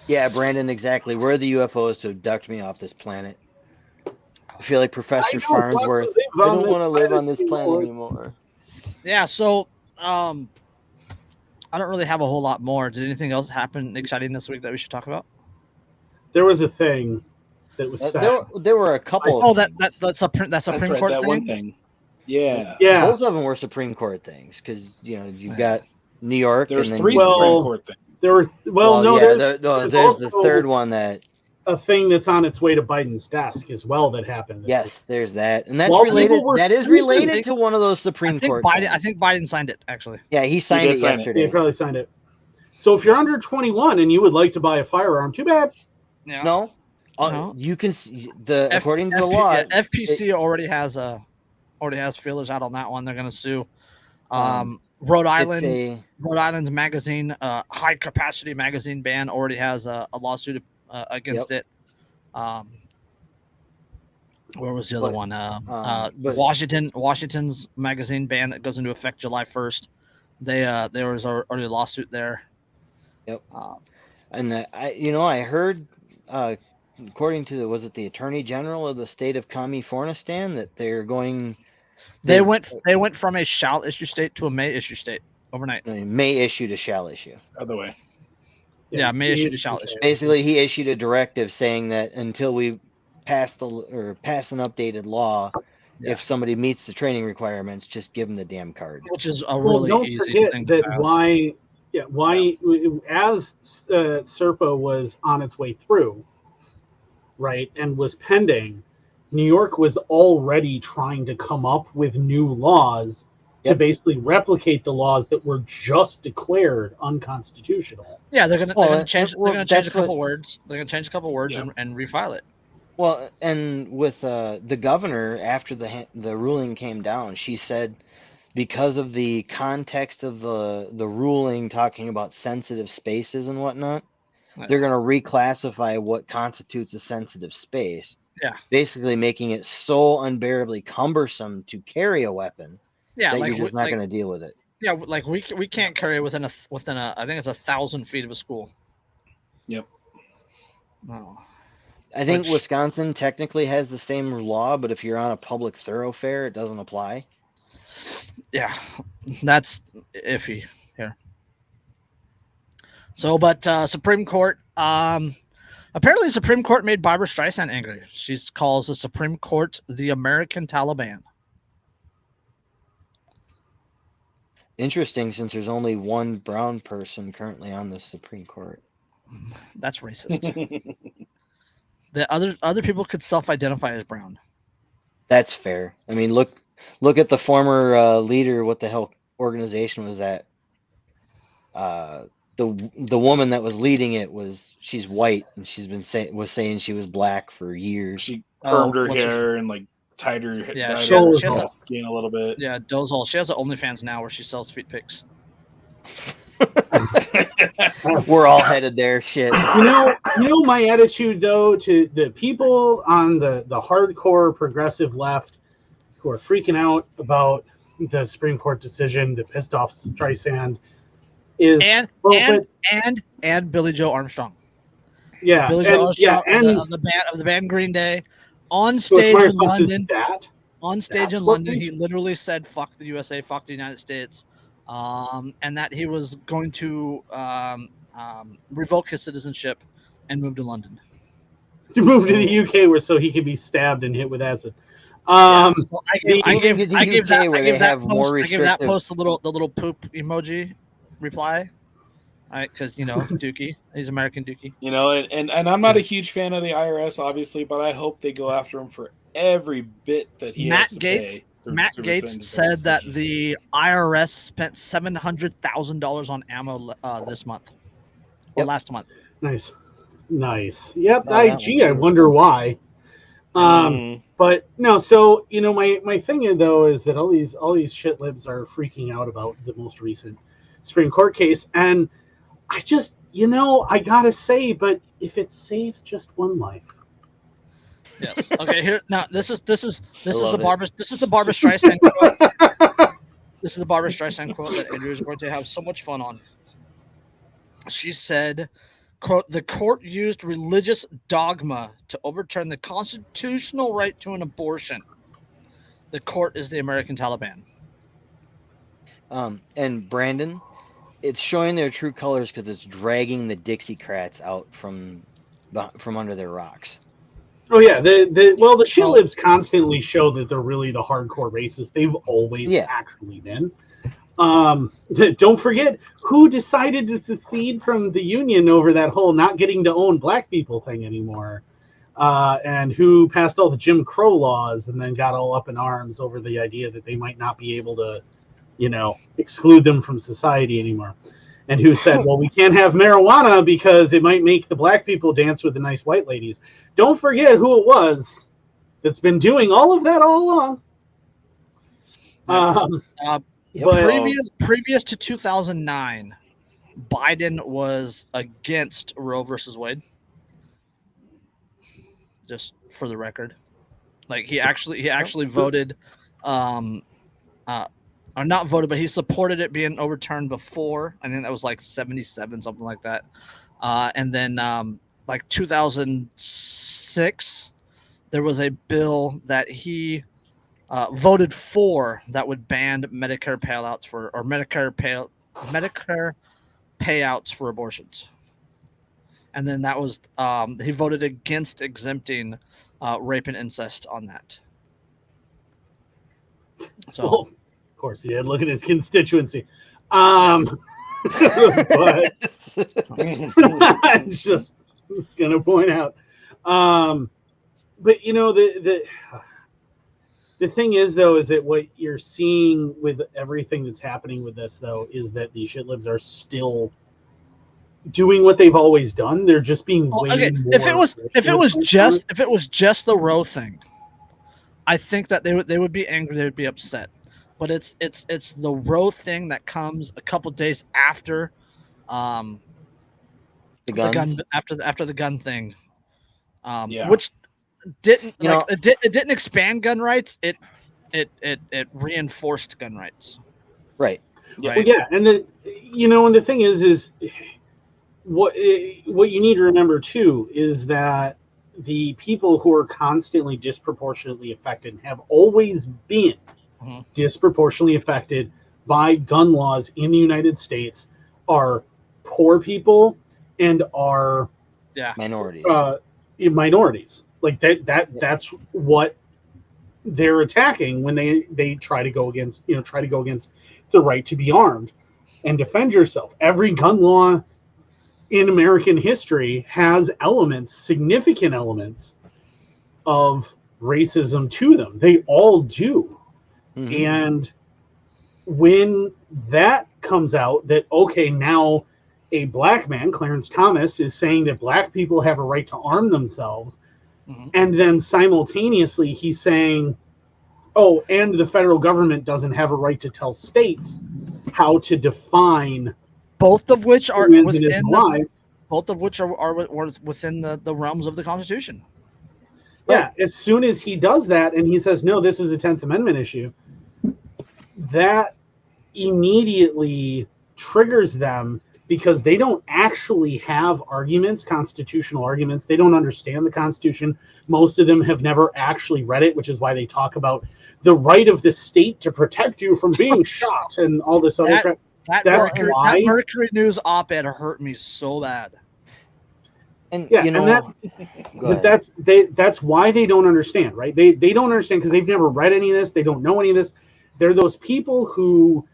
[SPEAKER 4] Yeah, Brandon, exactly. Where are the UFOs to abduct me off this planet? I feel like Professor Farnsworth. I don't want to live on this planet anymore.
[SPEAKER 2] Yeah, so I don't really have a whole lot more. Did anything else happen exciting this week that we should talk about?
[SPEAKER 3] There was a thing that was sad.
[SPEAKER 4] There were a couple.
[SPEAKER 2] Oh, that's Supreme Court
[SPEAKER 1] that
[SPEAKER 2] thing?
[SPEAKER 1] one thing. Yeah.
[SPEAKER 4] Both of them were Supreme Court things because you've got New York.
[SPEAKER 1] There's
[SPEAKER 4] and then
[SPEAKER 1] three Supreme Court things.
[SPEAKER 3] There were
[SPEAKER 4] there's the third one that
[SPEAKER 3] a thing that's on its way to Biden's desk as well that happened.
[SPEAKER 4] Yes,
[SPEAKER 3] week.
[SPEAKER 4] There's that, and that's related. That is related to one of those Supreme Court.
[SPEAKER 2] I think Biden signed it actually.
[SPEAKER 4] Yeah, he signed it yesterday.
[SPEAKER 3] He probably signed it. So if you're under 21 and you would like to buy a firearm, too bad.
[SPEAKER 2] Yeah.
[SPEAKER 4] No. You can according to the law.
[SPEAKER 2] FPC already has feelers out on that one. They're going to sue. Rhode Island's magazine, high capacity magazine ban already has a lawsuit against it. Where was the other one? Washington's magazine ban that goes into effect July 1st. There was already a lawsuit there.
[SPEAKER 4] Yep. And I heard, according to the Attorney General of the state of Kamifornistan, that they're going.
[SPEAKER 2] They went from a shall issue state to a may issue state overnight.
[SPEAKER 4] May issue to shall issue.
[SPEAKER 1] Other way.
[SPEAKER 2] Yeah, may issue to shall issue.
[SPEAKER 4] Basically, he issued a directive saying that until we pass an updated law, if somebody meets the training requirements, just give them the damn card.
[SPEAKER 2] Which is a really
[SPEAKER 3] don't
[SPEAKER 2] easy
[SPEAKER 3] forget
[SPEAKER 2] thing
[SPEAKER 3] that
[SPEAKER 2] to pass.
[SPEAKER 3] as SERPA was on its way through, right, and was pending, New York was already trying to come up with new laws to basically replicate the laws that were just declared unconstitutional.
[SPEAKER 2] Yeah, they're gonna change a couple words. They're gonna change a couple words and refile it.
[SPEAKER 4] Well, and with the governor, after the ruling came down, she said because of the context of the ruling talking about sensitive spaces and whatnot, they're going to reclassify what constitutes a sensitive space.
[SPEAKER 2] Yeah.
[SPEAKER 4] Basically making it so unbearably cumbersome to carry a weapon that
[SPEAKER 2] like,
[SPEAKER 4] you're just not going to deal with it.
[SPEAKER 2] Yeah, like we can't carry within a I think it's 1,000 feet of a school.
[SPEAKER 1] Yep.
[SPEAKER 2] No.
[SPEAKER 4] I think
[SPEAKER 2] Which-
[SPEAKER 4] Wisconsin technically has the same law, but if you're on a public thoroughfare, it doesn't apply.
[SPEAKER 2] Yeah, that's iffy here. So, but Supreme Court, apparently the Supreme Court made Barbra Streisand angry. She calls the Supreme Court the American Taliban.
[SPEAKER 4] Interesting, since there's only one brown person currently on the Supreme Court.
[SPEAKER 2] That's racist. The other people could self-identify as brown.
[SPEAKER 4] That's fair. I mean, look at the former leader. What the hell organization was that? The woman that was leading it she's white, and she's been saying she was black for years.
[SPEAKER 1] She permed her
[SPEAKER 2] what's her-
[SPEAKER 1] hair and like tied her
[SPEAKER 2] Yeah,
[SPEAKER 1] dyed
[SPEAKER 2] she
[SPEAKER 1] her
[SPEAKER 2] has a-
[SPEAKER 1] skin a little bit.
[SPEAKER 2] Yeah, Dozal. She has an OnlyFans now where she sells feet pics.
[SPEAKER 4] We're all headed there. Shit.
[SPEAKER 3] You know my attitude though to the people on the hardcore progressive left who are freaking out about the Supreme Court decision that pissed off Streisand is
[SPEAKER 2] and Billy Joe Armstrong.
[SPEAKER 3] yeah,
[SPEAKER 2] Billy
[SPEAKER 3] and,
[SPEAKER 2] Joe Armstrong
[SPEAKER 3] yeah, and
[SPEAKER 2] of the band Green Day on
[SPEAKER 3] so
[SPEAKER 2] stage
[SPEAKER 3] my
[SPEAKER 2] in
[SPEAKER 3] response is
[SPEAKER 2] London.
[SPEAKER 3] that
[SPEAKER 2] On stage
[SPEAKER 3] That's
[SPEAKER 2] in
[SPEAKER 3] what
[SPEAKER 2] London,
[SPEAKER 3] makes-
[SPEAKER 2] he literally said "fuck the USA, fuck the United States," and that he was going to revoke his citizenship and move to London.
[SPEAKER 3] to move to the UK where so he could be stabbed and hit with acid.
[SPEAKER 2] So I gave
[SPEAKER 4] the
[SPEAKER 2] that
[SPEAKER 4] UK where they have more
[SPEAKER 2] post, I gave that
[SPEAKER 4] restrictive-
[SPEAKER 2] post the little poop emoji reply, right? Because Dookie, he's American Dookie.
[SPEAKER 1] You know, and I'm not a huge fan of the IRS, obviously, but I hope they go after him for every bit that he has to pay.
[SPEAKER 2] Matt
[SPEAKER 1] to
[SPEAKER 2] Gates
[SPEAKER 1] rescind his
[SPEAKER 2] said that
[SPEAKER 1] decision.
[SPEAKER 2] the IRS spent $700,000 on ammo this month or
[SPEAKER 4] Yep.
[SPEAKER 2] last month.
[SPEAKER 3] Nice. Yep.
[SPEAKER 4] Oh, that
[SPEAKER 3] I wonder why.
[SPEAKER 1] Mhm.
[SPEAKER 3] But no, so my thing though is that all these shit libs are freaking out about the most recent Supreme Court case, and I just I gotta say, but if it saves just one life,
[SPEAKER 2] Yes. Okay. Here now. This is the
[SPEAKER 4] love it.
[SPEAKER 2] Barbra Streisand quote. This is the Barbra Streisand quote that Andrew is going to have so much fun on. She said, "Quote: The court used religious dogma to overturn the constitutional right to an abortion. The court is the American Taliban."
[SPEAKER 4] And Brandon, it's showing their true colors because it's dragging the Dixiecrats out from under their rocks.
[SPEAKER 3] oh yeah, the shit libs constantly show that they're really the hardcore racists. They've always actually been. Don't forget who decided to secede from the Union over that whole not getting to own black people thing anymore, and who passed all the Jim Crow laws and then got all up in arms over the idea that they might not be able to, exclude them from society anymore, and who said, well, we can't have marijuana because it might make the black people dance with the nice white ladies. Don't forget who it was that's been doing all of that all along. But
[SPEAKER 2] Previous to 2009, Biden was against Roe versus Wade. Just for the record, like he actually voted, or not voted, but he supported it being overturned before. I think that was like 77, something like that. And then like 2006, there was a bill that he voted for that would ban Medicare payouts Medicare payouts for abortions. And then that was he voted against exempting rape and incest on that. So,
[SPEAKER 3] well, of course, he had to look at his constituency. But I'm just gonna point out. But the thing is, though, is that what you're seeing with everything that's happening with this, though, is that the shit libs are still doing what they've always done. They're just being way more.
[SPEAKER 2] If it was just the Roe thing, I think that they would be angry. They would be upset. But it's the Roe thing that comes a couple days after,
[SPEAKER 4] the gun
[SPEAKER 2] after the gun thing,
[SPEAKER 1] Yeah.
[SPEAKER 2] which didn't it didn't expand gun rights. It reinforced gun rights.
[SPEAKER 4] Right.
[SPEAKER 1] Yeah.
[SPEAKER 3] Well, yeah, and the thing is what you need to remember too is that the people who are constantly disproportionately affected and have always been disproportionately affected by gun laws in the United States are poor people and are
[SPEAKER 4] minorities.
[SPEAKER 3] Minorities. Like that's what they're attacking when they try to go against the right to be armed and defend yourself. Every gun law in American history has significant elements of racism to them. They all do. And when that comes out, that, okay, now a black man, Clarence Thomas, is saying that black people have a right to arm themselves, and then simultaneously he's saying, oh, and the federal government doesn't have a right to tell states how to define
[SPEAKER 2] both of which are within the realms of the Constitution.
[SPEAKER 3] Yeah, as soon as he does that and he says, no, this is a 10th Amendment issue, that immediately triggers them, because they don't actually have arguments, constitutional arguments. They don't understand the Constitution. Most of them have never actually read it, which is why they talk about the right of the state to protect you from being shot and all this other crap.
[SPEAKER 2] That Mercury News op-ed hurt me so bad.
[SPEAKER 4] And
[SPEAKER 3] that's why they don't understand, right? They don't understand because they've never read any of this. They don't know any of this. They're those people who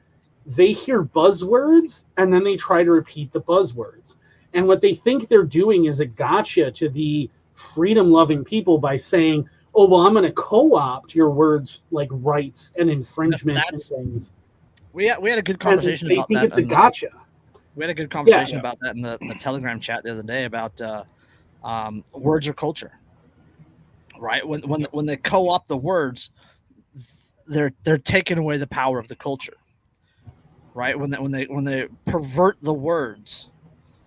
[SPEAKER 3] they hear buzzwords and then they try to repeat the buzzwords. And what they think they're doing is a gotcha to the freedom-loving people by saying, oh, well, I'm going to co-opt your words like rights and infringement and things.
[SPEAKER 2] We had a good conversation about that.
[SPEAKER 3] They think it's a gotcha.
[SPEAKER 2] We had a good conversation about that in the Telegram chat the other day about words are culture, right? When they co-opt the words, they're taking away the power of the culture, right? When they pervert the words,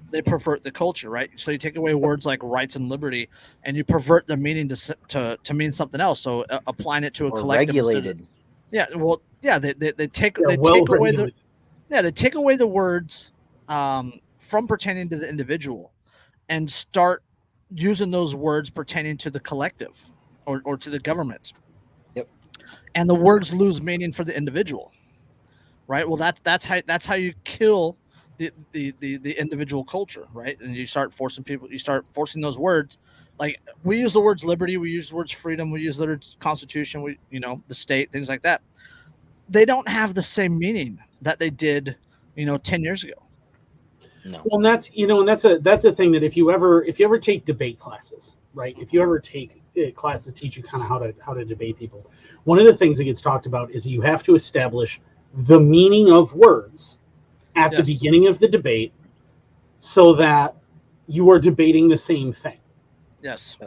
[SPEAKER 2] they pervert the culture, right? So you take away words like rights and liberty, and you pervert the meaning to mean something else. So applying it to a collective.
[SPEAKER 4] Regulated.
[SPEAKER 2] They take away the words from pertaining to the individual and start using those words pertaining to the collective or to the government.
[SPEAKER 4] Yep.
[SPEAKER 2] And the words lose meaning for the individual, right? Well, that's how you kill the individual culture, right? And you start forcing those words. Like, we use the words liberty, we use the words freedom, we use the words constitution, the state, things like that. They don't have the same meaning that they did, 10 years ago.
[SPEAKER 3] No. Well, and that's a thing that if you ever take debate classes, right? If you ever take a class to teach you kind of how to debate people, one of the things that gets talked about is you have to establish the meaning of words at the beginning of the debate so that you are debating the same thing.
[SPEAKER 2] Yes.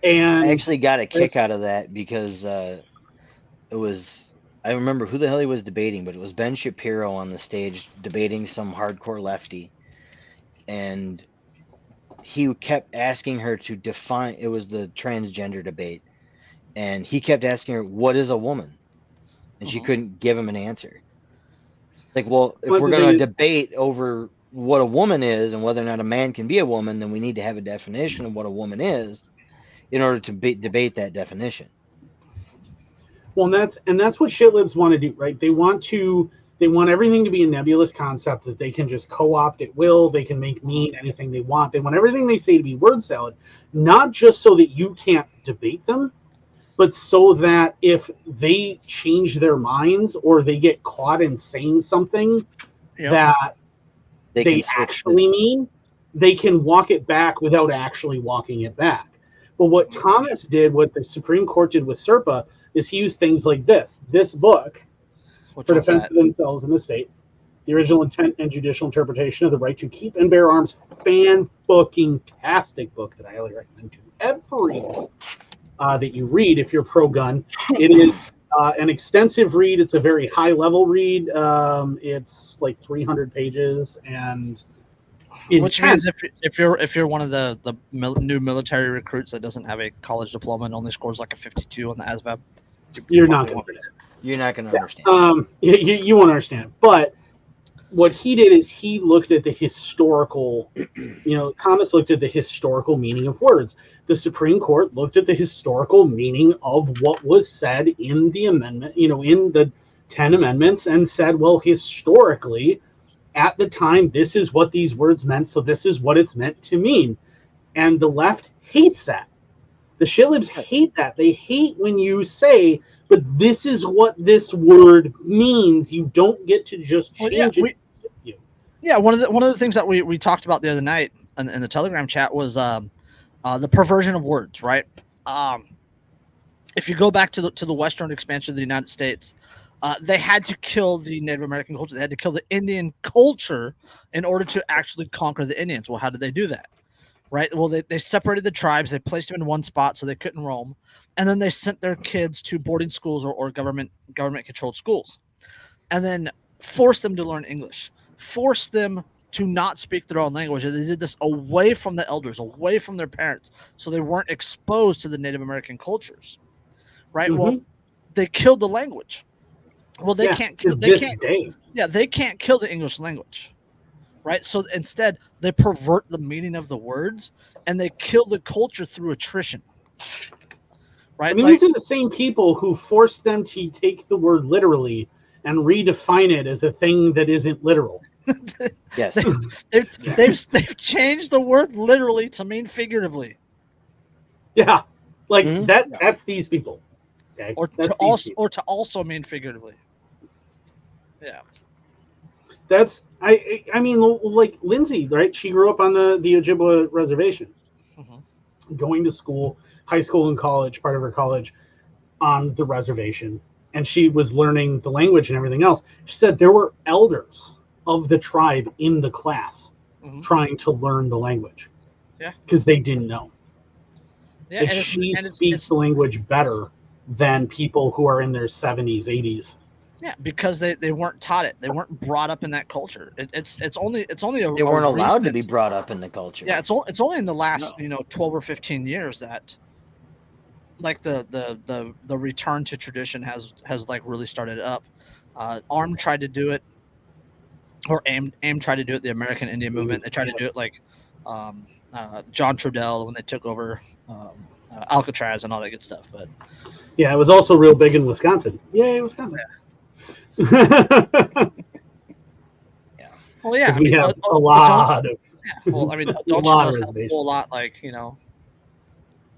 [SPEAKER 3] And
[SPEAKER 4] I actually got a kick out of that because I remember who the hell he was debating, but it was Ben Shapiro on the stage debating some hardcore lefty. And he kept asking her to define, it was the transgender debate. And he kept asking her, what is a woman? And she couldn't give him an answer. Like, well, if we're going to debate over what a woman is and whether or not a man can be a woman, then we need to have a definition of what a woman is in order to debate that definition.
[SPEAKER 3] Well, and that's what shitlibs want to do, right? They want everything to be a nebulous concept that they can just co-opt at will. They can make mean anything they want. They want everything they say to be word salad, not just so that you can't debate them, but so that if they change their minds or they get caught in saying something that they actually mean, they can walk it back without actually walking it back. But what Thomas did, what the Supreme Court did with SERPA, is he used things like this book, for defense of themselves and the state, the original intent and judicial interpretation of the right to keep and bear arms, fan-fucking-tastic book that I highly recommend to everyone that you read if you're pro-gun. It is an extensive read. It's a very high-level read. It's like 300 pages, and
[SPEAKER 2] which means if you're one of the new military recruits that doesn't have a college diploma and only scores like a 52 on the ASVAB,
[SPEAKER 3] you're not going to
[SPEAKER 4] understand. You won't understand.
[SPEAKER 3] You won't understand. But what he did is he looked at the historical, Thomas looked at the historical meaning of words. The Supreme Court looked at the historical meaning of what was said in the amendment, in the 10 amendments, and said, well, historically, at the time, this is what these words meant, so this is what it's meant to mean. And the left hates that. The shitlibs hate that. They hate when you say, but this is what this word means. You don't get to just change it.
[SPEAKER 2] Yeah, one of the things that we talked about the other night in the Telegram chat was the perversion of words, right? If you go back to the Western expansion of the United States, they had to kill the Native American culture. They had to kill the Indian culture in order to actually conquer the Indians. Well, how did they do that? Right? Well, they separated the tribes. They placed them in one spot so they couldn't roam. And then they sent their kids to boarding schools or government-controlled schools. And then forced them to learn English. Forced them to not speak their own language. And they did this away from the elders, away from their parents. So they weren't exposed to the Native American cultures. Right? Mm-hmm. Well, they killed the language. Well, they can't kill the English language. Right. So instead, they pervert the meaning of the words and they kill the culture through attrition. Right.
[SPEAKER 3] I mean, these are the same people who forced them to take the word literally and redefine it as a thing that isn't literal.
[SPEAKER 4] Yes.
[SPEAKER 2] They've changed the word literally to mean figuratively.
[SPEAKER 3] Yeah. Like that's these people. Okay?
[SPEAKER 2] Or to also mean figuratively. Yeah.
[SPEAKER 3] That's I mean, like Lindsay, right? She grew up on the Ojibwa reservation, going to school, high school and college, part of her college on the reservation, and she was learning the language and everything else. She said there were elders of the tribe in the class trying to learn the language, because they didn't know. Yeah, she speaks the language better than people who are in their 70s, 80s.
[SPEAKER 2] Yeah, because they weren't taught it. They weren't brought up in that culture. It's only
[SPEAKER 4] they weren't allowed to be brought up in the culture.
[SPEAKER 2] Yeah, it's only in the last 12 or 15 years that like the return to tradition has like really started up. ARM tried to do it, or AIM tried to do it. The American Indian Movement, they tried to do it like John Trudell when they took over Alcatraz and all that good stuff. But
[SPEAKER 3] yeah, it was also real big in Wisconsin. Yay, Wisconsin!
[SPEAKER 2] Yeah. Yeah. Well, yeah.
[SPEAKER 3] We have a lot of.
[SPEAKER 2] Yeah. Well, I mean, don't you have a whole lot like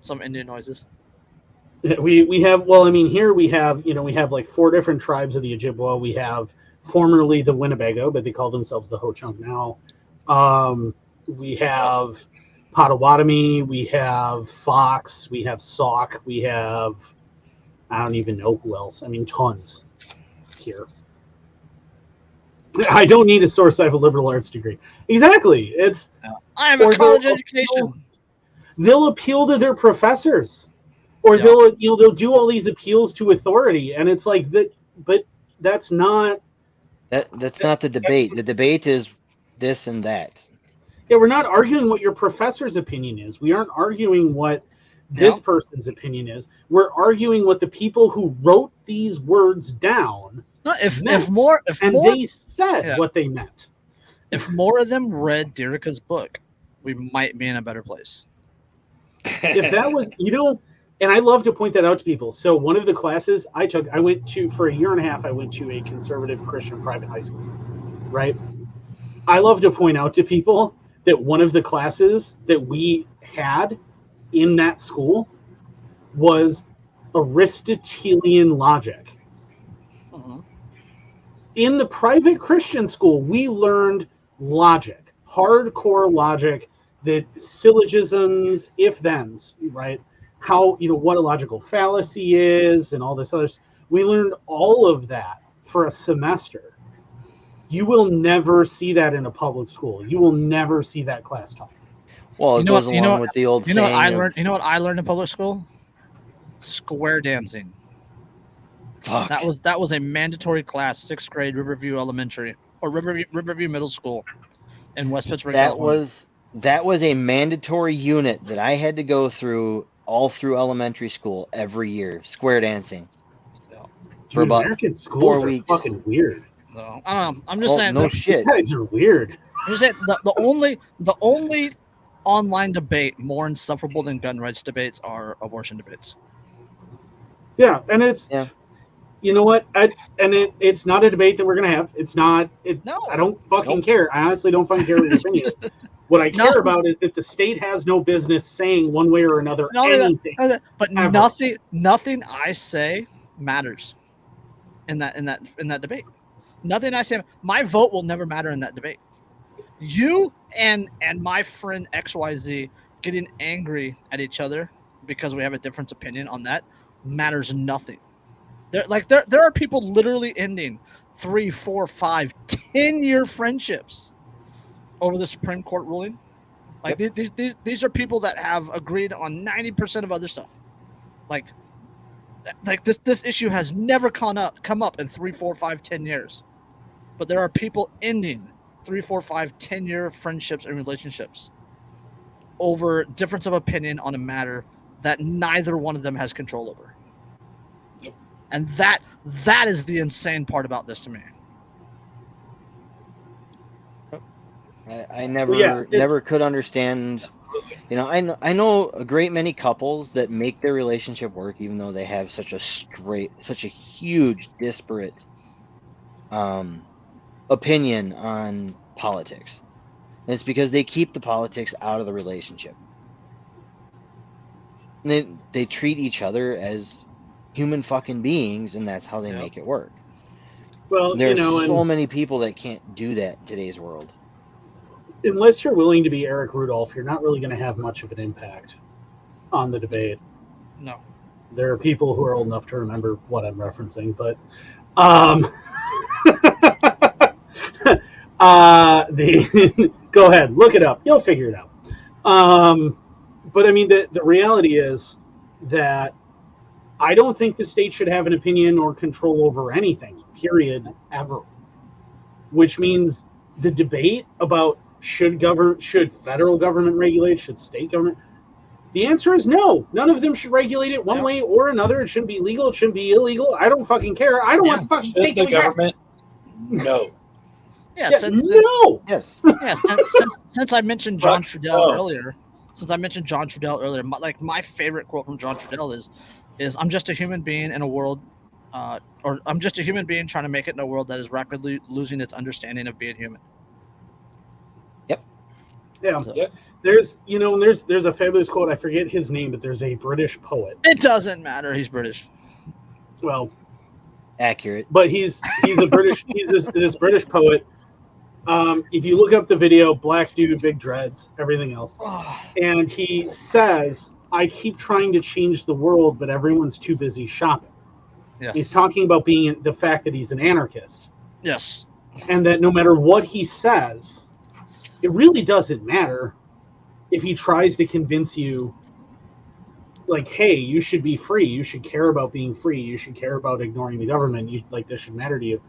[SPEAKER 2] some Indian noises.
[SPEAKER 3] We have. Well, I mean, here we have we have like 4 different tribes of the Ojibwa. We have formerly the Winnebago, but they call themselves the Ho-Chunk now. We have Potawatomi. We have Fox. We have Sauk. We have. I don't even know who else. I mean, tons. Here. I don't need a source. I have a liberal arts degree. Exactly. It's
[SPEAKER 2] I have a college education.
[SPEAKER 3] They'll appeal to their professors, or they'll do all these appeals to authority, and it's like that. But that's not.
[SPEAKER 4] That's not the debate. The debate is this and that.
[SPEAKER 3] Yeah, we're not arguing what your professor's opinion is. We aren't arguing what this person's opinion is. We're arguing what the people who wrote these words down.
[SPEAKER 2] No, if more
[SPEAKER 3] they said what they meant.
[SPEAKER 2] If more of them read Derica's book, we might be in a better place.
[SPEAKER 3] If that was, and I love to point that out to people. So one of the classes I went to for a year and a half. I went to a conservative Christian private high school. Right. I love to point out to people that one of the classes that we had in that school was Aristotelian logic. In the private Christian school, we learned logic, hardcore logic, that syllogisms, if-thens, right? How, what a logical fallacy is and all this other stuff. We learned all of that for a semester. You will never see that in a public school. You will never see that class taught.
[SPEAKER 4] Well, it goes along with the old saying.
[SPEAKER 2] What I learned? You know what I learned in public school? Square dancing.
[SPEAKER 4] Fuck.
[SPEAKER 2] That was a mandatory class, 6th grade, Riverview Elementary or Riverview Middle School in West Pittsburgh.
[SPEAKER 4] That was a mandatory unit that I had to go through all through elementary school every year. Square dancing.
[SPEAKER 3] For about American schools 4 weeks. Are fucking weird.
[SPEAKER 2] So I don't know. I'm just saying.
[SPEAKER 4] No shit.
[SPEAKER 3] You guys are weird.
[SPEAKER 2] I'm just saying the only online debate more insufferable than gun rights debates are abortion debates.
[SPEAKER 3] Yeah, and it's
[SPEAKER 4] Yeah.
[SPEAKER 3] you know what? It's not a debate that we're gonna have. It's not.
[SPEAKER 2] No.
[SPEAKER 3] I don't fucking
[SPEAKER 4] Nope.
[SPEAKER 3] care. I honestly don't fucking care what your opinion is. What I care about is that the state has no business saying one way or another anything.
[SPEAKER 2] But
[SPEAKER 3] ever.
[SPEAKER 2] nothing I say matters in that debate. Nothing I say. My vote will never matter in that debate. You and my friend XYZ getting angry at each other because we have a different opinion on that matters nothing. There are people literally ending 3, 4, 5, 10-year friendships over the Supreme Court ruling. Like these are people that have agreed on 90% of other stuff. Like this issue has never come up in 3, 4, 5, 10 years. But there are people ending 3, 4, 5, 10-year friendships and relationships over difference of opinion on a matter that neither one of them has control over.
[SPEAKER 1] Yep.
[SPEAKER 2] And that is the insane part about this to me.
[SPEAKER 4] I never could understand. You know, I know a great many couples that make their relationship work, even though they have such a huge disparate opinion on politics. And it's because they keep the politics out of the relationship. And they treat each other as human fucking beings, and that's how they make it work.
[SPEAKER 3] Well,
[SPEAKER 4] There's so many people that can't do that in today's world.
[SPEAKER 3] Unless you're willing to be Eric Rudolph, you're not really going to have much of an impact on the debate.
[SPEAKER 2] No.
[SPEAKER 3] There are people who are old enough to remember what I'm referencing, but go ahead, look it up. You'll figure it out. But I mean, the reality is that I don't think the state should have an opinion or control over anything, period, ever. Which means the debate about should federal government regulate, should state government, the answer is no. None of them should regulate it one way or another. It shouldn't be legal. It shouldn't be illegal. I don't fucking care. I don't want the fucking state
[SPEAKER 1] the government. No.
[SPEAKER 2] Yeah,
[SPEAKER 3] no.
[SPEAKER 4] Yes.
[SPEAKER 2] Yeah, since I mentioned John Trudell earlier, my favorite quote from John Trudell is I'm just a human being in a world, or I'm just a human being trying to make it in a world that is rapidly losing its understanding of being human.
[SPEAKER 4] Yep.
[SPEAKER 3] Yeah.
[SPEAKER 2] So,
[SPEAKER 1] Yep.
[SPEAKER 3] There's a fabulous quote. I forget his name, but there's a British poet.
[SPEAKER 2] it doesn't matter. He's British.
[SPEAKER 3] Well,
[SPEAKER 4] Accurate.
[SPEAKER 3] but he's a British. He's this British poet. If you look up the video, black dude, big dreads, everything else, and he says, "I keep trying to change the world, but everyone's too busy shopping."
[SPEAKER 2] Yes.
[SPEAKER 3] He's talking about being the fact that he's an anarchist,
[SPEAKER 2] Yes.
[SPEAKER 3] and that no matter what he says, it really doesn't matter if he tries to convince you, like, hey, you should be free, you should care about being free, you should care about ignoring the government, this should matter to you,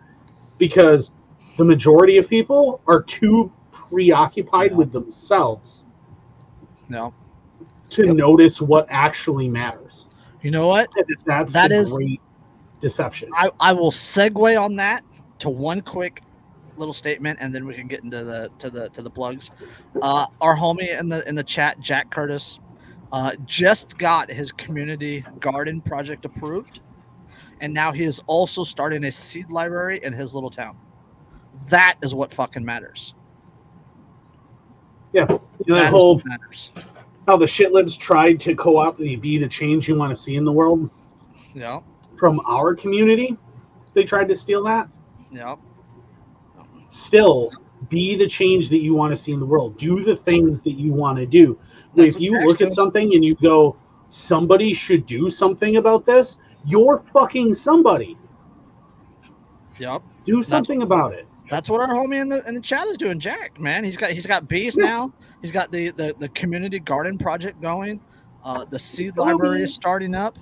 [SPEAKER 3] because the majority of people are too preoccupied with themselves to notice what actually matters.
[SPEAKER 2] You know what?
[SPEAKER 3] That is great deception.
[SPEAKER 2] I will segue on that to one quick little statement, and then we can get into the plugs. Our homie in the chat, Jack Curtis, just got his community garden project approved, and now he is also starting a seed library in his little town. That is what fucking matters.
[SPEAKER 3] Yeah, that whole matters. How the shitlibs tried to co-opt be the change you want to see in the world.
[SPEAKER 2] Yeah. From
[SPEAKER 3] our community, they tried to steal that.
[SPEAKER 2] Yeah.
[SPEAKER 3] Still, be the change that you want to see in the world. Do the things that you want to do. If you look at something and you go, somebody should do something about this, you're fucking somebody.
[SPEAKER 2] Yep.
[SPEAKER 3] Do something about it.
[SPEAKER 2] That's what our homie in the chat is doing, Jack, man. He's got bees now. He's got the community garden project going. The seed library is starting up.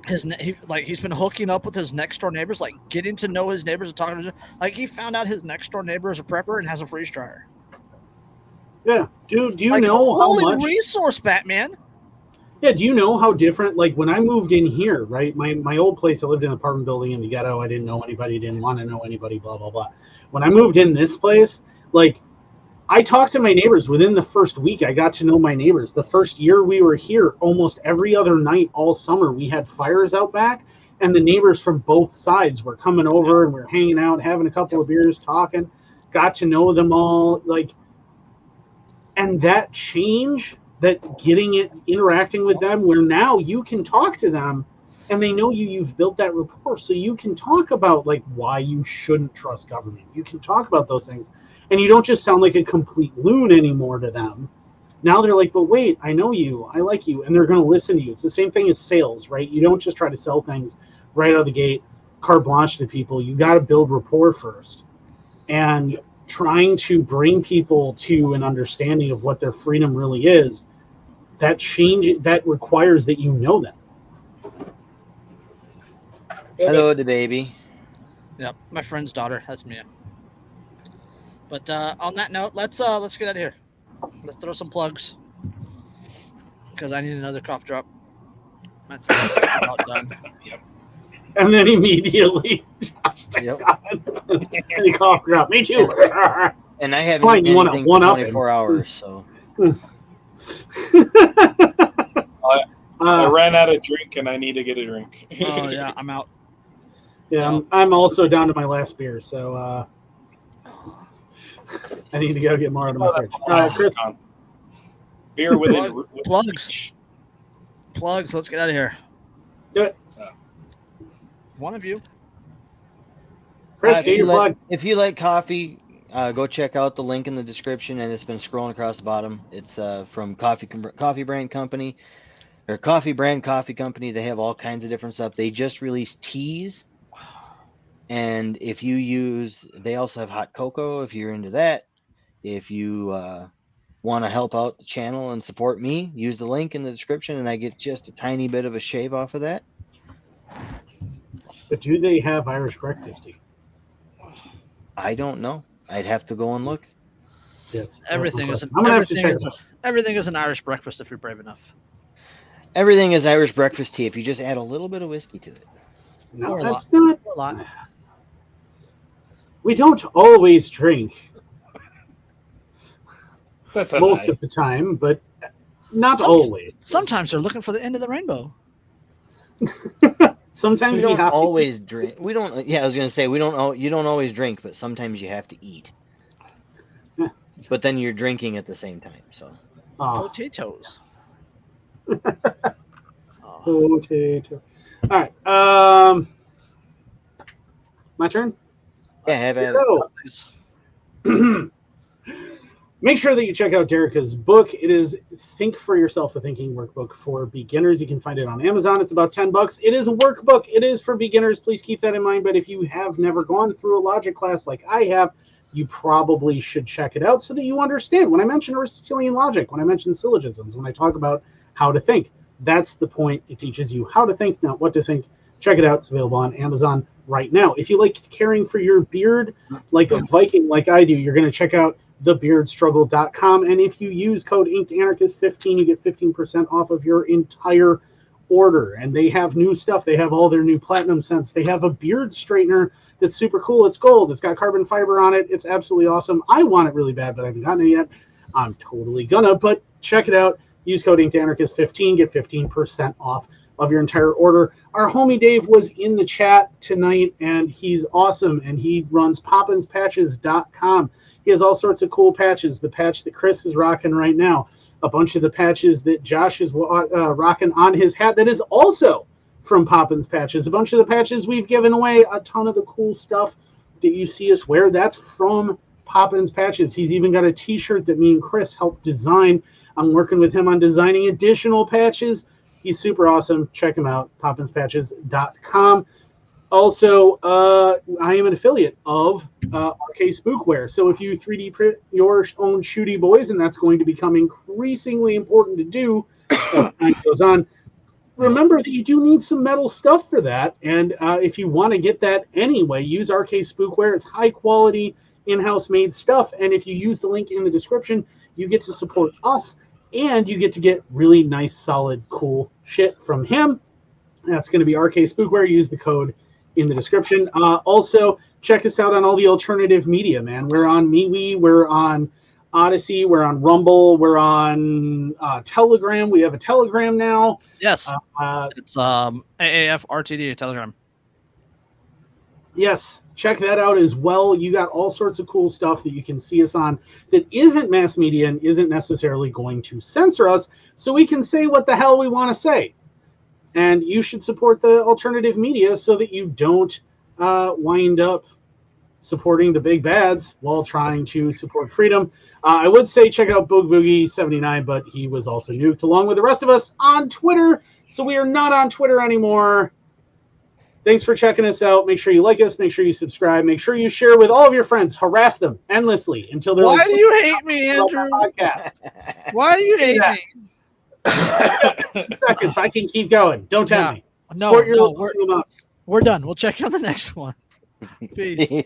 [SPEAKER 2] He's been hooking up with his next door neighbors, like getting to know his neighbors and talking to them. Like he found out his next door neighbor is a prepper and has a freeze dryer.
[SPEAKER 3] Yeah. Do you know how much
[SPEAKER 2] resource, Batman?
[SPEAKER 3] Yeah, do you know how different, like when I moved in here, right? My old place, I lived in an apartment building in the ghetto. I didn't know anybody, didn't want to know anybody, blah, blah, blah. When I moved in this place, like I talked to my neighbors within the first week. I got to know my neighbors. The first year we were here, almost every other night all summer, we had fires out back, and the neighbors from both sides were coming over and we were hanging out, having a couple of beers, talking, got to know them all. Like, and that change, that getting it, interacting with them, where now you can talk to them and they know you've built that rapport. So you can talk about like why you shouldn't trust government. You can talk about those things and you don't just sound like a complete loon anymore to them. Now they're like, but wait, I know you, I like you, and they're going to listen to you. It's the same thing as sales, right? You don't just try to sell things right out of the gate, carte blanche to people. You got to build rapport first. And trying to bring people to an understanding of what their freedom really is, that change, that requires that you know them.
[SPEAKER 4] Hello, the baby.
[SPEAKER 2] Yep, my friend's daughter. That's Mia. But on that note, let's get out of here. Let's throw some plugs because I need another cough drop. My throat's about done.
[SPEAKER 1] Yep.
[SPEAKER 3] And then immediately, Josh starts coughing. And he cough drop. Me too.
[SPEAKER 4] And I haven't
[SPEAKER 3] Fine,
[SPEAKER 4] eaten
[SPEAKER 3] you
[SPEAKER 4] anything
[SPEAKER 3] wanna
[SPEAKER 4] for
[SPEAKER 3] one-up
[SPEAKER 4] 24 hours, so.
[SPEAKER 1] I ran out of drink and I need to get a drink.
[SPEAKER 2] Oh yeah, I'm out.
[SPEAKER 3] Yeah, I'm also down to my last beer, so I need to go get more out of my fridge. Chris.
[SPEAKER 1] Beer within
[SPEAKER 2] plugs. Plugs. Let's get out of here.
[SPEAKER 3] Do it.
[SPEAKER 2] One of you.
[SPEAKER 3] Chris, do your plug.
[SPEAKER 4] If you like coffee, go check out the link in the description, and it's been scrolling across the bottom. It's from Coffee Brand Company, or Coffee Brand Coffee Company. They have all kinds of different stuff. They just released teas, and if you use, they also have hot cocoa if you're into that. If you want to help out the channel and support me, use the link in the description, and I get just a tiny bit of a shave off of that.
[SPEAKER 3] But do they have Irish breakfast tea?
[SPEAKER 2] I
[SPEAKER 4] don't know. I'd have to go and look.
[SPEAKER 3] Yes.
[SPEAKER 2] Everything is an Irish breakfast if you're brave enough.
[SPEAKER 4] Everything is Irish breakfast tea if you just add a little bit of whiskey to it.
[SPEAKER 3] No, that's not a lot. We don't always drink.
[SPEAKER 1] That's
[SPEAKER 3] most of the time, but not always.
[SPEAKER 2] Sometimes they're looking for the end of the rainbow.
[SPEAKER 3] Sometimes
[SPEAKER 4] we don't always drink. We don't. Yeah, I was gonna say we don't. You don't always drink, but sometimes you have to eat. But then you're drinking at the same time. So
[SPEAKER 2] potatoes.
[SPEAKER 3] Potato. All right. My turn.
[SPEAKER 4] Yeah, have at it.
[SPEAKER 3] Make sure that you check out Derica's book. It is Think for Yourself, a thinking workbook for beginners. You can find it on Amazon. It's about $10. It is a workbook. It is for beginners. Please keep that in mind. But if you have never gone through a logic class like I have, you probably should check it out so that you understand. When I mention Aristotelian logic, when I mention syllogisms, when I talk about how to think, that's the point. It teaches you how to think, not what to think. Check it out. It's available on Amazon right now. If you like caring for your beard like a Viking like I do, you're going to check out thebeardstruggle.com, and if you use code InkedAnarchist15, you get 15% off of your entire order. And they have new stuff. They have all their new platinum scents. They have a beard straightener that's super cool. It's gold. It's got carbon fiber on it. It's absolutely awesome. I want it really bad, but I haven't gotten it yet. I'm totally gonna, but check it out. Use code InkedAnarchist15, get 15% off of your entire order. Our homie Dave was in the chat tonight, and he's awesome, and he runs poppinspatches.com. He has all sorts of cool patches. The patch that Chris is rocking right now, a bunch of the patches that Josh is rocking on his hat that is also from Poppins Patches. A bunch of the patches we've given away, a ton of the cool stuff that you see us wear, that's from Poppins Patches. He's even got a t-shirt that me and Chris helped design. I'm working with him on designing additional patches. He's super awesome. Check him out, poppinspatches.com. Also, I am an affiliate of RK Spookware. So if you 3D print your own shooty boys, and that's going to become increasingly important to do as time goes on, remember that you do need some metal stuff for that. And if you want to get that anyway, use RK Spookware. It's high quality, in-house made stuff. And if you use the link in the description, you get to support us And you get to get really nice, solid, cool shit from him. That's going to be RK Spookware. Use the code in the description. Also, check us out on all the alternative media, man. We're on MeWe. We're on Odyssey. We're on Rumble. We're on Telegram. We have a Telegram now.
[SPEAKER 2] Yes. It's AAF RTD Telegram.
[SPEAKER 3] Yes, check that out as well. You got all sorts of cool stuff that you can see us on that isn't mass media and isn't necessarily going to censor us, so we can say what the hell we want to say. And you should support the alternative media so that you don't wind up supporting the big bads while trying to support freedom. I would say check out Boog Boogie 79, but he was also nuked along with the rest of us on Twitter, so we are not on Twitter anymore. Thanks for checking us out. Make sure you like us. Make sure you subscribe. Make sure you share with all of your friends. Harass them endlessly until they're
[SPEAKER 2] Why do you hate me, Andrew?
[SPEAKER 3] Podcast.
[SPEAKER 2] Why do you hate me?
[SPEAKER 3] 2 seconds. I can keep going. Don't tell me.
[SPEAKER 2] No,
[SPEAKER 3] Support your
[SPEAKER 2] no,
[SPEAKER 3] local cinema.
[SPEAKER 2] we're done. We'll check you on the next one. Peace.